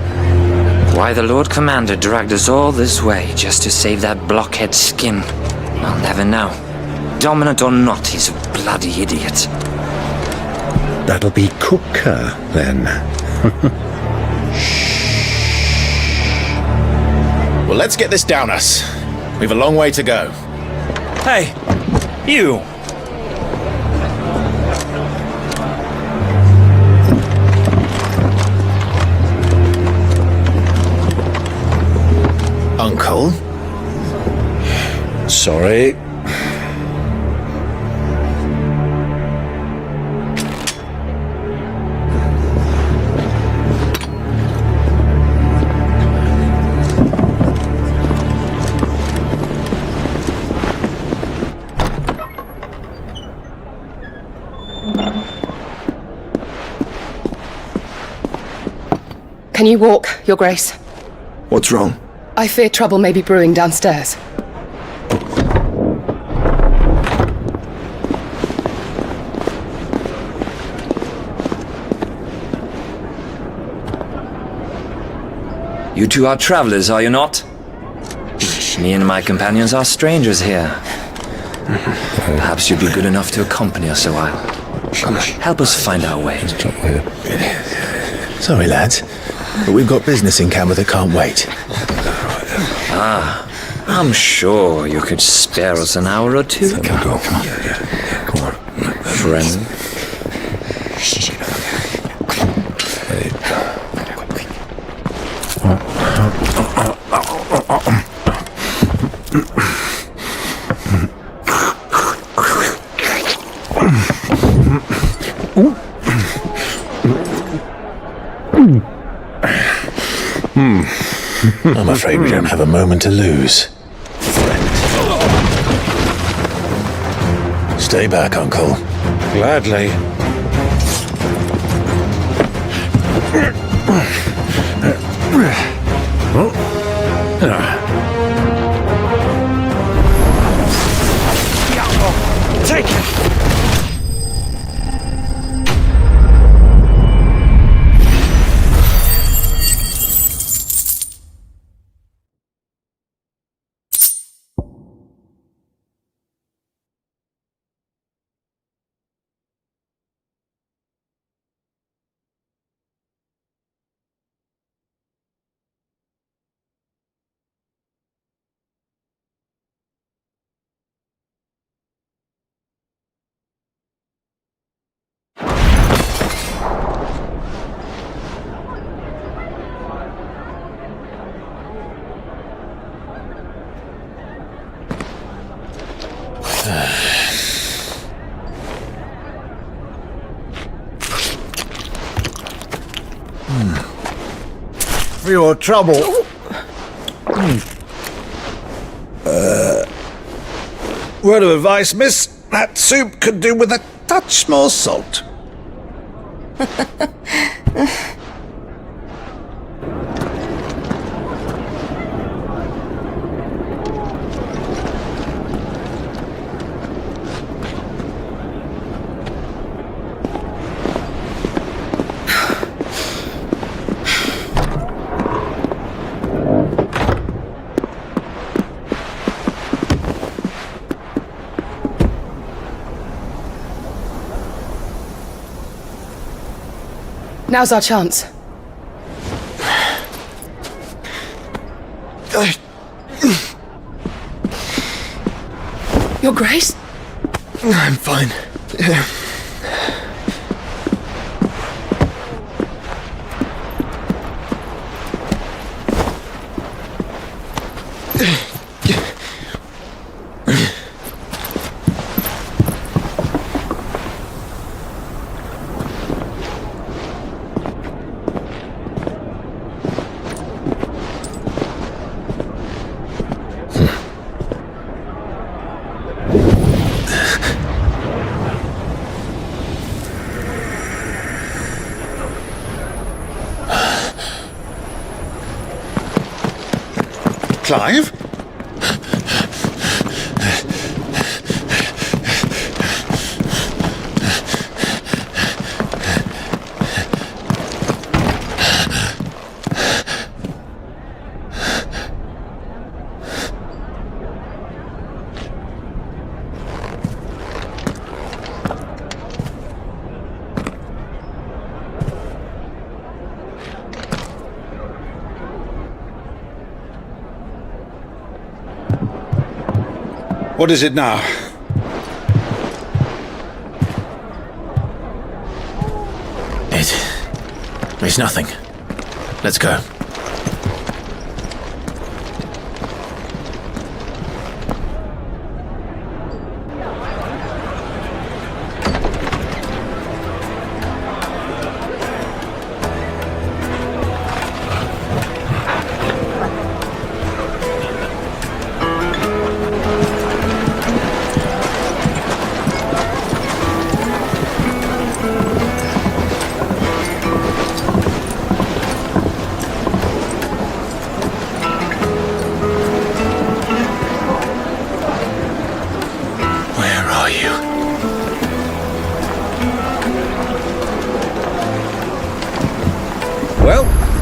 Why the Lord Commander dragged us all this way just to save that blockhead skin, I'll never know. Dominant or not, he's a bloody idiot. That'll be Cooker, then. Well, let's get this down us. We've a long way to go. Hey, you! Uncle? Sorry. Can you walk, Your Grace? What's wrong? I fear trouble may be brewing downstairs. You two are travelers, are you not? Me and my companions are strangers here. Perhaps you'd be good enough to accompany us a while. Help us find our way. Sorry, lads, but we've got business in camera that can't wait. Ah, I'm sure you could spare us an hour or two. Come on. Friend. I'm afraid we don't have a moment to lose, friend. Stay back, Uncle. Gladly. Take it! For your trouble. Word of advice, miss. That soup could do with a touch more salt. Now's our chance. Your Grace? I'm fine. Clive? What is it now? It's nothing. Let's go.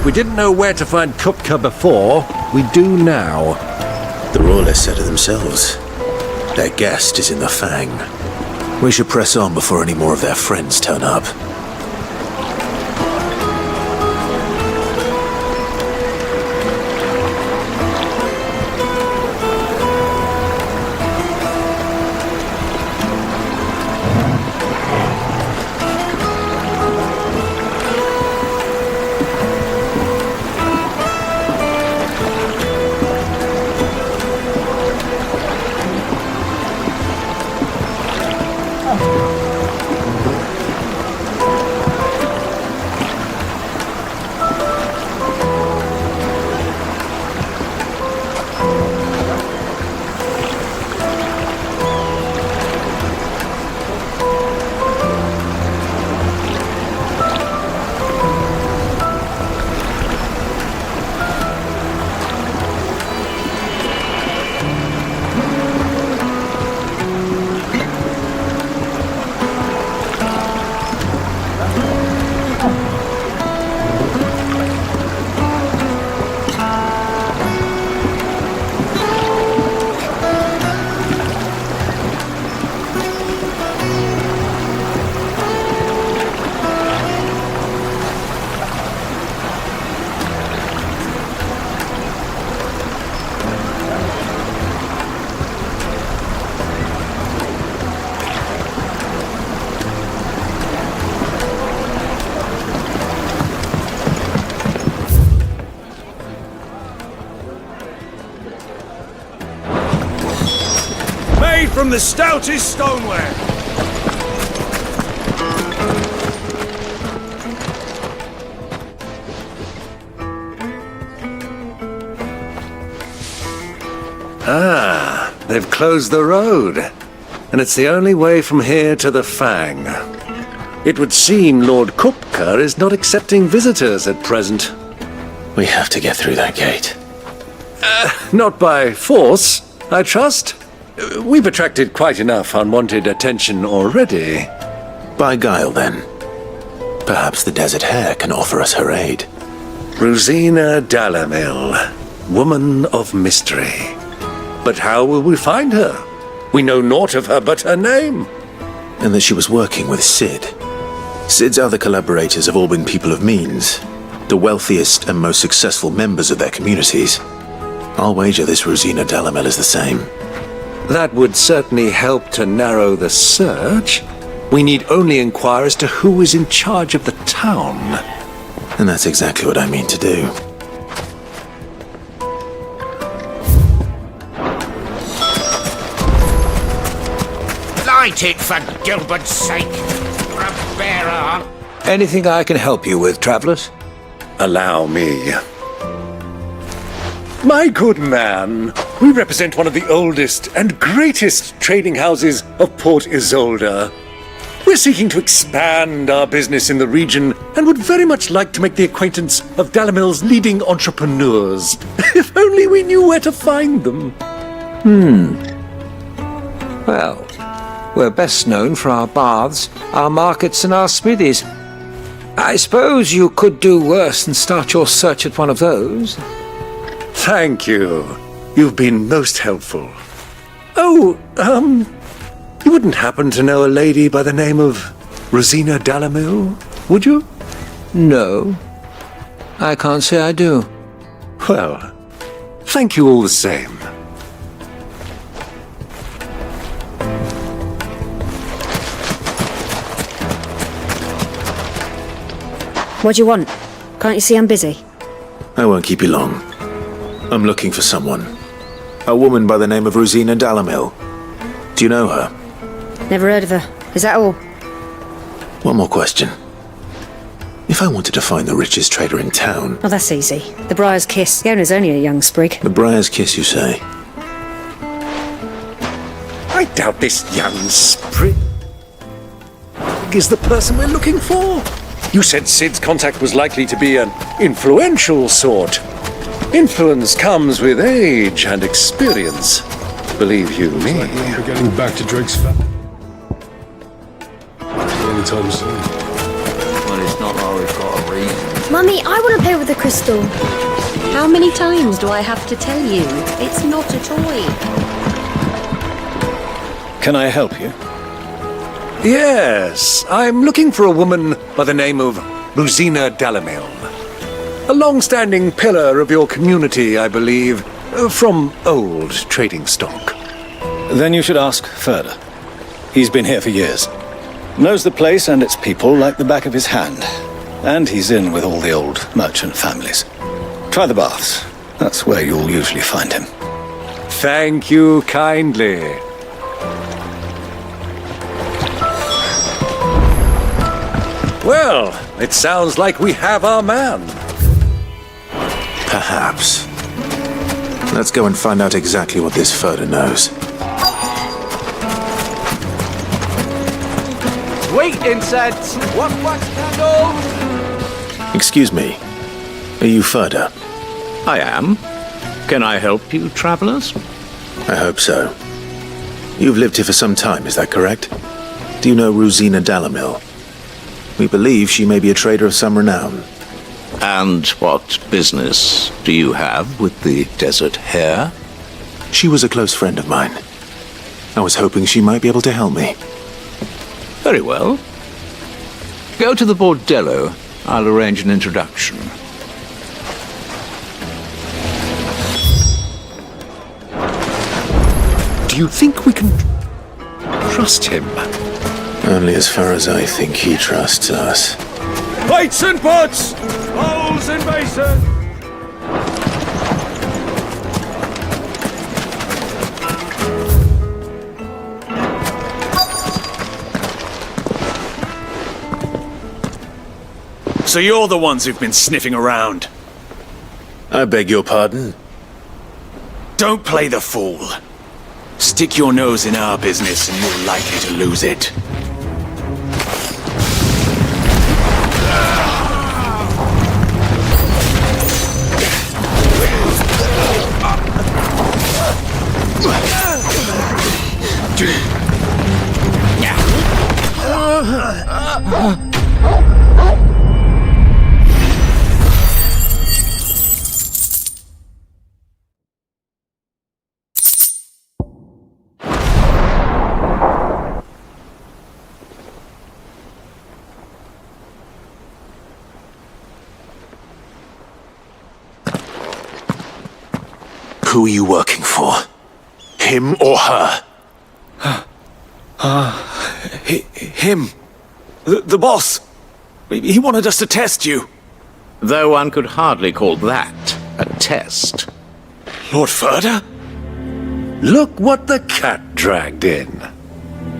If we didn't know where to find Kupka before, we do now. The Royalists said it themselves. Their guest is in the Fang. We should press on before any more of their friends turn up. From the stoutest stoneware. Ah, they've closed the road. And it's the only way from here to the Fang. It would seem Lord Kupka is not accepting visitors at present. We have to get through that gate. Not by force, I trust. We've attracted quite enough unwanted attention already. By guile, then. Perhaps the Desert Hare can offer us her aid. Rosina Dalamil, woman of mystery. But how will we find her? We know naught of her but her name. And that she was working with Sid. Sid's other collaborators have all been people of means, the wealthiest and most successful members of their communities. I'll wager this Rosina Dalamil is the same. That would certainly help to narrow the search. We need only inquire as to who is in charge of the town. And that's exactly what I mean to do. Light it, for Gilbert's sake! For a bearer! Anything I can help you with, travellers? Allow me. My good man, we represent one of the oldest and greatest trading houses of Port Isolde. We're seeking to expand our business in the region and would very much like to make the acquaintance of Dalamil's leading entrepreneurs. If only we knew where to find them. Well, we're best known for our baths, our markets, and our smithies. I suppose you could do worse than start your search at one of those. Thank you. You've been most helpful. Oh, you wouldn't happen to know a lady by the name of Rosina Dalamil, would you? No. I can't say I do. Well, thank you all the same. What do you want? Can't you see I'm busy? I won't keep you long. I'm looking for someone. A woman by the name of Rosina Dalamil. Do you know her? Never heard of her. Is that all? One more question. If I wanted to find the richest trader in town... Oh, that's easy. The Briar's Kiss. The owner's only a young sprig. The Briar's Kiss, you say? I doubt this young sprig is the person we're looking for. You said Sid's contact was likely to be an influential sort. Influence comes with age and experience. Believe you me. Like we're getting back to Drake's family. Anytime soon. Well, it's not always got a reason. Mummy, I want to play with the crystal. How many times do I have to tell you? It's not a toy. Can I help you? Yes, I'm looking for a woman by the name of Rosina Dalamil. A long-standing pillar of your community, I believe, from old trading stock. Then you should ask Ferda. He's been here for years. Knows the place and its people like the back of his hand. And he's in with all the old merchant families. Try the baths. That's where you'll usually find him. Thank you kindly. Well, it sounds like we have our man. Perhaps. Let's go and find out exactly what this Ferda knows. Wait, incense! One wax candle! Excuse me. Are you Ferda? I am. Can I help you, travelers? I hope so. You've lived here for some time, is that correct? Do you know Rosina Dalamil? We believe she may be a trader of some renown. And what business do you have with the desert hare? She was a close friend of mine. I was hoping she might be able to help me. Very well. Go to the bordello. I'll arrange an introduction. Do you think we can trust him? Only as far as I think he trusts us. Plates and pots! Bowls and basins! So you're the ones who've been sniffing around? I beg your pardon? Don't play the fool. Stick your nose in our business and you're likely to lose it. Who are you working for? Him or her? Him. The boss. He wanted us to test you. Though one could hardly call that a test. Lord Ferda? Look what the cat dragged in.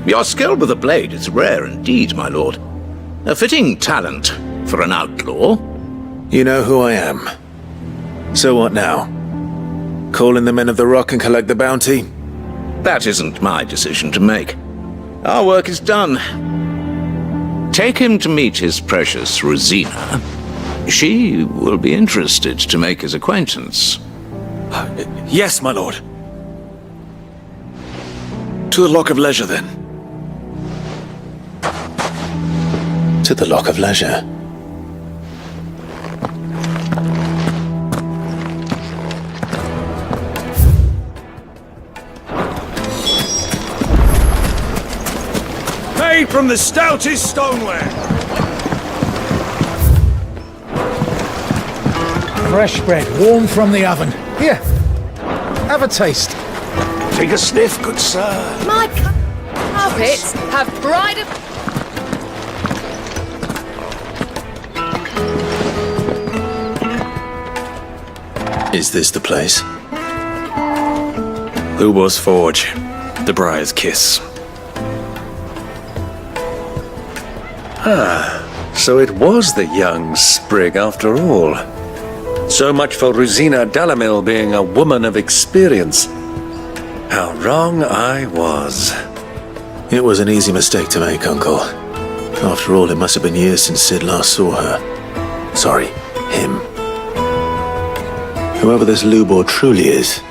Your skill with the blade is rare indeed, my lord. A fitting talent for an outlaw. You know who I am. So what now? Call in the men of the Rock and collect the bounty? That isn't my decision to make. Our work is done. Take him to meet his precious Rosina. She will be interested to make his acquaintance. Yes, my lord. To the Lock of Leisure, then. To the Lock of Leisure. Made from the stoutest stoneware. Fresh bread, warm from the oven. Here, have a taste. Take a sniff, good sir. My carpets have bridal. Is this the place? Lubor's Forge. The Briar's Kiss. So it was the young sprig after all. So much for Rosina Dalamil being a woman of experience. How wrong I was. It was an easy mistake to make, Uncle. After all, it must have been years since Sid last saw her. Sorry, him. Whoever this Lubor truly is,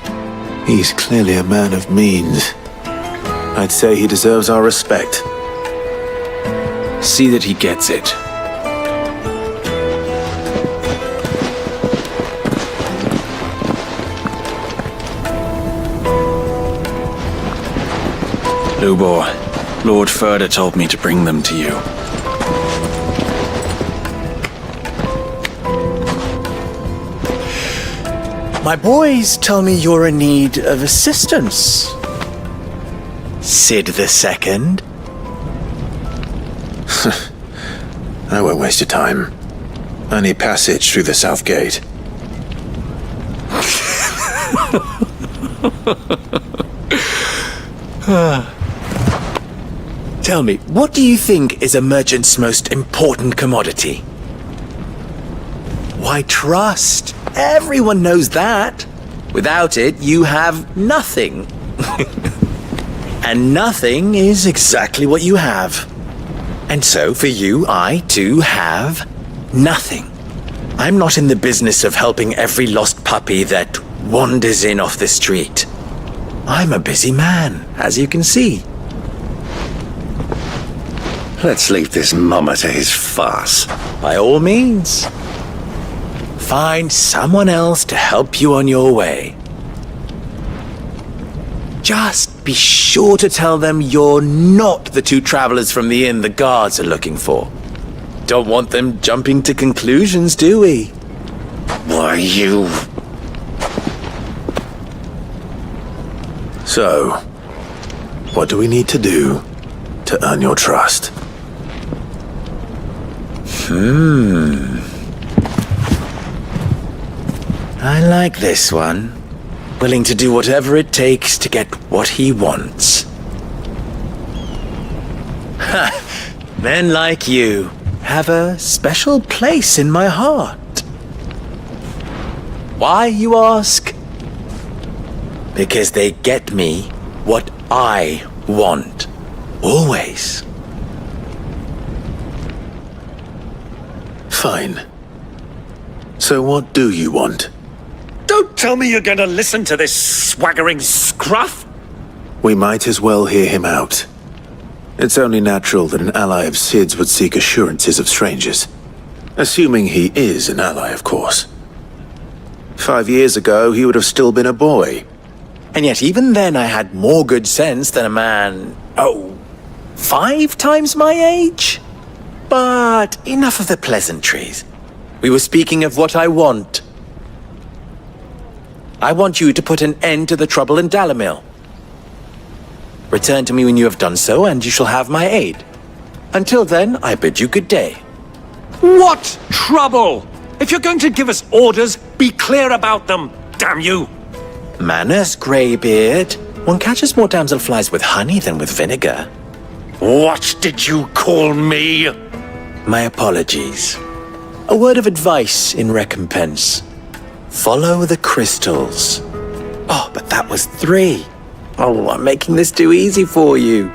he's clearly a man of means. I'd say he deserves our respect. See that he gets it. Lubor, Lord Furder told me to bring them to you. My boys tell me you're in need of assistance. Sid the Second? I won't waste your time. I need passage through the south gate. Tell me, what do you think is a merchant's most important commodity? Why, trust. Everyone knows that. Without it, you have nothing. And nothing is exactly what you have. And so, for you, I, too, have nothing. I'm not in the business of helping every lost puppy that wanders in off the street. I'm a busy man, as you can see. Let's leave this mummer to his farce. By all means. Find someone else to help you on your way. Just be sure to tell them you're not the two travelers from the inn the guards are looking for. Don't want them jumping to conclusions, do we? Why, you... So, what do we need to do to earn your trust? I like this one. Willing to do whatever it takes to get what he wants. Men like you have a special place in my heart. Why, you ask? Because they get me what I want. Always. Fine. So what do you want? Don't tell me you're going to listen to this swaggering scruff! We might as well hear him out. It's only natural that an ally of Sid's would seek assurances of strangers. Assuming he is an ally, of course. 5 years ago, he would have still been a boy. And yet even then I had more good sense than a man, 5 times my age? But enough of the pleasantries. We were speaking of what I want. I want you to put an end to the trouble in Dalamil. Return to me when you have done so, and you shall have my aid. Until then, I bid you good day. What trouble? If you're going to give us orders, be clear about them, damn you! Manners, Greybeard. One catches more damselflies with honey than with vinegar. What did you call me? My apologies. A word of advice in recompense. Follow the crystals. Oh, but that was 3. Oh, I'm making this too easy for you.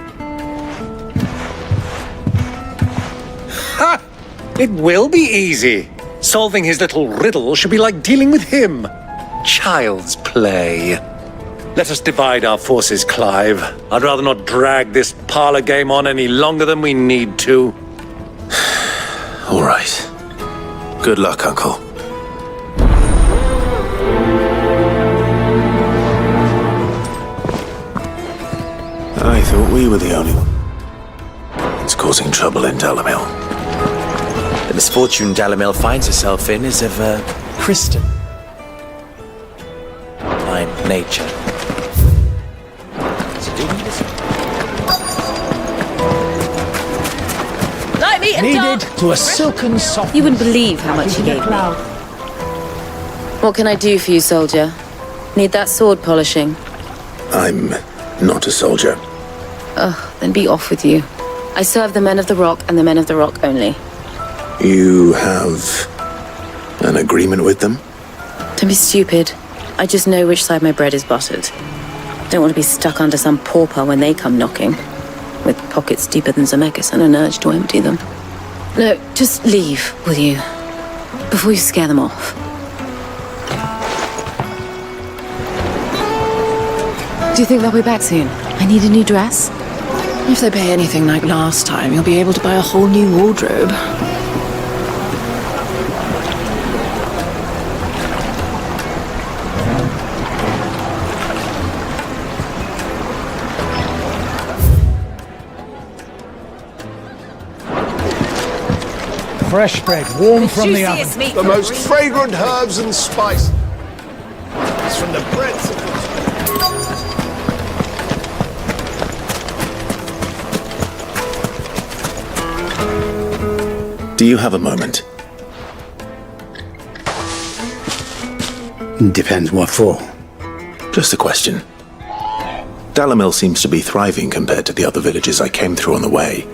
Ha! It will be easy. Solving his little riddle should be like dealing with him. Child's play. Let us divide our forces, Clive. I'd rather not drag this parlor game on any longer than we need to. All right. Good luck, Uncle. I thought we were the only one. It's causing trouble in Dalamil. The misfortune Dalamil finds herself in is of a Christian. By nature. Light me and Needed dark. to a silken soft. You wouldn't believe how much he gave me. What can I do for you, soldier? Need that sword polishing? I'm not a soldier. Ugh, then be off with you. I serve the men of the rock and the men of the rock only. You have an agreement with them? Don't be stupid. I just know which side my bread is buttered. Don't want to be stuck under some pauper when they come knocking. With pockets deeper than Zemeckis and an urge to empty them. No, just leave, will you? Before you scare them off. Do you think they'll be back soon? I need a new dress. If they pay anything like last time, you'll be able to buy a whole new wardrobe. Fresh bread, warm from the oven. The most fragrant herbs and spice. It's from the breadth of Do you have a moment? Depends what for. Just a question. Dalamil seems to be thriving compared to the other villages I came through on the way.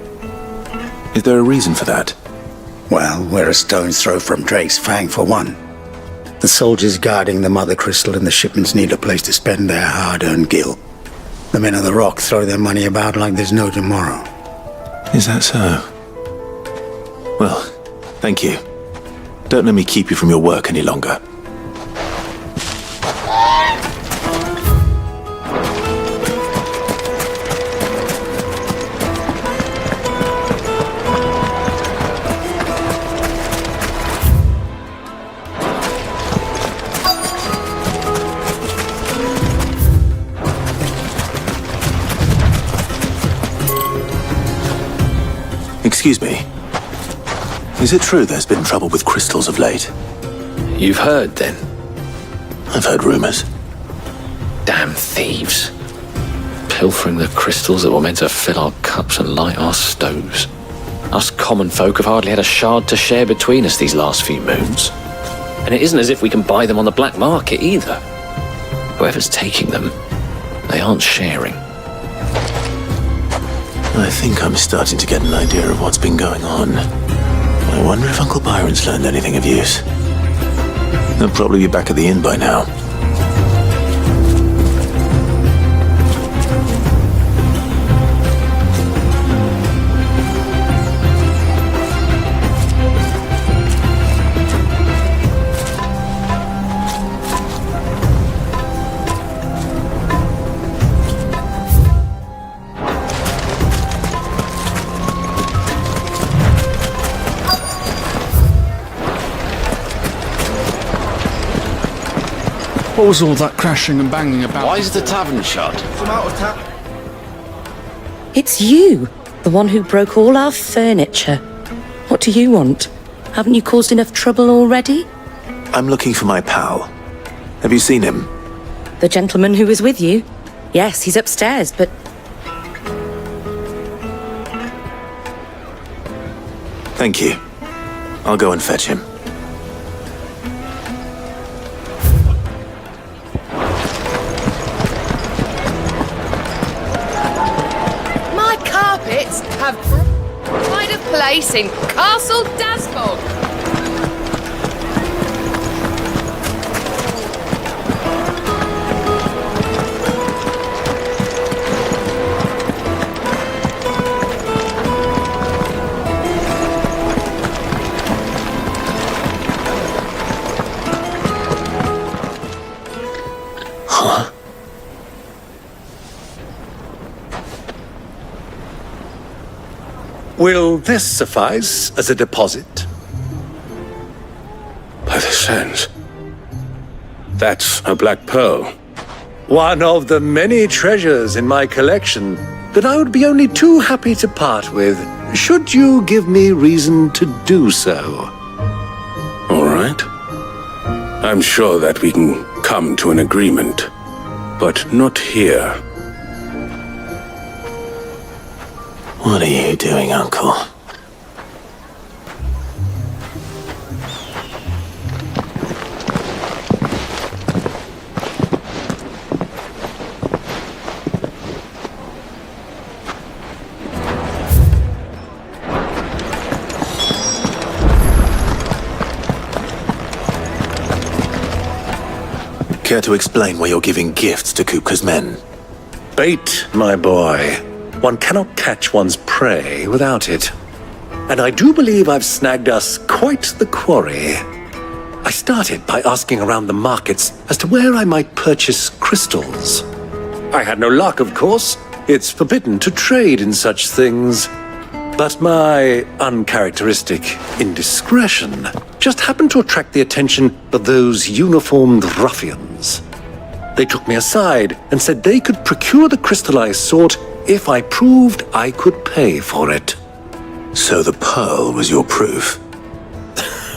Is there a reason for that? Well, we're a stone's throw from Drake's Fang for one. The soldiers guarding the Mothercrystal and the shipments need a place to spend their hard-earned gil. The men of the Rock throw their money about like there's no tomorrow. Is that so? Well, thank you. Don't let me keep you from your work any longer. Excuse me. Is it true there's been trouble with crystals of late? You've heard, then? I've heard rumors. Damn thieves. Pilfering the crystals that were meant to fill our cups and light our stoves. Us common folk have hardly had a shard to share between us these last few moons. And it isn't as if we can buy them on the black market either. Whoever's taking them, they aren't sharing. I think I'm starting to get an idea of what's been going on. I wonder if Uncle Byron's learned anything of use. They'll probably be back at the inn by now. What was all that crashing and banging about? Why is the tavern shut? I'm out of tap. It's you, the one who broke all our furniture. What do you want? Haven't you caused enough trouble already? I'm looking for my pal. Have you seen him? The gentleman who was with you? Yes, he's upstairs, but... Thank you. I'll go and fetch him. Have pride of place in Castle Dasbog. Huh? Will this suffice as a deposit? By the sands. That's a black pearl. One of the many treasures in my collection that I would be only too happy to part with, should you give me reason to do so. All right. I'm sure that we can come to an agreement, but not here. What are you doing, Uncle? Care to explain why you're giving gifts to Kupka's men? Bait, my boy. One cannot catch one's prey without it. And I do believe I've snagged us quite the quarry. I started by asking around the markets as to where I might purchase crystals. I had no luck, of course. It's forbidden to trade in such things. But my uncharacteristic indiscretion just happened to attract the attention of those uniformed ruffians. They took me aside and said they could procure the crystal I sought if I proved I could pay for it. So the pearl was your proof?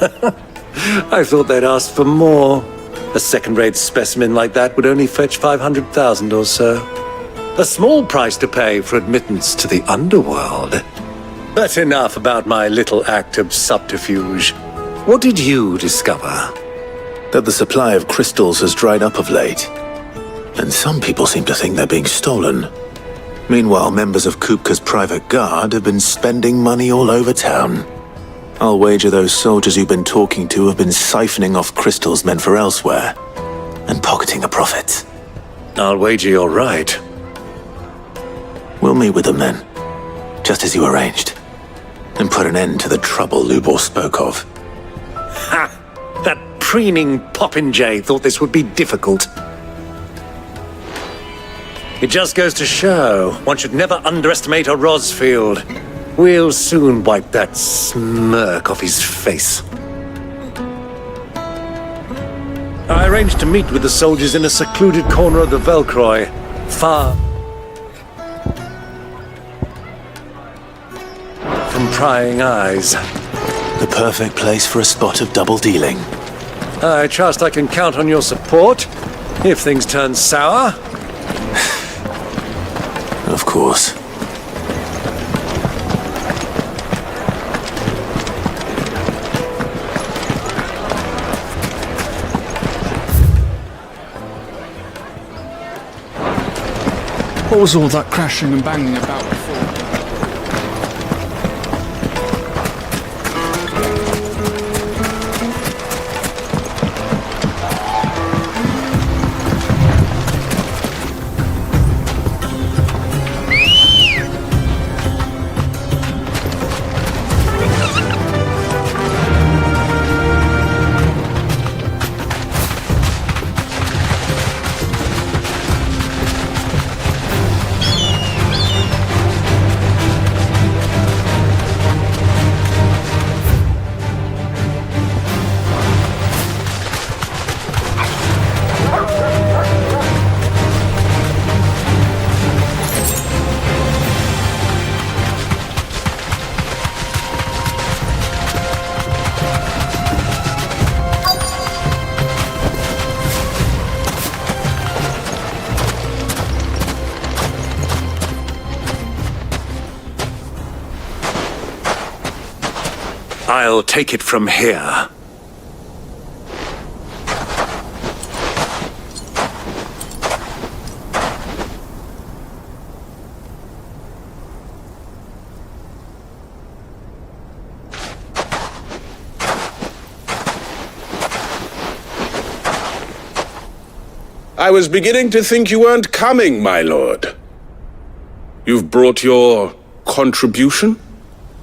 I thought they'd asked for more. A second-rate specimen like that would only fetch 500,000 or so. A small price to pay for admittance to the underworld. But enough about my little act of subterfuge. What did you discover? That the supply of crystals has dried up of late. And some people seem to think they're being stolen. Meanwhile, members of Kupka's private guard have been spending money all over town. I'll wager those soldiers you've been talking to have been siphoning off crystals meant for elsewhere, and pocketing the profits. I'll wager you're right. We'll meet with them then, just as you arranged, and put an end to the trouble Lubor spoke of. Ha! That preening popinjay thought this would be difficult. It just goes to show one should never underestimate a Rosfield. We'll soon wipe that smirk off his face. I arranged to meet with the soldiers in a secluded corner of the Velcroy, far from prying eyes. The perfect place for a spot of double dealing. I trust I can count on your support if things turn sour. Of course. What was all that crashing and banging about before? I'll take it from here. I was beginning to think you weren't coming, my lord. You've brought your contribution?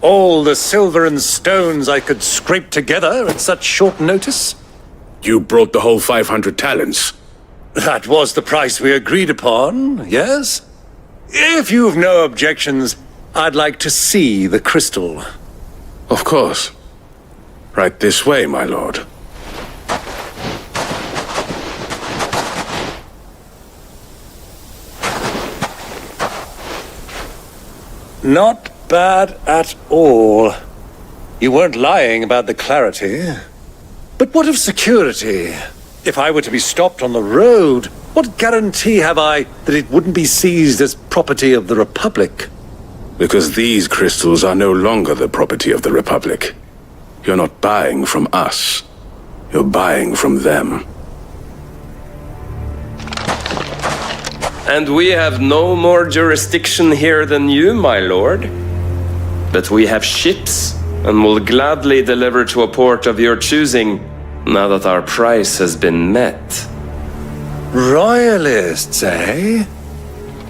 All the silver and stones I could scrape together at such short notice? You brought the whole 500 talents. That was the price we agreed upon, yes? If you've no objections, I'd like to see the crystal. Of course. Right this way, my lord. Not bad at all. You weren't lying about the clarity. But what of security? If I were to be stopped on the road, what guarantee have I that it wouldn't be seized as property of the Republic? Because these crystals are no longer the property of the Republic. You're not buying from us. You're buying from them. And we have no more jurisdiction here than you, my lord. But we have ships, and will gladly deliver to a port of your choosing, now that our price has been met. Royalists, eh?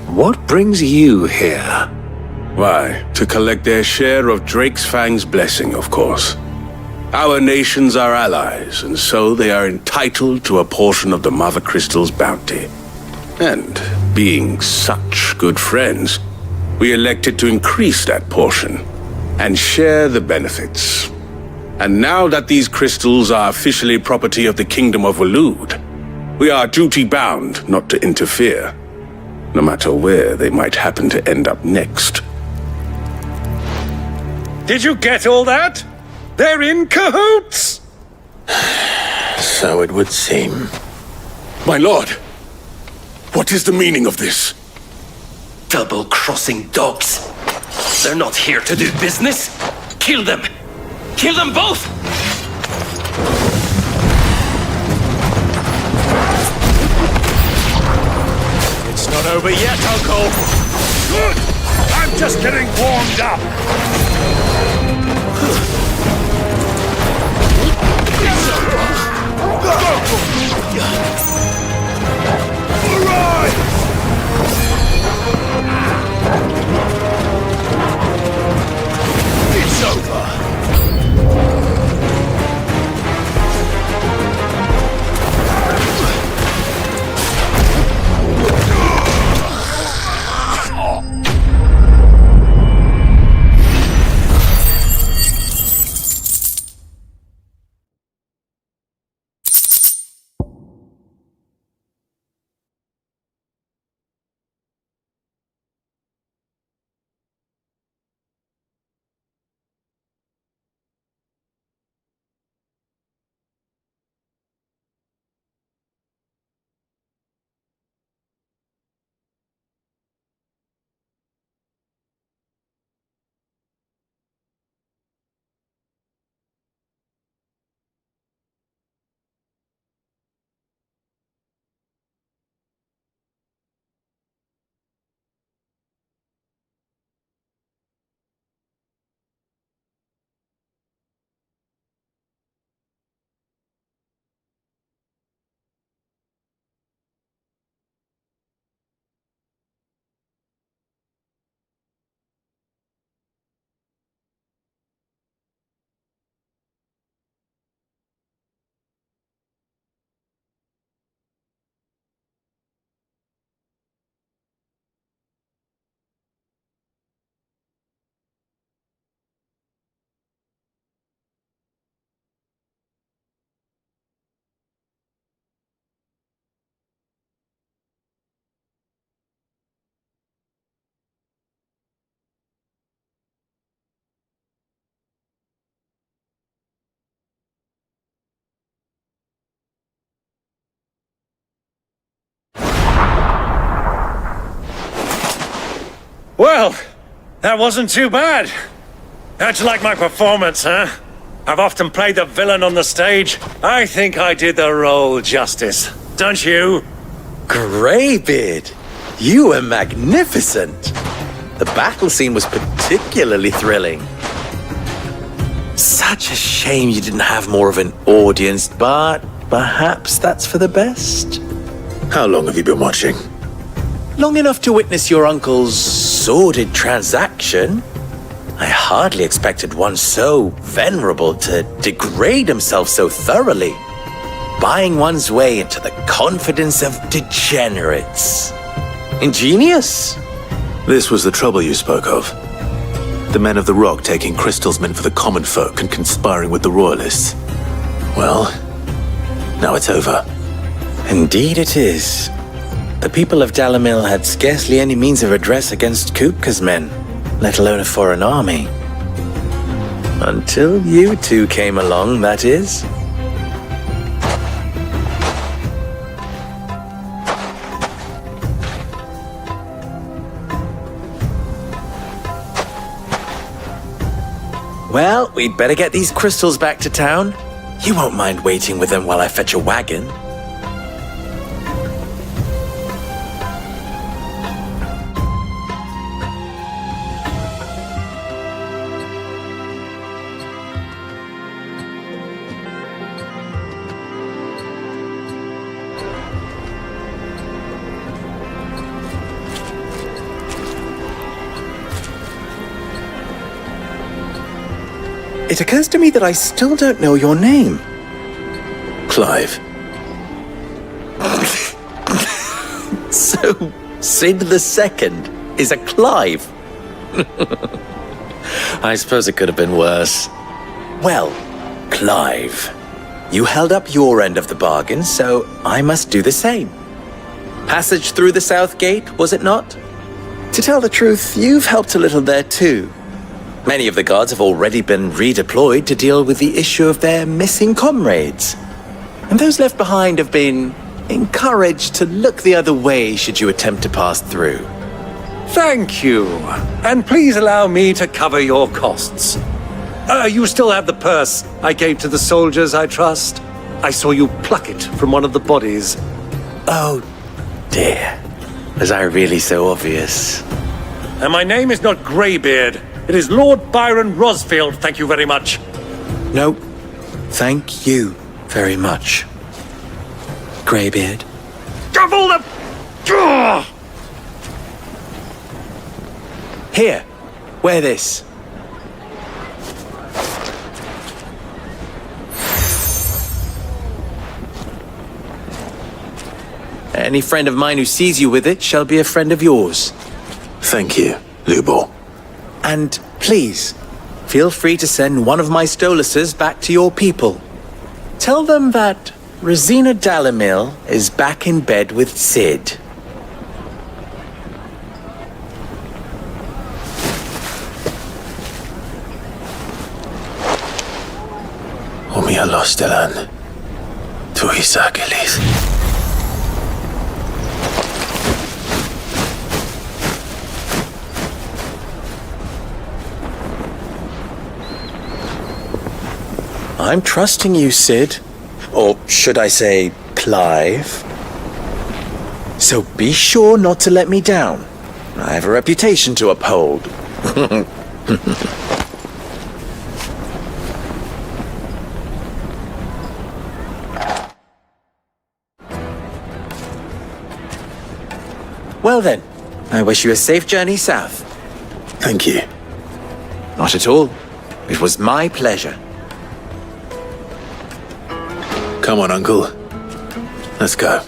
What brings you here? Why, to collect their share of Drake's Fang's blessing, of course. Our nations are allies, and so they are entitled to a portion of the Mothercrystals' bounty. And, being such good friends, we elected to increase that portion and share the benefits. And now that these crystals are officially property of the Kingdom of Waloed, we are duty-bound not to interfere, no matter where they might happen to end up next. Did you get all that? They're in cahoots! So it would seem. My lord, what is the meaning of this? Double-crossing dogs. They're not here to do business. Kill them! Kill them both! It's not over yet, Uncle! Good! I'm just getting warmed up! It's over! Well, that wasn't too bad. How'd you like my performance, huh? I've often played the villain on the stage. I think I did the role justice. Don't you? Greybeard, you were magnificent. The battle scene was particularly thrilling. Such a shame you didn't have more of an audience, but perhaps that's for the best. How long have you been watching? Long enough to witness your uncle's sordid transaction. I hardly expected one so venerable to degrade himself so thoroughly, buying one's way into the confidence of degenerates. Ingenious. This was the trouble you spoke of. The men of the Rock taking crystals meant for the common folk and conspiring with the royalists. Well, now it's over. Indeed it is. The people of Dalamil had scarcely any means of redress against Kupka's men, let alone a foreign army. Until you two came along, that is. Well, we'd better get these crystals back to town. You won't mind waiting with them while I fetch a wagon. It occurs to me that I still don't know your name. Clive. So, Sid the Second is a Clive? I suppose it could have been worse. Well, Clive, you held up your end of the bargain, so I must do the same. Passage through the South Gate, was it not? To tell the truth, you've helped a little there too. Many of the guards have already been redeployed to deal with the issue of their missing comrades. And those left behind have been encouraged to look the other way should you attempt to pass through. Thank you. And please allow me to cover your costs. You still have the purse I gave to the soldiers, I trust? I saw you pluck it from one of the bodies. Oh, dear. Was I really so obvious? And my name is not Greybeard. It is Lord Byron Rosfield, thank you very much. No, thank you very much, Greybeard. Double the... Here, wear this. Any friend of mine who sees you with it shall be a friend of yours. Thank you, Lubo. And please, feel free to send one of my Stoluses back to your people. Tell them that Rosina Dalamil is back in bed with Sid. Omia Lostelan. Tu Isagelis. I'm trusting you, Sid. Or should I say, Clive. So be sure not to let me down. I have a reputation to uphold. Well then, I wish you a safe journey south. Thank you. Not at all. It was my pleasure. Come on, Uncle. Let's go.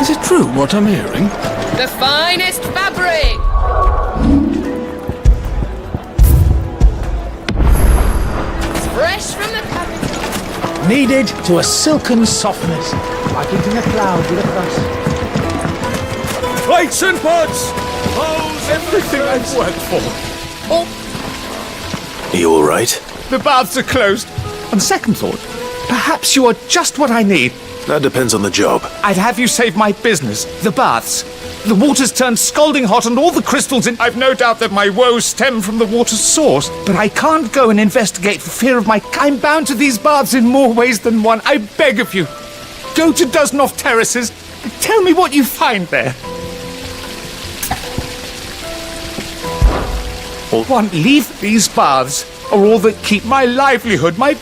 Is it true what I'm hearing? The finest fabric! Fresh from the capital. Kneaded to a silken softness, like eating a cloud with a crust. Plates and pots! Bowls, everything I've worked for. Are you all right? The baths are closed. On second thought, perhaps you are just what I need. That depends on the job. I'd have you save my business, the baths. The water's turned scalding hot and all the crystals in... I've no doubt that my woes stem from the water's source, but I can't go and investigate for fear of my... I'm bound to these baths in more ways than one. I beg of you. Go to Dusnoff Terraces and tell me what you find there. One, leave these baths, are all that keep my livelihood, my...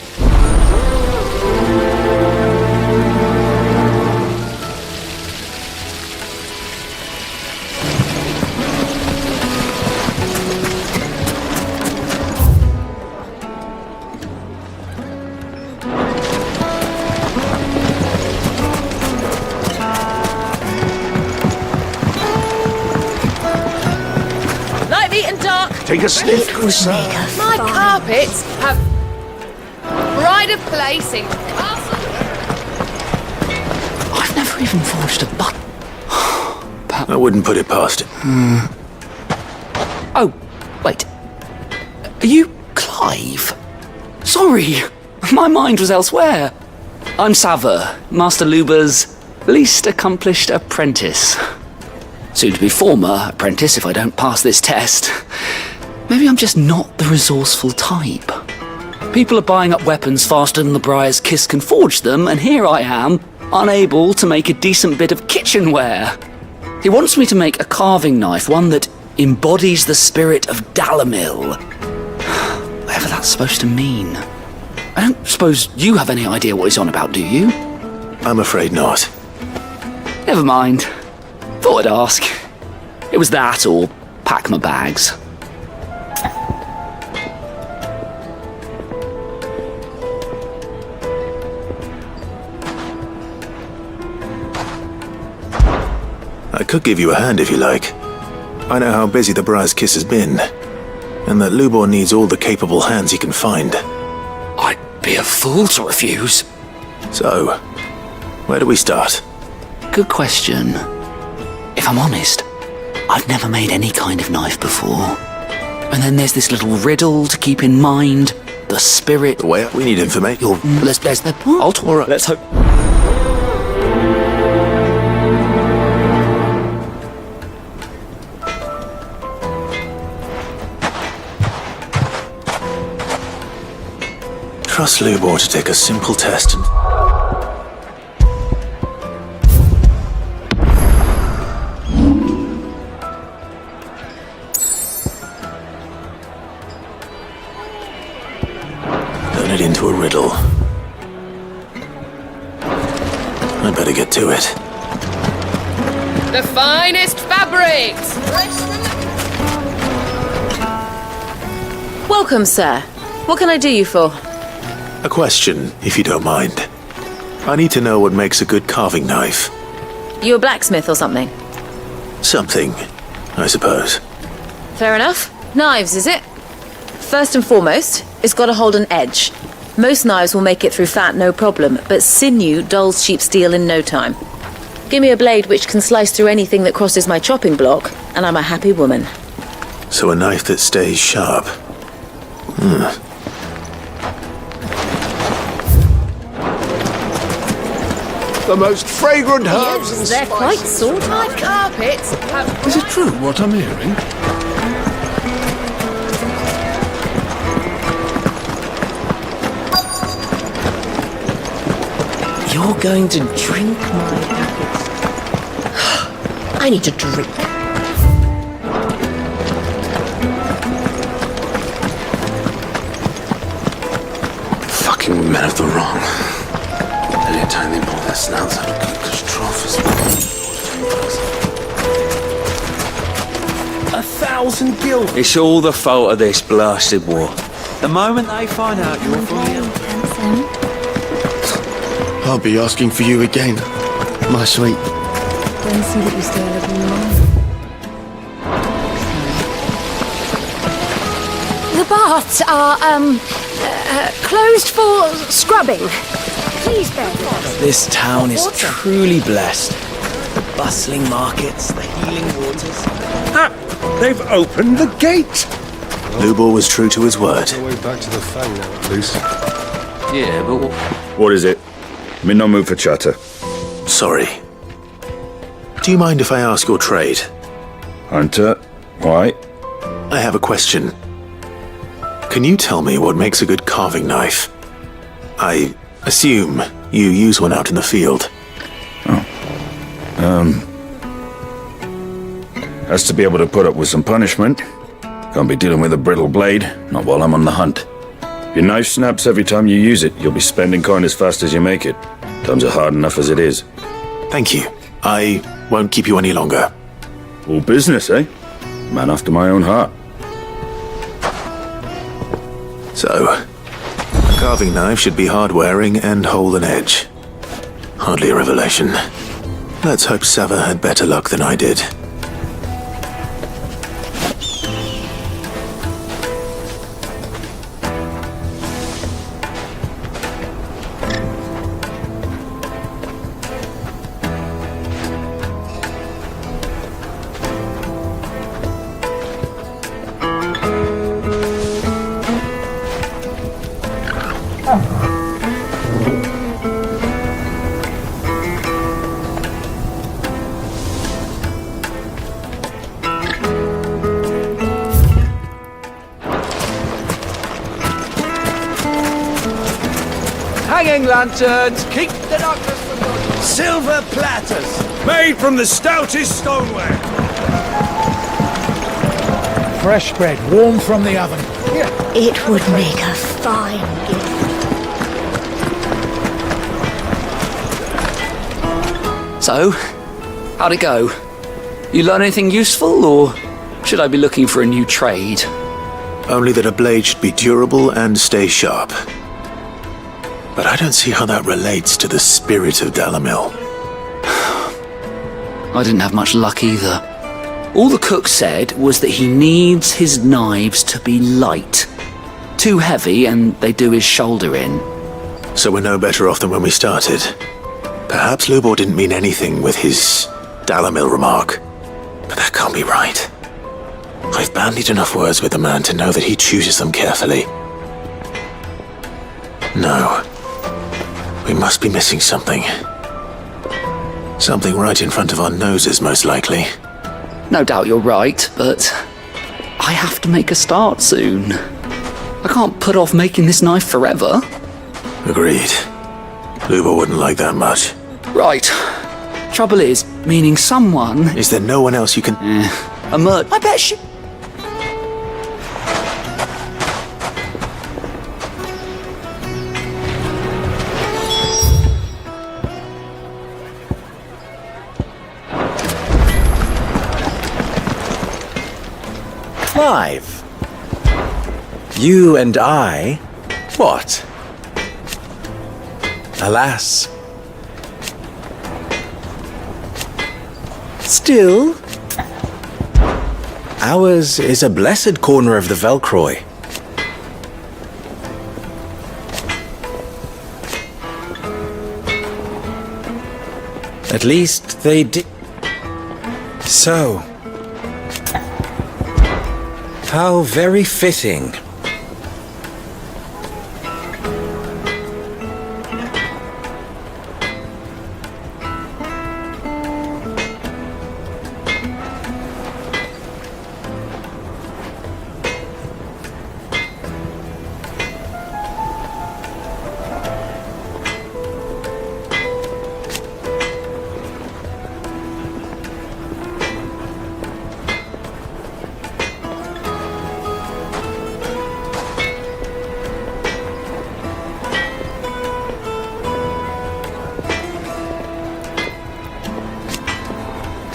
Take a sniff. My carpets have pride of place in I've never even forged a button. I wouldn't put it past it. Oh, wait. Are you Clive? Sorry, my mind was elsewhere. I'm Sava, Master Luba's least accomplished apprentice. Soon to be former apprentice if I don't pass this test. Maybe I'm just not the resourceful type. People are buying up weapons faster than the Briar's Kiss can forge them, and here I am, unable to make a decent bit of kitchenware. He wants me to make a carving knife, one that embodies the spirit of Dalamil. Whatever that's supposed to mean. I don't suppose you have any idea what he's on about, do you? I'm afraid not. Never mind. Thought I'd ask. It was that or pack my bags. I could give you a hand if you like. I know how busy the Briar's Kiss has been, and that Lubor needs all the capable hands he can find. I'd be a fool to refuse. So, where do we start? Good question. If I'm honest, I've never made any kind of knife before. And then there's this little riddle to keep in mind. The spirit... Where? We need information. Let's hope... Trust Lubor to take a simple test and... turn it into a riddle. I'd better get to it. the finest fabrics. Welcome, sir. What can I do you for? A question, if you don't mind. I need to know what makes a good carving knife. You a blacksmith or something? Something, I suppose. Fair enough. Knives, is it? First and foremost, it's got to hold an edge. Most knives will make it through fat, no problem, but sinew dulls cheap steel in no time. Give me a blade which can slice through anything that crosses my chopping block, and I'm a happy woman. So a knife that stays sharp. The most fragrant herbs and They're quite spices. sought after. Carpets have... Is it true what I'm hearing? You're going to drink my packets? I need a drink. Fucking men of the wrong. Every time they pull their snouts out of Kuka's trophies. 1,000 gil. It's all the fault of this blasted war. The moment they find out you're from the... I'll be asking for you again, my sweet. Then see that you stay a little longer. The baths are, Closed for scrubbing. Please bear with us. This town is truly blessed. The bustling markets, the healing waters. Ah! They've opened the gate! Lubor was true to his word. Way back to the Fang now, at least. Yeah, but What is it? I'm in no mood for chatter. Sorry. Do you mind if I ask your trade? Hunter, why? I have a question. Can you tell me what makes a good carving knife? I assume you use one out in the field. Has to be able to put up with some punishment. Can't be dealing with a brittle blade, not while I'm on the hunt. If your knife snaps every time you use it, you'll be spending coin as fast as you make it. Times are hard enough as it is. Thank you. I won't keep you any longer. All business, eh? Man after my own heart. So, a carving knife should be hard-wearing and hold an edge. Hardly a revelation. Let's hope Sava had better luck than I did. Hanging lanterns, keep the darkness from God. Silver platters, made from the stoutest stoneware. Fresh bread, warm from the oven. It would make a fine gift. So, how'd it go? You learn anything useful, or should I be looking for a new trade? Only that a blade should be durable and stay sharp. But I don't see how that relates to the spirit of Dalamil. I didn't have much luck either. All the cook said was that he needs his knives to be light. Too heavy and they do his shoulder in. So we're no better off than when we started. Perhaps Lubor didn't mean anything with his Dalamil remark. But that can't be right. I've bandied enough words with the man to know that he chooses them carefully. No. We must be missing something. Something right in front of our noses, most likely. No doubt you're right, but I have to make a start soon. I can't put off making this knife forever. Agreed. Lubor wouldn't like that much. Right. Trouble is, meaning someone... Is there no one else you can... A I bet she... Clive. You and I... What? Alas. Still... Ours is a blessed corner of the Velcroy. At least they did... So... How very fitting.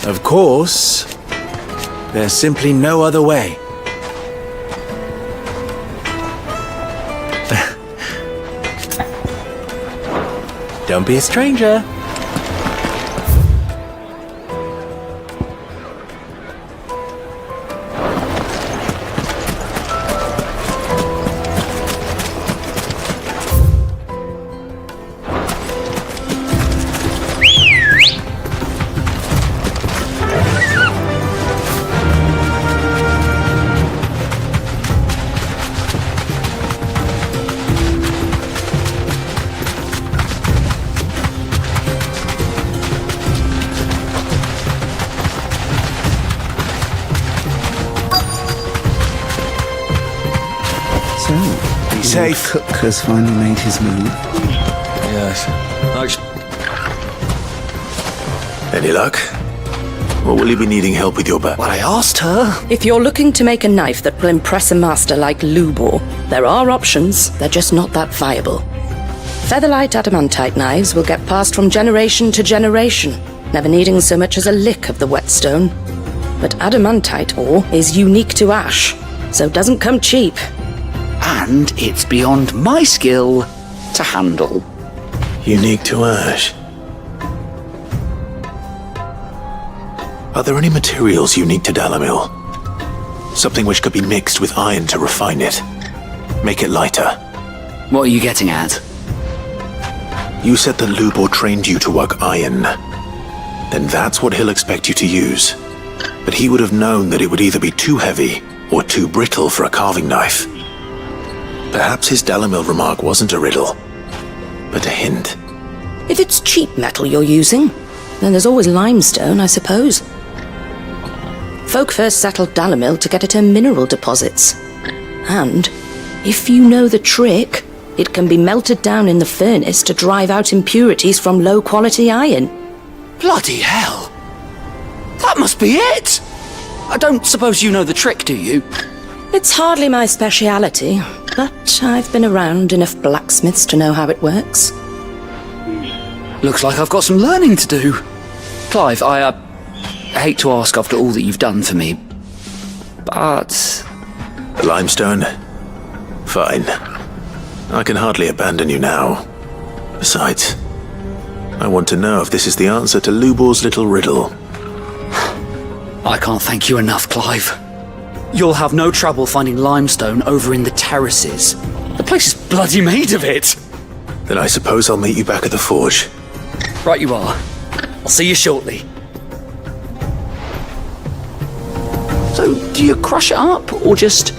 Of course, there's simply no other way. Don't be a stranger. safe. Cook has finally made his move. Yes. Any luck? Or will you be needing help with your back? Well, I asked her. If you're looking to make a knife that will impress a master like Lubor, there are options. They're just not that viable. Featherlight adamantite knives will get passed from generation to generation, never needing so much as a lick of the whetstone. But adamantite ore is unique to ash, so doesn't come cheap. And it's beyond my skill to handle. Unique to ash. Are there any materials unique to Dalamil? Something which could be mixed with iron to refine it. Make it lighter. What are you getting at? You said that Lubor trained you to work iron. Then that's what he'll expect you to use. But he would have known that it would either be too heavy or too brittle for a carving knife. Perhaps his Dalamil remark wasn't a riddle, but a hint. If it's cheap metal you're using, then there's always limestone, I suppose. Folk first settled Dalamil to get at her mineral deposits. And, if you know the trick, it can be melted down in the furnace to drive out impurities from low-quality iron. Bloody hell! That must be it! I don't suppose you know the trick, do you? It's hardly my speciality, but I've been around enough blacksmiths to know how it works. Looks like I've got some learning to do. Clive, I hate to ask after all that you've done for me, but... The limestone? Fine. I can hardly abandon you now. Besides, I want to know if this is the answer to Lubor's little riddle. I can't thank you enough, Clive. You'll have no trouble finding limestone over in the terraces. The place is bloody made of it. Then I suppose I'll meet you back at the forge. Right you are. I'll see you shortly. So, do you crush it up, or just...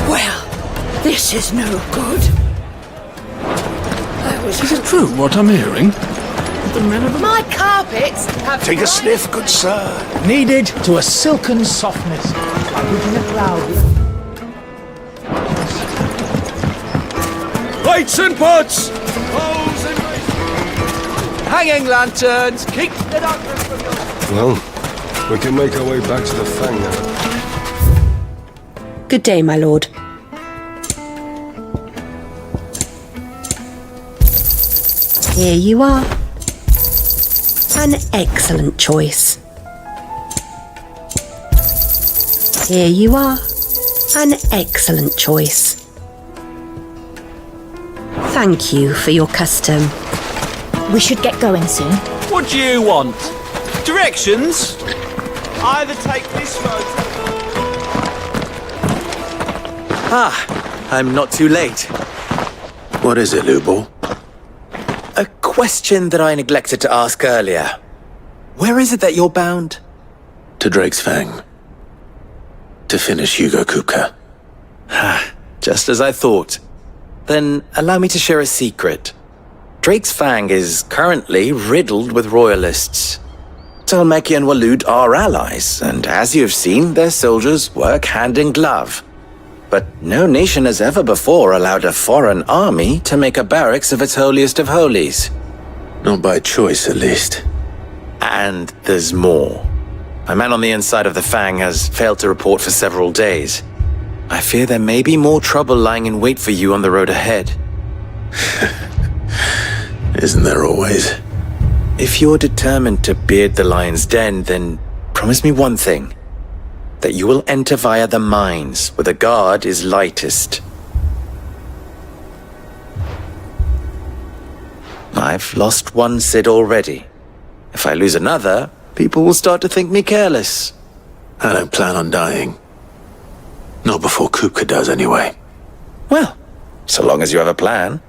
Well, this is no good. Is it true what I'm hearing? My carpets have... Take a sniff, good sir. Kneaded to a silken softness. Like in a cloud. Lights and pots! Hanging lanterns! Keep the darkness from your... Well, we can make our way back to the Fang now. Good day, my lord. Here you are. An excellent choice. Here you are. An excellent choice. Thank you for your custom. We should get going soon. What do you want? Directions? Either take this road... Ah, I'm not too late. What is it, Lubor? A question that I neglected to ask earlier. Where is it that you're bound? To Drake's Fang. To finish Hugo Kupka. Just as I thought. Then allow me to share a secret. Drake's Fang is currently riddled with royalists. Talmeki and Waloed are allies, and as you have seen, their soldiers work hand in glove. But no nation has ever before allowed a foreign army to make a barracks of its holiest of holies. Not by choice, at least. And there's more. My man on the inside of the Fang has failed to report for several days. I fear there may be more trouble lying in wait for you on the road ahead. Isn't there always? If you're determined to beard the lion's den, then promise me one thing. That you will enter via the mines, where the guard is lightest. I've lost one Cid already. If I lose another, people will start to think me careless. I don't plan on dying. Not before Kupka does, anyway. Well, so long as you have a plan.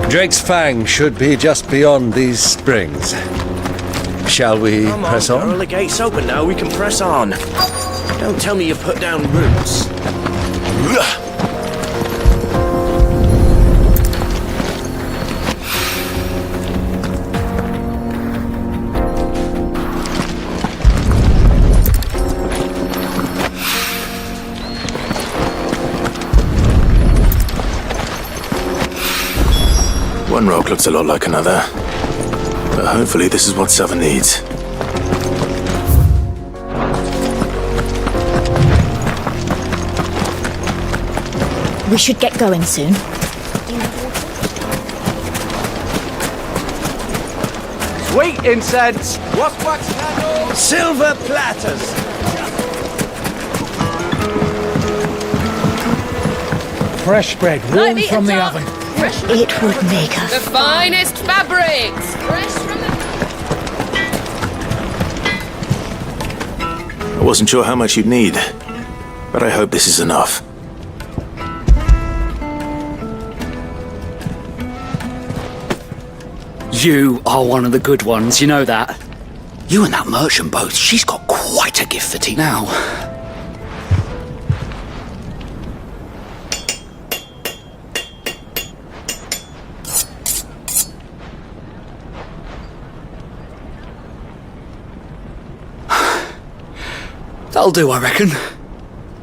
Drake's Fang should be just beyond these springs. Shall we press on? Girl, the gate's open now, we can press on. Don't tell me you put down roots. One rock looks a lot like another. But hopefully this is what Sava needs. We should get going soon. Sweet incense, wax candles, silver platters. Fresh bread, warm from the oven. It would make us The finest fabrics! Fresh from the... I wasn't sure how much you'd need, but I hope this is enough. You are one of the good ones, you know that. You and that merchant both, she's got quite a gift for tea now. That'll do, I reckon.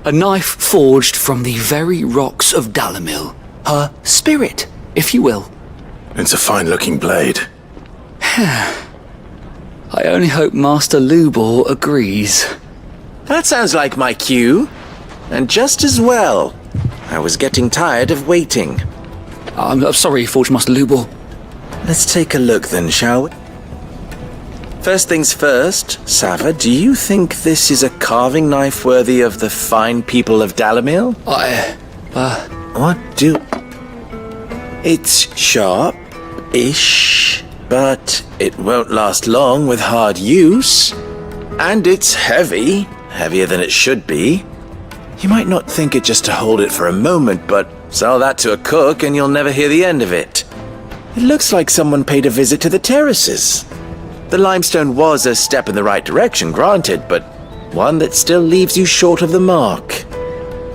A knife forged from the very rocks of Dalamil. Her spirit, if you will. It's a fine-looking blade. I only hope Master Lubor agrees. That sounds like my cue. And just as well. I was getting tired of waiting. I'm sorry, Forge Master Lubor. Let's take a look then, shall we? First things first, Sava, do you think this is a carving knife worthy of the fine people of Dalamil? What do... It's sharp-ish, but it won't last long with hard use. And it's heavy, heavier than it should be. You might not think it just to hold it for a moment, but sell that to a cook and you'll never hear the end of it. It looks like someone paid a visit to the terraces. The limestone was a step in the right direction, granted, but one that still leaves you short of the mark.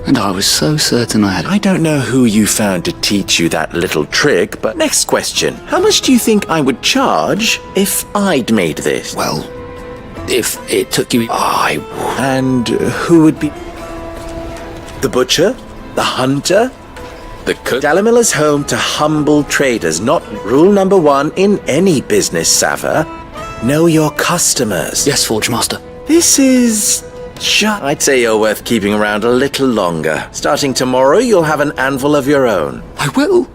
And I was so certain I had... I don't know who you found to teach you that little trick, but next question. How much do you think I would charge if I'd made this? Well, if it took you... I would. And who would be... The butcher? The hunter? The cook? Dalamil is home to humble traders, not rule number one in any business, Sava. Know your customers. Yes, Forge Master. This is... I'd say you're worth keeping around a little longer. Starting tomorrow, you'll have an anvil of your own. I will.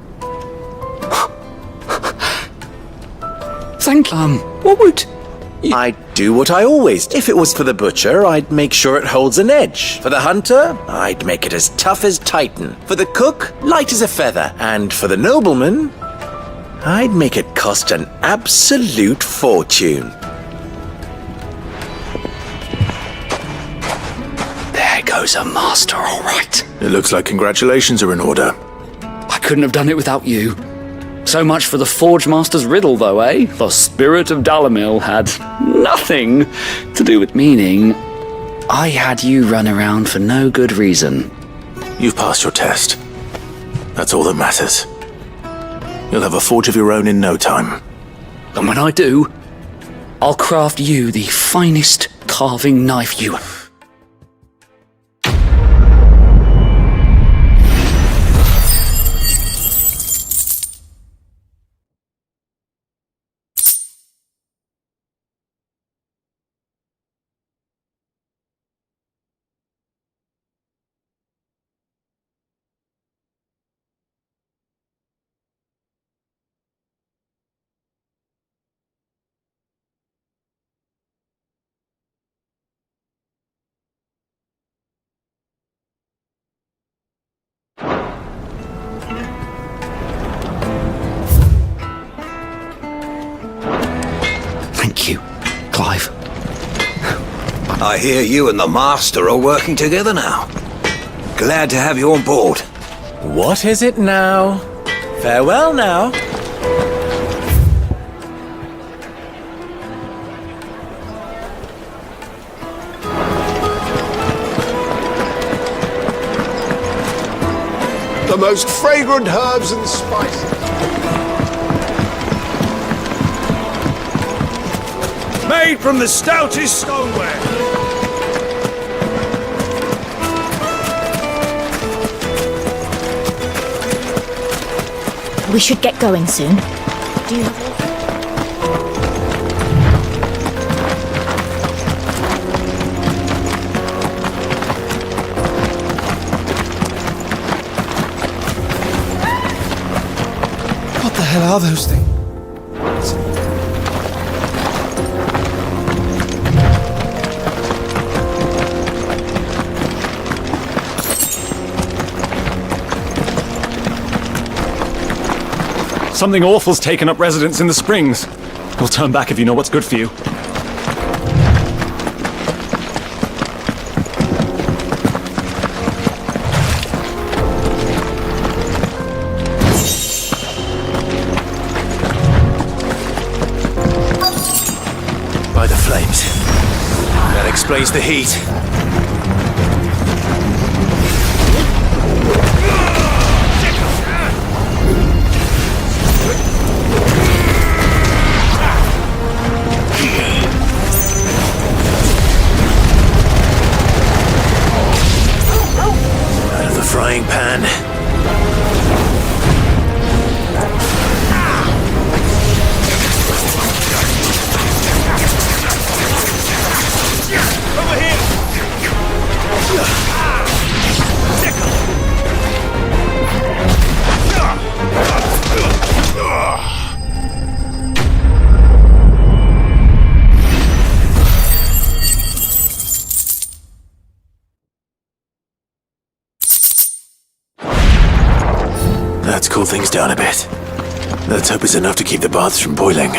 Thank you. What would... I'd do what I always do. If it was for the butcher, I'd make sure it holds an edge. For the hunter, I'd make it as tough as Titan. For the cook, light as a feather. And for the nobleman, I'd make it cost an absolute fortune. There goes a master, all right. It looks like congratulations are in order. I couldn't have done it without you. So much for the Forge Master's riddle, though, eh? The spirit of Dalamil had nothing to do with meaning. I had you run around for no good reason. You've passed your test. That's all that matters. You'll have a forge of your own in no time. And when I do, I'll craft you the finest carving knife you... Thank you, Clive. I hear you and the Master are working together now. Glad to have you on board. What is it now? Farewell now. The most fragrant herbs and spices. Made from the stoutest stoneware. We should get going soon. Do you have What the hell are those things? Something awful's taken up residence in the springs. We'll turn back if you know what's good for you. By the flames. That explains the heat. Frying pan. Over here! Let's cool things down a bit. Let's hope it's enough to keep the baths from boiling.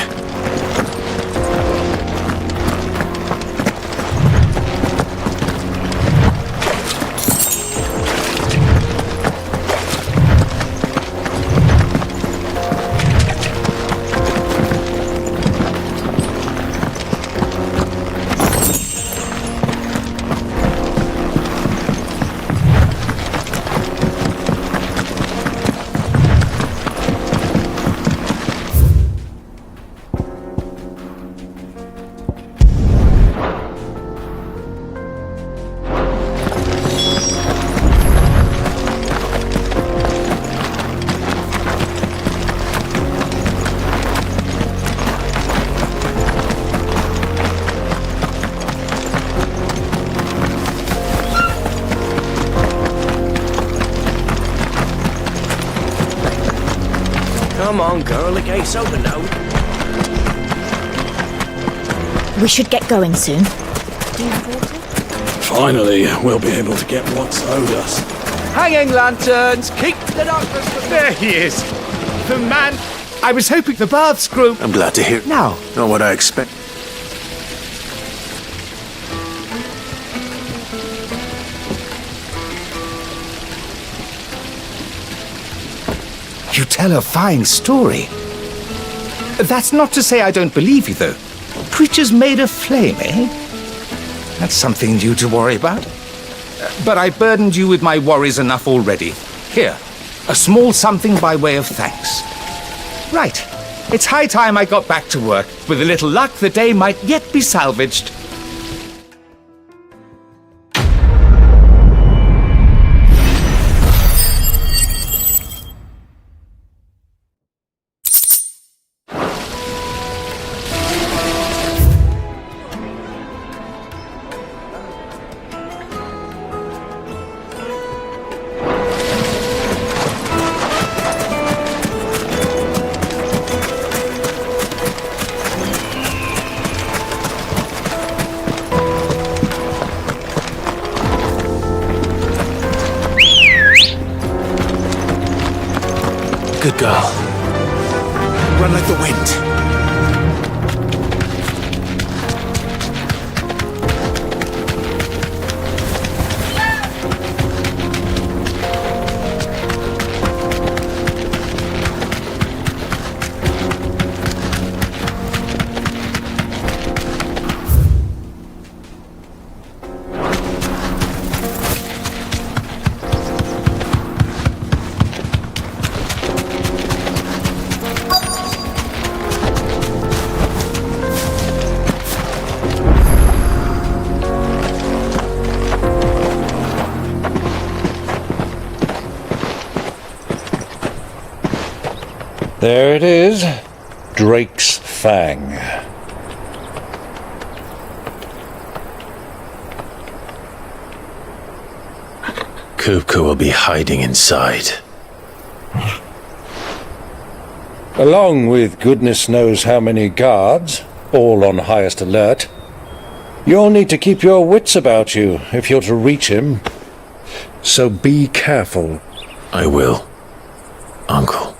Come on, girl, the gate's open now. We should get going soon. Finally, we'll be able to get what's owed us. Hanging lanterns! Keep the darkness! There he is! The man... I was hoping the baths grew... I'm glad to hear. Now. Not what I expect. You tell a fine story. That's not to say I don't believe you, though. Creatures made of flame, eh? That's something new to worry about. But I burdened you with my worries enough already. Here, a small something by way of thanks. Right. It's high time I got back to work. With a little luck, the day might yet be salvaged. Good girl. Run like the wind. There it is. Drake's Fang. Kupka will be hiding inside. Along with goodness knows how many guards, all on highest alert. You'll need to keep your wits about you if you're to reach him. So be careful. I will, Uncle.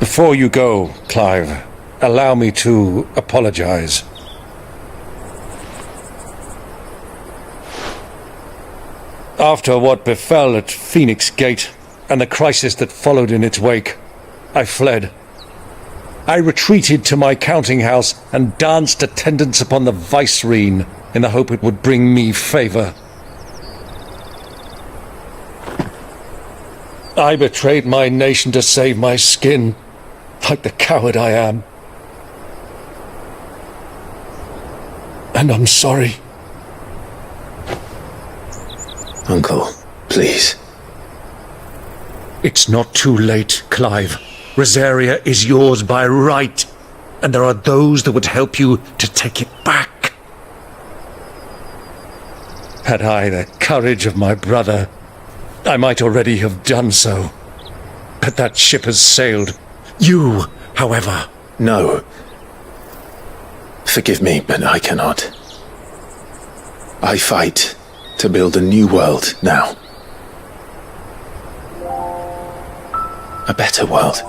Before you go, Clive, allow me to apologize. After what befell at Phoenix Gate and the crisis that followed in its wake, I fled. I retreated to my counting house and danced attendance upon the vicereine in the hope it would bring me favor. I betrayed my nation to save my skin, like the coward I am. And I'm sorry. Uncle, please. It's not too late, Clive. Rosaria is yours by right, and there are those that would help you to take it back. Had I the courage of my brother, I might already have done so. But that ship has sailed. You, however... No. Forgive me, but I cannot. I fight to build a new world now. A better world.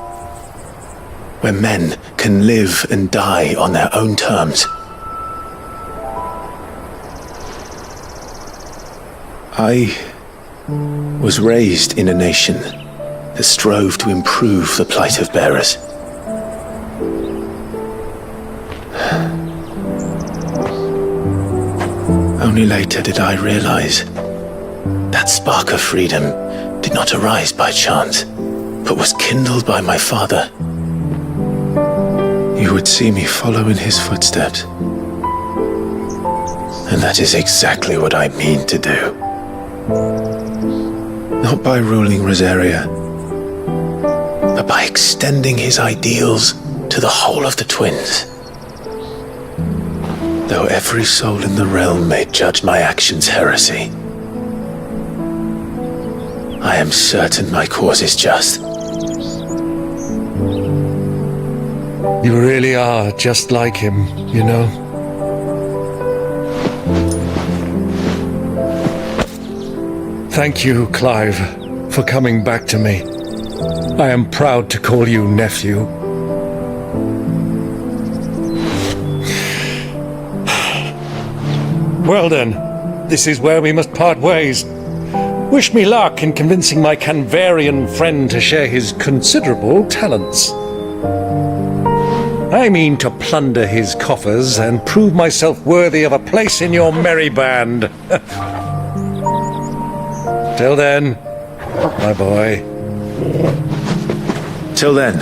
Where men can live and die on their own terms. I was raised in a nation that strove to improve the plight of bearers. Only later did I realize that spark of freedom did not arise by chance, but was kindled by my father. You would see me follow in his footsteps. And that is exactly what I mean to do. Not by ruling Rosaria, but by extending his ideals to the whole of the twins. Though every soul in the realm may judge my actions heresy, I am certain my cause is just. You really are just like him, you know? Thank you, Clive, for coming back to me. I am proud to call you nephew. Well then, this is where we must part ways. Wish me luck in convincing my Canvarian friend to share his considerable talents. I mean to plunder his coffers and prove myself worthy of a place in your merry band. Till then, my boy. Till then,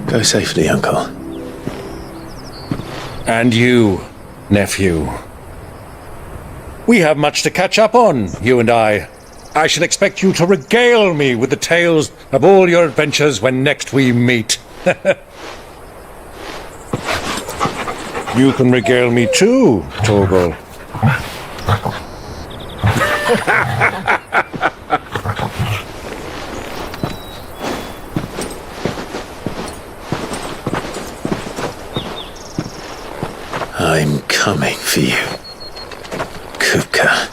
go safely, Uncle. And you, nephew. We have much to catch up on, you and I. I shall expect you to regale me with the tales of all your adventures when next we meet. You can regale me too, Torgal. I'm coming for you, Kupka.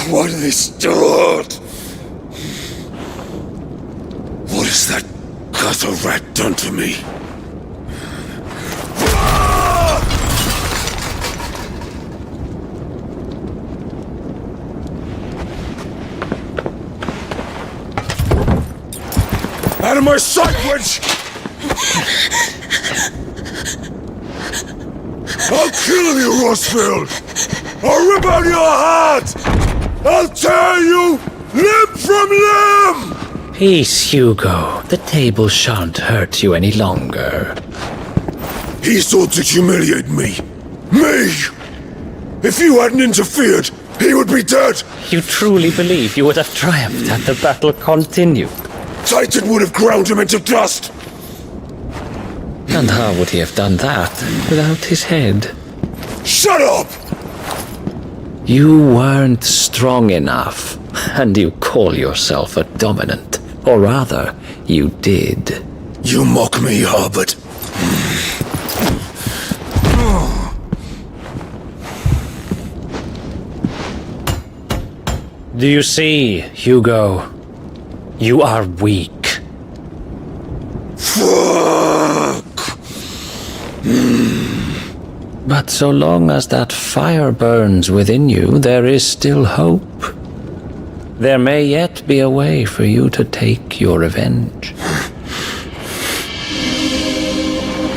What are they stored? What has that gutter rat done to me? Out of my sight, witch! I'll kill you, Rossfield! I'll rip out your heart! I'll tear you limb from limb! Peace, Hugo. The table shan't hurt you any longer. He sought to humiliate me. Me! If you hadn't interfered, he would be dead! You truly believe you would have triumphed had the battle continued? Titan would have ground him into dust! And how would he have done that without his head? Shut up! You weren't strong enough, and you call yourself a dominant. Or rather, you did. You mock me, Harbert. Do you see, Hugo? You are weak. Fuck! But so long as that fire burns within you, there is still hope. There may yet be a way for you to take your revenge.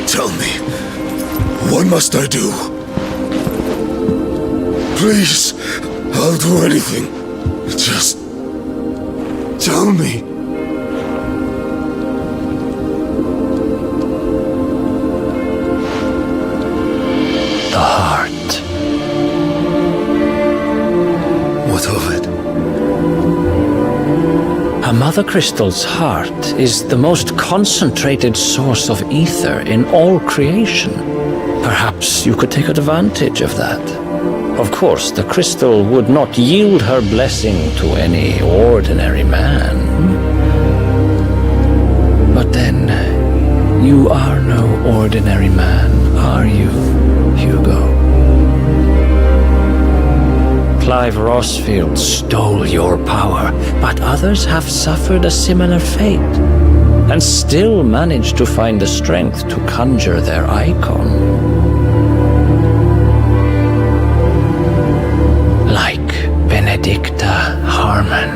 Tell me, what must I do? Please, I'll do anything. Just tell me. The heart. What of it? A Mothercrystal's heart is the most concentrated source of ether in all creation. Perhaps you could take advantage of that. Of course, the crystal would not yield her blessing to any ordinary man. But then, you are no ordinary man, are you, Hugo? Clive Rossfield stole your power, but others have suffered a similar fate, and still managed to find the strength to conjure their icon. Like Benedicta Harmon.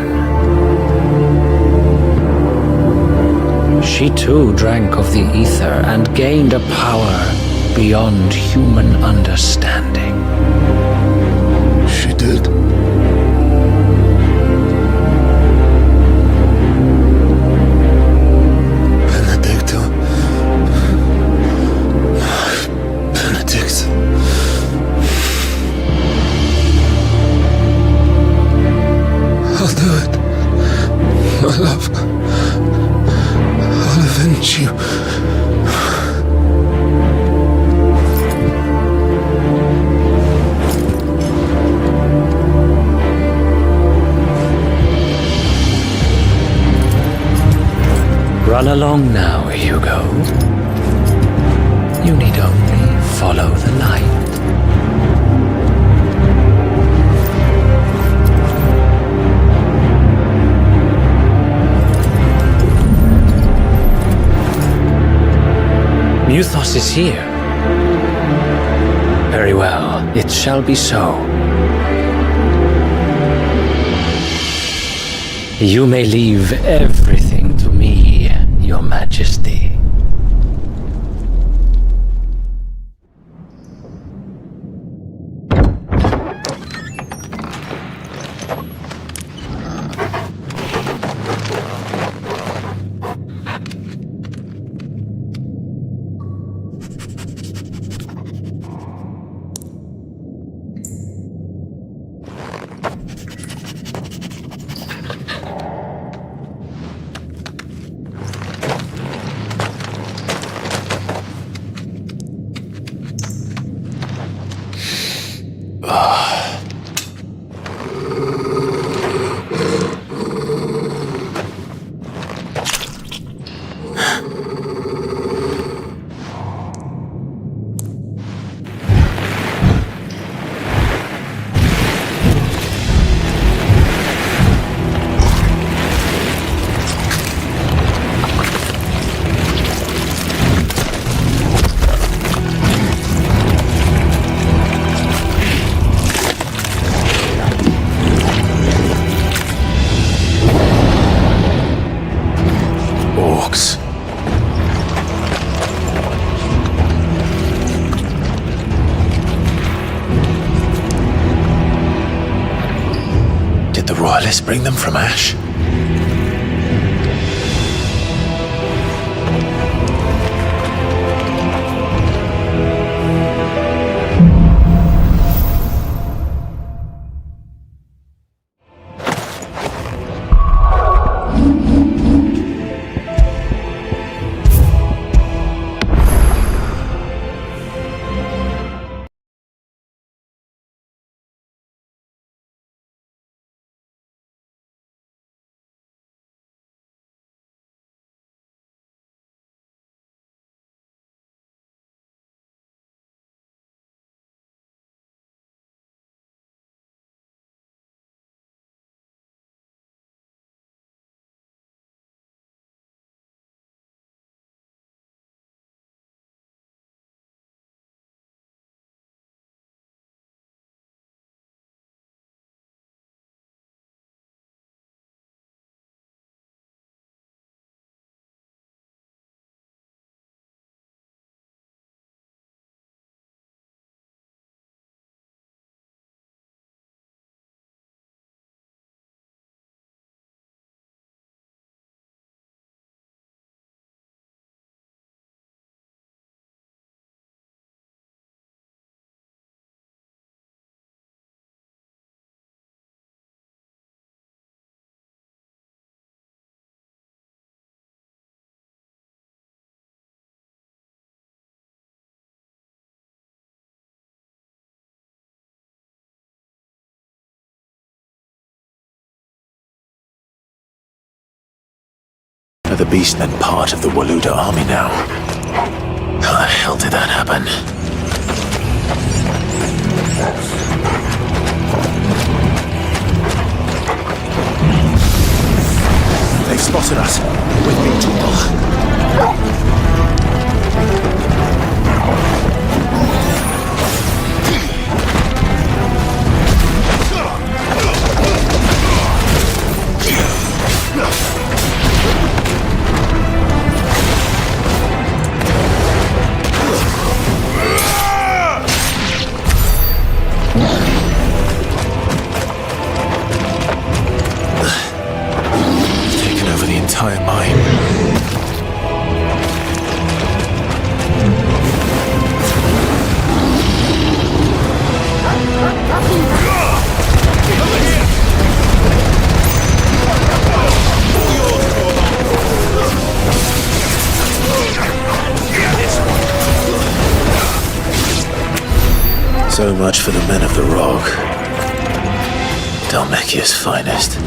She too drank of the ether and gained a power beyond human understanding. She did. Benedicta. Benedict. hate you. Run along now, Hugo. You need only follow the light. Muthos is here. Very well, it shall be so. You may leave everything to me, Your Majesty. Royalists bring them from Ash? Are the beastmen part of the Waluda army now? How the hell did that happen? They've spotted us. With me, Tootle. Taken over the entire mine. So much for the men of the rock. Dalmekia's finest.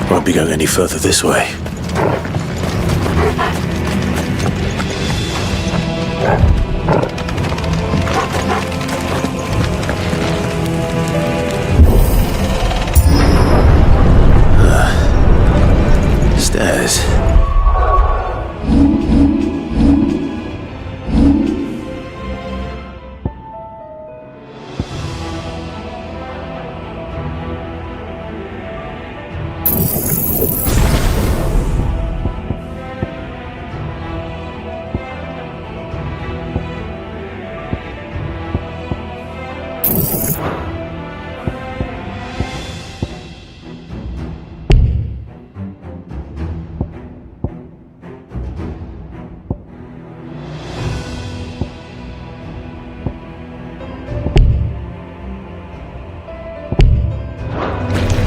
Won't be going any further this way. Stairs.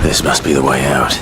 This must be the way out.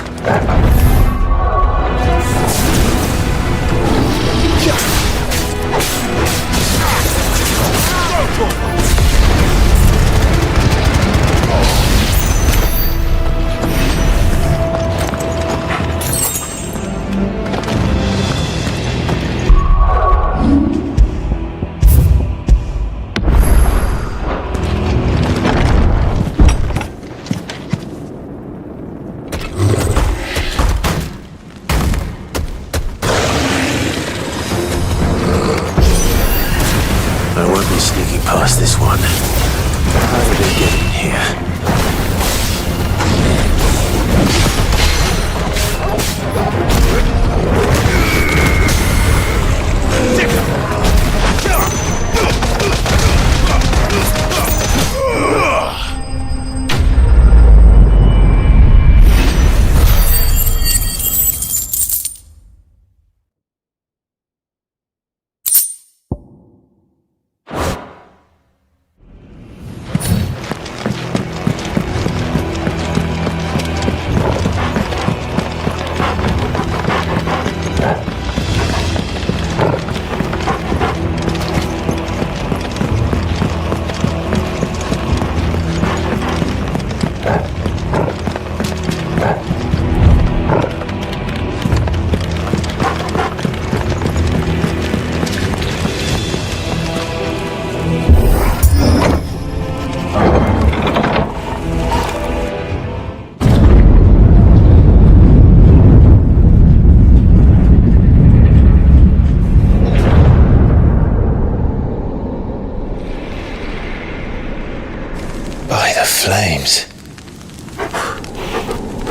Sneaking past this one. How did they get in here?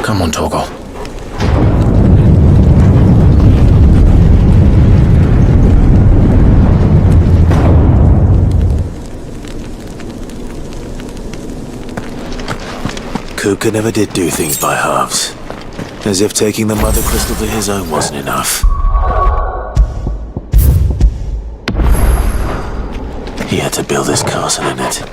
Come on, Torgal. Kupka never did do things by halves. As if taking the Mother Crystal to his own wasn't enough. He had to build his castle in it.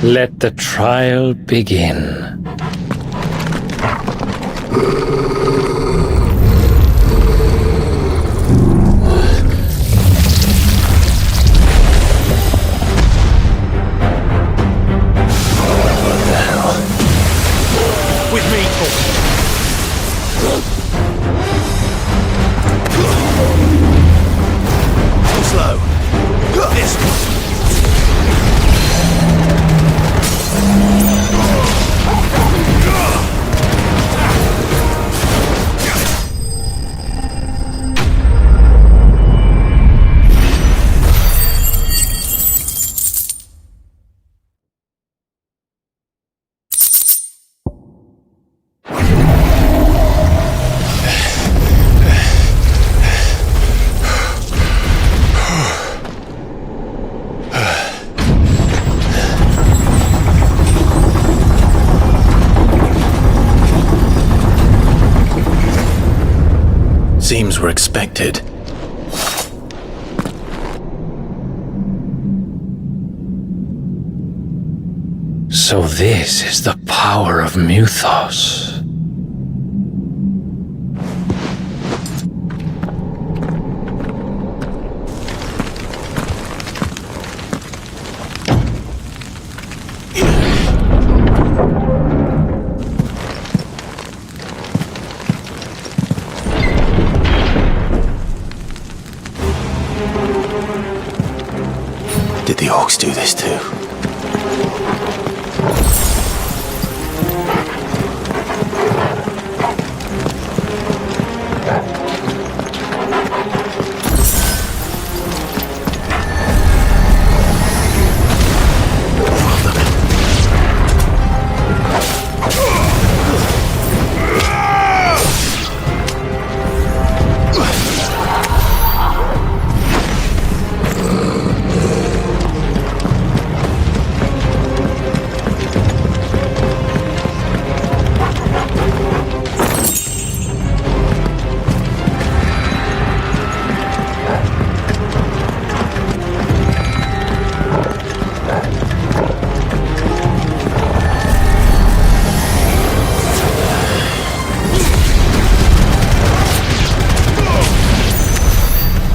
Let the trial begin. Seems we're expected. So this is the power of Mythos. Did the orcs do this too?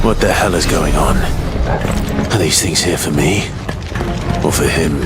What the hell is going on? Are these things here for me? Or for him?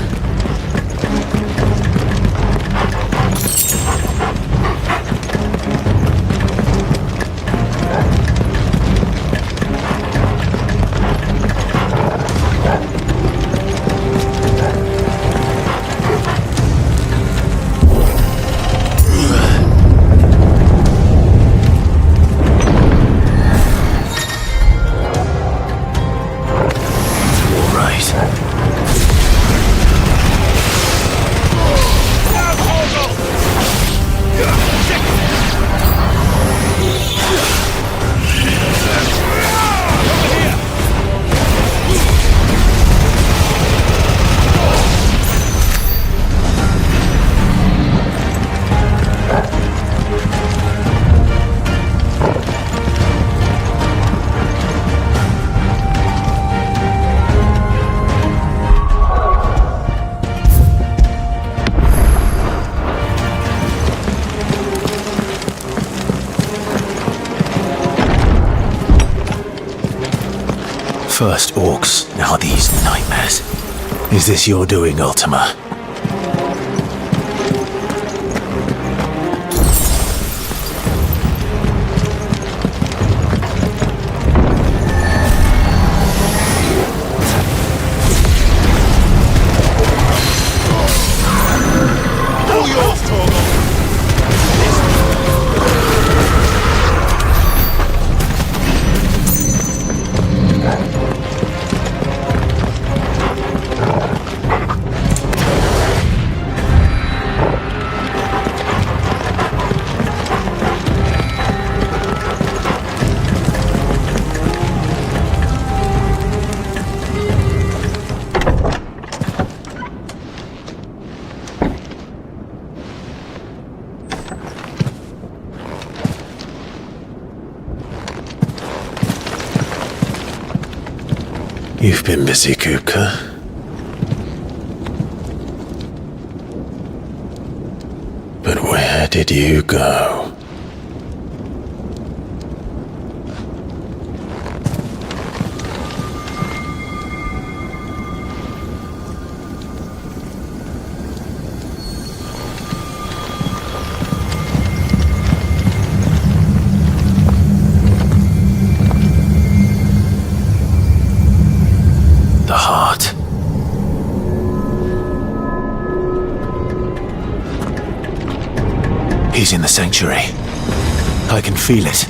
First orcs, now these nightmares. Is this your doing, Ultima? You've been busy, Kupka. But where did you go? The heart. He's in the sanctuary. I can feel it.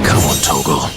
Come on, Toggle.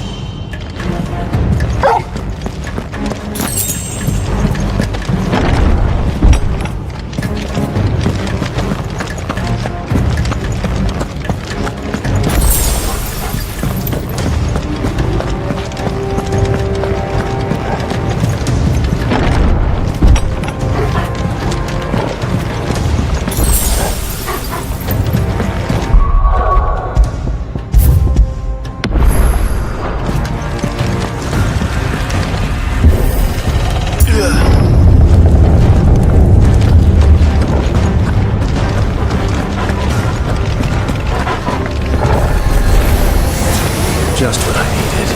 Just what I needed.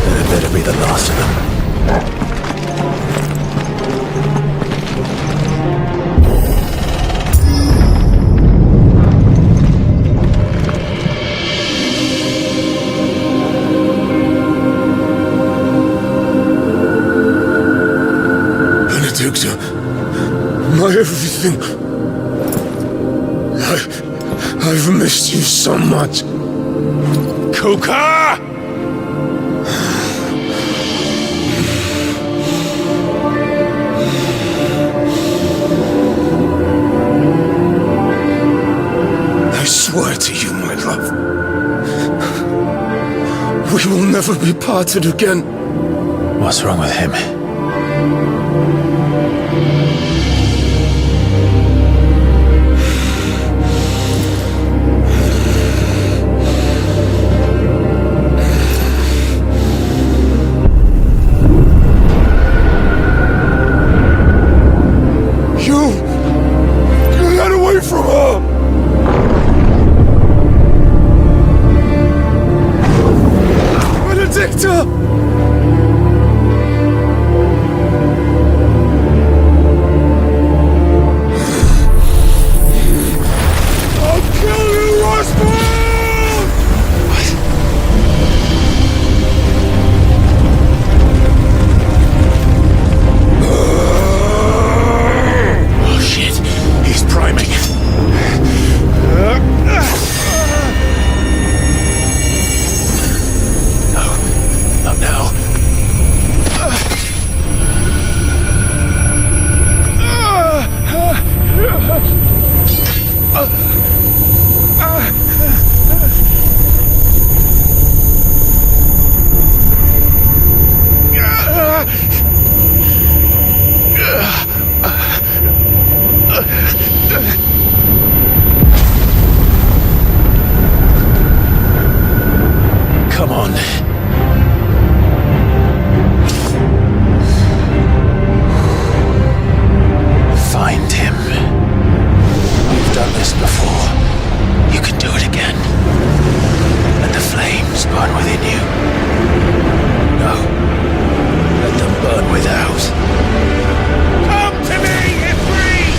That better be the last of them. Benedicta, my everything. I've missed you so much. Kuka! I swear to you, my love, we will never be parted again. What's wrong with him? You got away from her! Benedicta! I'll kill you, Roswell! Oh shit, he's priming. No, not now. Come on. Find him. You've done this before. You can do it again. Let the flames burn within you. No. Let them burn without. Come to me, Ifrit!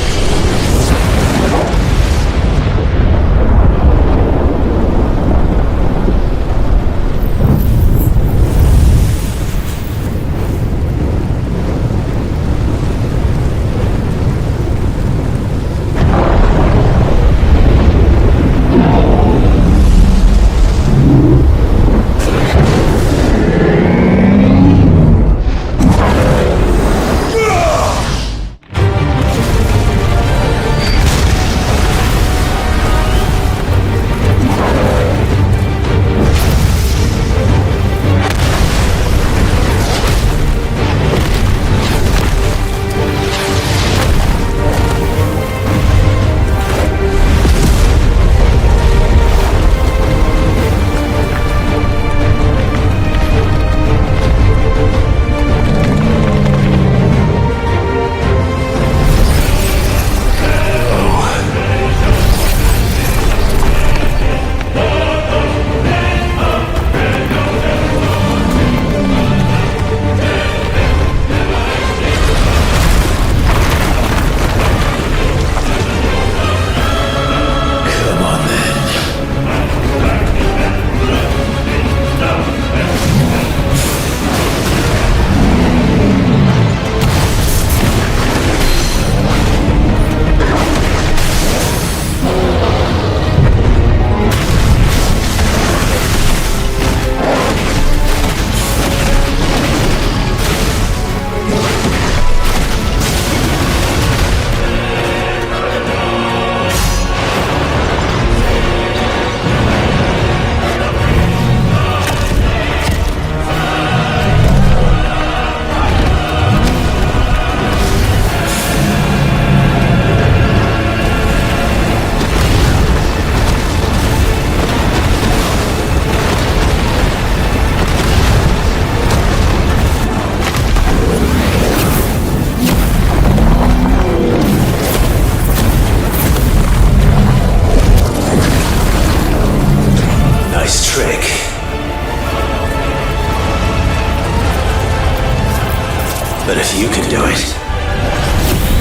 But if you can do it,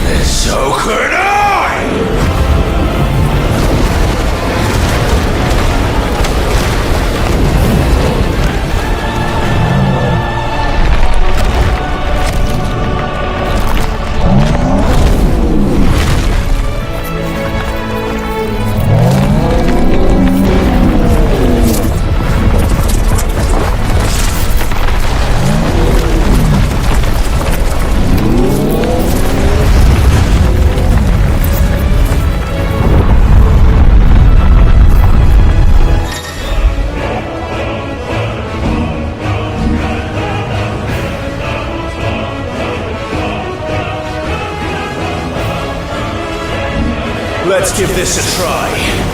then so could I! Let's give this a try.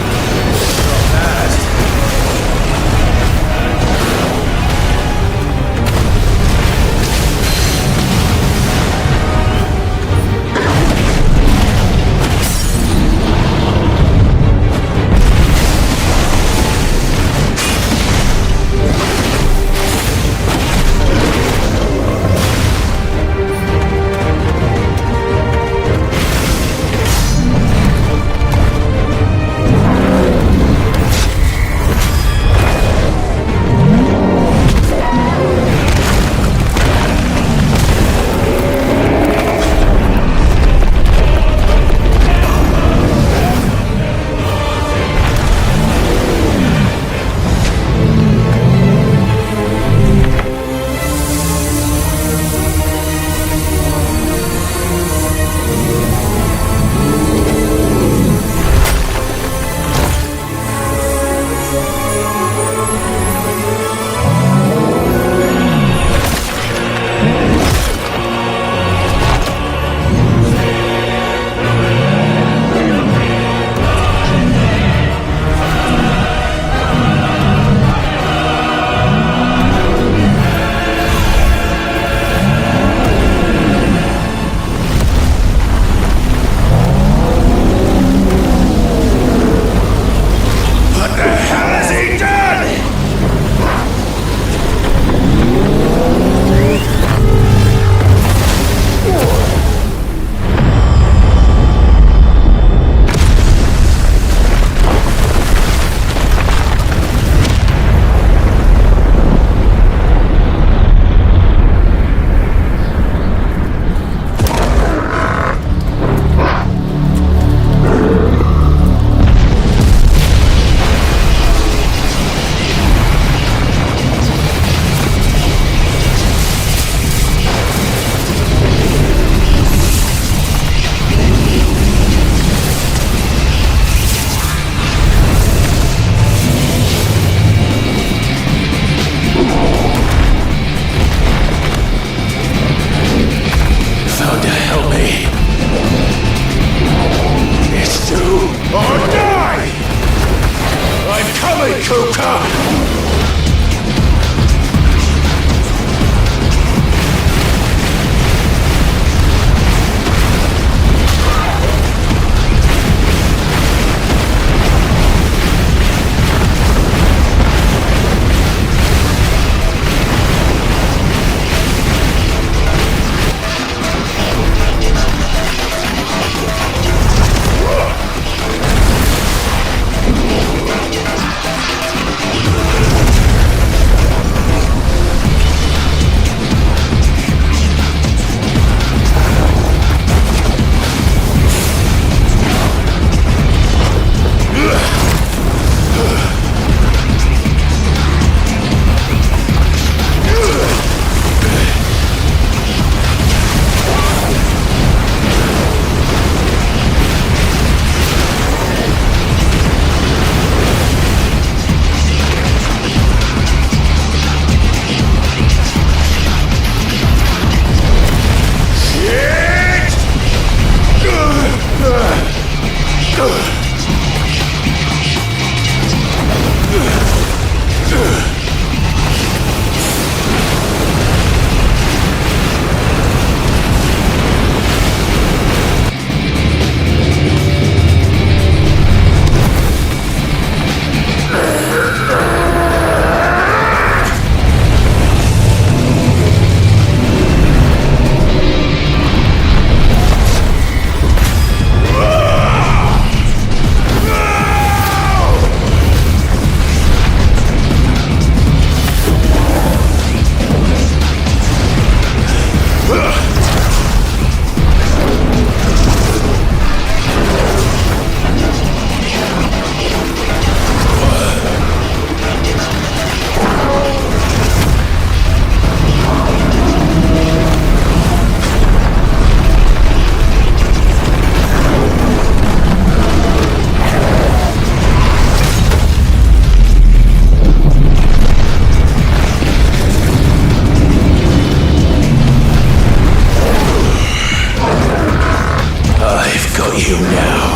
you now.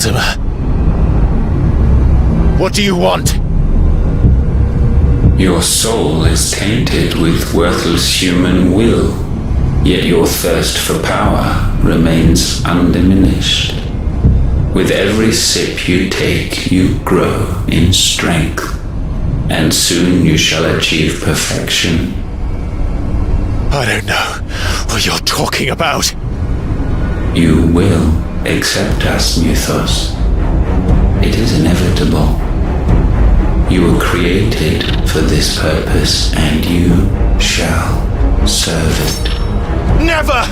Mortimer. What do you want? Your soul is tainted with worthless human will, yet your thirst for power remains undiminished. With every sip you take, you grow in strength, and soon you shall achieve perfection. I don't know what you're talking about. You will accept us, Mythos. It is inevitable. You were created for this purpose, and you shall serve it. Never!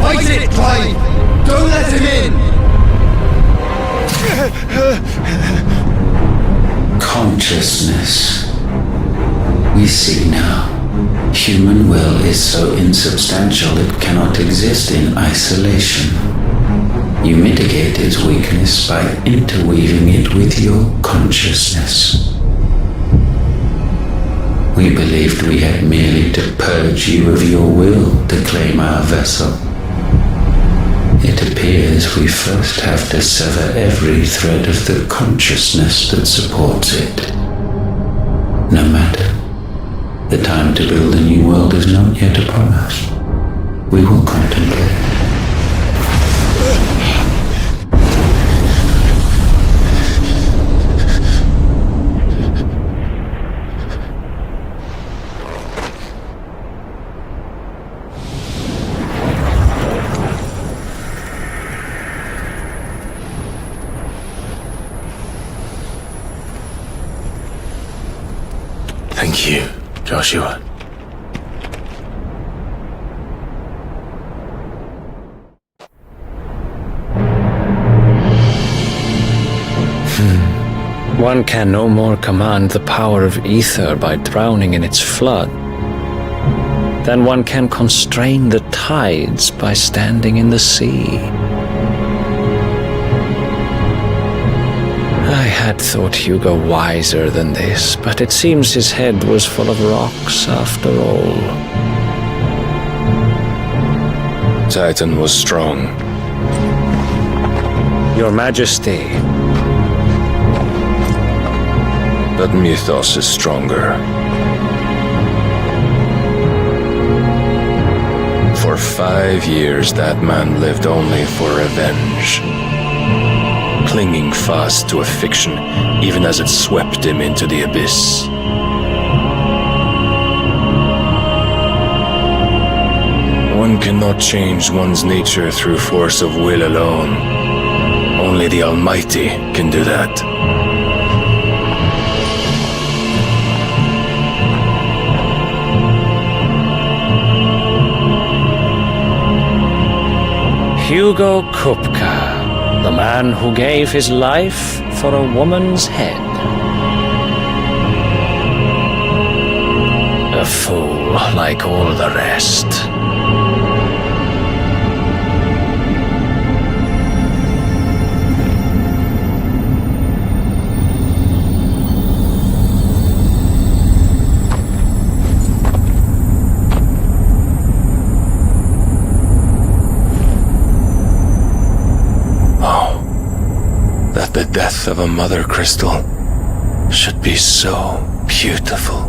Fight it, Clive! Don't let him in! Consciousness. We see now. Human will is so insubstantial it cannot exist in isolation. You mitigate its weakness by interweaving it with your consciousness. We believed we had merely to purge you of your will to claim our vessel. It appears we first have to sever every thread of the consciousness that supports it. No matter. The time to build a new world is not yet upon us. We will contemplate. Thank you, Joshua. One can no more command the power of ether by drowning in its flood than one can constrain the tides by standing in the sea. I had thought Hugo wiser than this, but it seems his head was full of rocks after all. Titan was strong. Your Majesty. But Mythos is stronger. For 5 years that man lived only for revenge. Clinging fast to a fiction, even as it swept him into the abyss. One cannot change one's nature through force of will alone. Only the Almighty can do that. Hugo Kupka. The man who gave his life for a woman's head. A fool like all the rest. The death of a mother crystal should be so beautiful.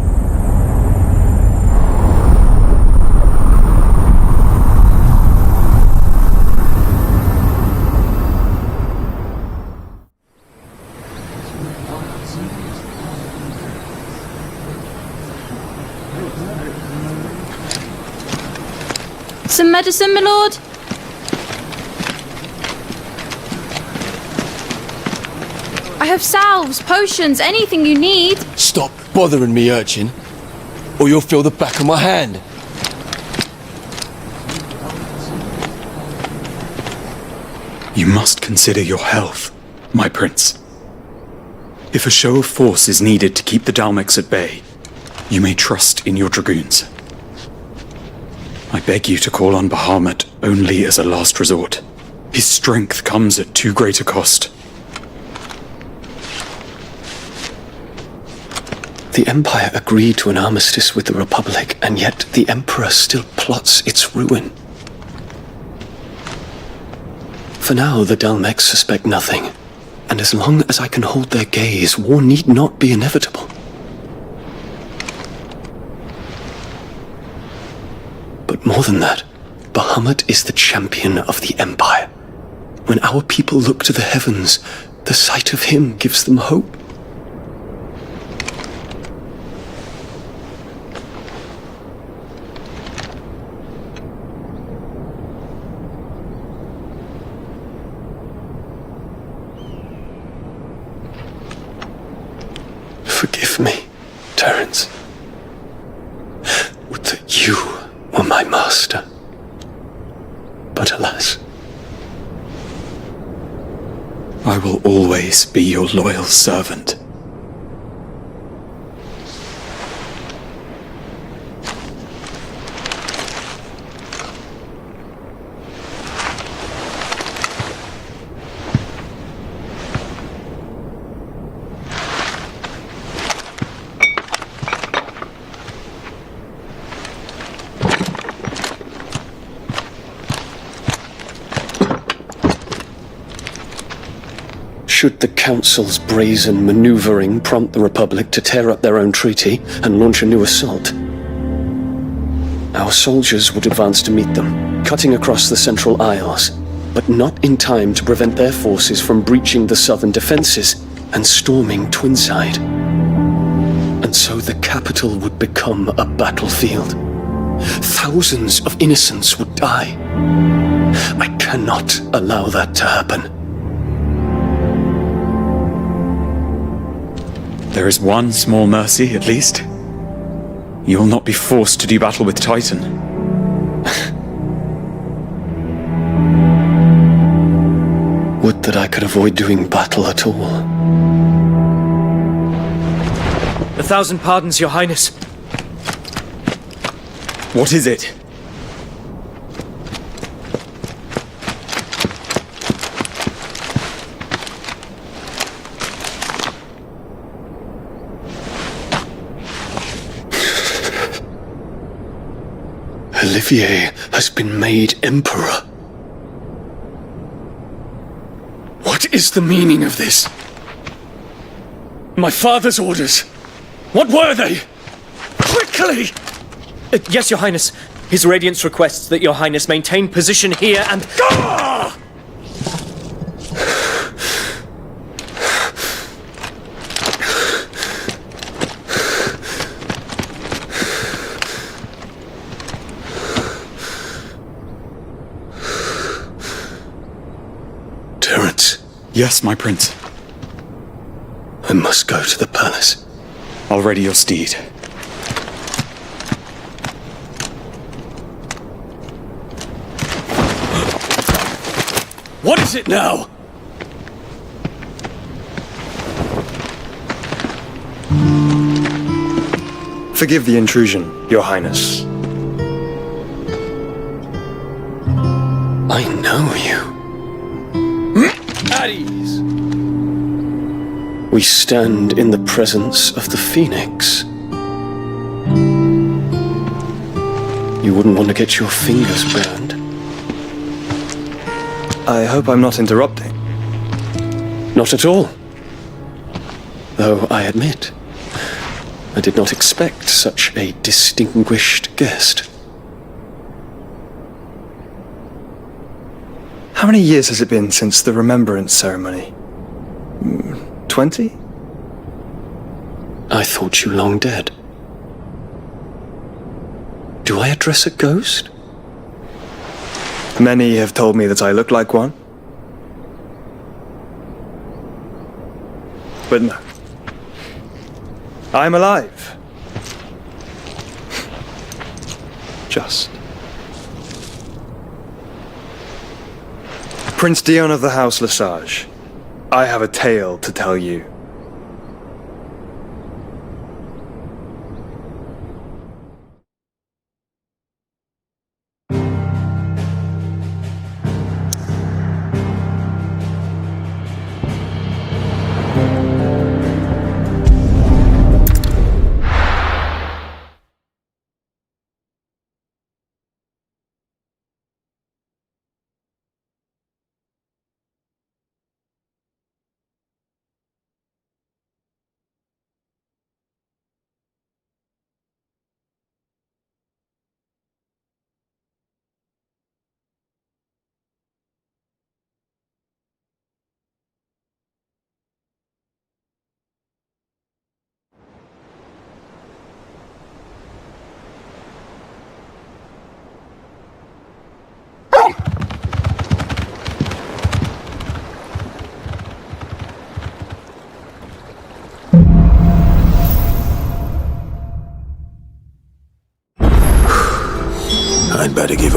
Some medicine, my lord? I have salves, potions, anything you need. Stop bothering me, urchin, or you'll feel the back of my hand. You must consider your health, my prince. If a show of force is needed to keep the Dalmex at bay, you may trust in your dragoons. I beg you to call on Bahamut only as a last resort. His strength comes at too great a cost. The Empire agreed to an armistice with the Republic, and yet the Emperor still plots its ruin. For now, the Dalmex suspect nothing, and as long as I can hold their gaze, war need not be inevitable. But more than that, Bahamut is the champion of the Empire. When our people look to the heavens, the sight of him gives them hope. Forgive me, Terence. Would that you were my master. But alas. I will always be your loyal servant. Should the Council's brazen maneuvering prompt the Republic to tear up their own treaty and launch a new assault, our soldiers would advance to meet them, cutting across the Central Isles, but not in time to prevent their forces from breaching the southern defenses and storming Twinside. And so the capital would become a battlefield. Thousands of innocents would die. I cannot allow that to happen. There is one small mercy, at least. You will not be forced to do battle with Titan. Would that I could avoid doing battle at all. 1,000 pardons, Your Highness. What is it? Olivier has been made Emperor. What is the meaning of this? My father's orders. What were they? Quickly! Yes, Your Highness. His Radiance requests that Your Highness maintain position here and... Gah! Terence. Yes, my prince. I must go to the palace. I'll ready your steed. What is it now? Forgive the intrusion, Your Highness. I know you. At ease. We stand in the presence of the Phoenix. You wouldn't want to get your fingers burned. I hope I'm not interrupting. Not at all. Though I admit, I did not expect such a distinguished guest. How many years has it been since the Remembrance ceremony? 20? I thought you long dead. Do I address a ghost? Many have told me that I look like one. But no. I'm alive. Just. Prince Dion of the House Lesage, I have a tale to tell you.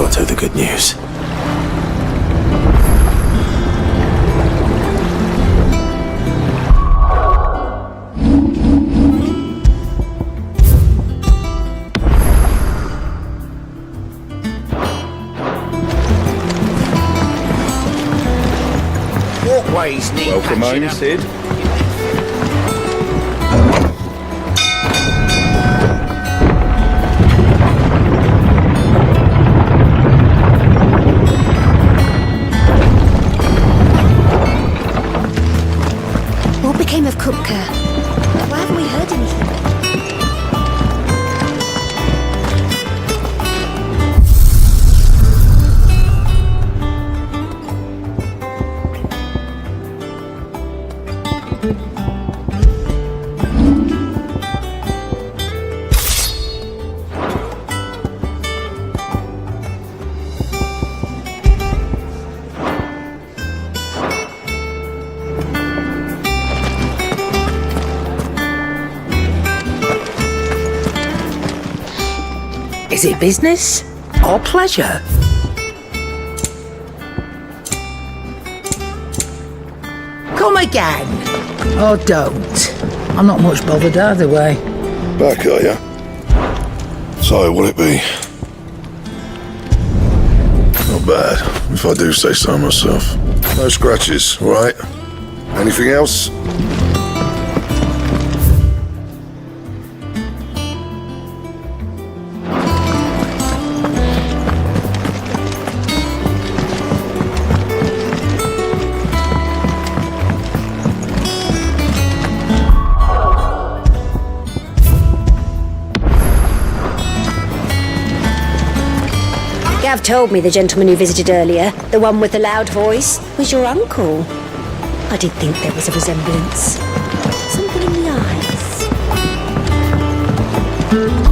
brought her the good news. Walkways need Welcome patching home, up. Sid. What became of Kupka? Why haven't we heard anything? Is it business or pleasure? Come again. Or don't. I'm not much bothered either way. Back, are ya? So, will it be? Not bad, if I do say so myself. No scratches, all right? Anything else? Gav told me the gentleman you visited earlier, the one with the loud voice, was your uncle. I did think there was a resemblance. Something in the eyes.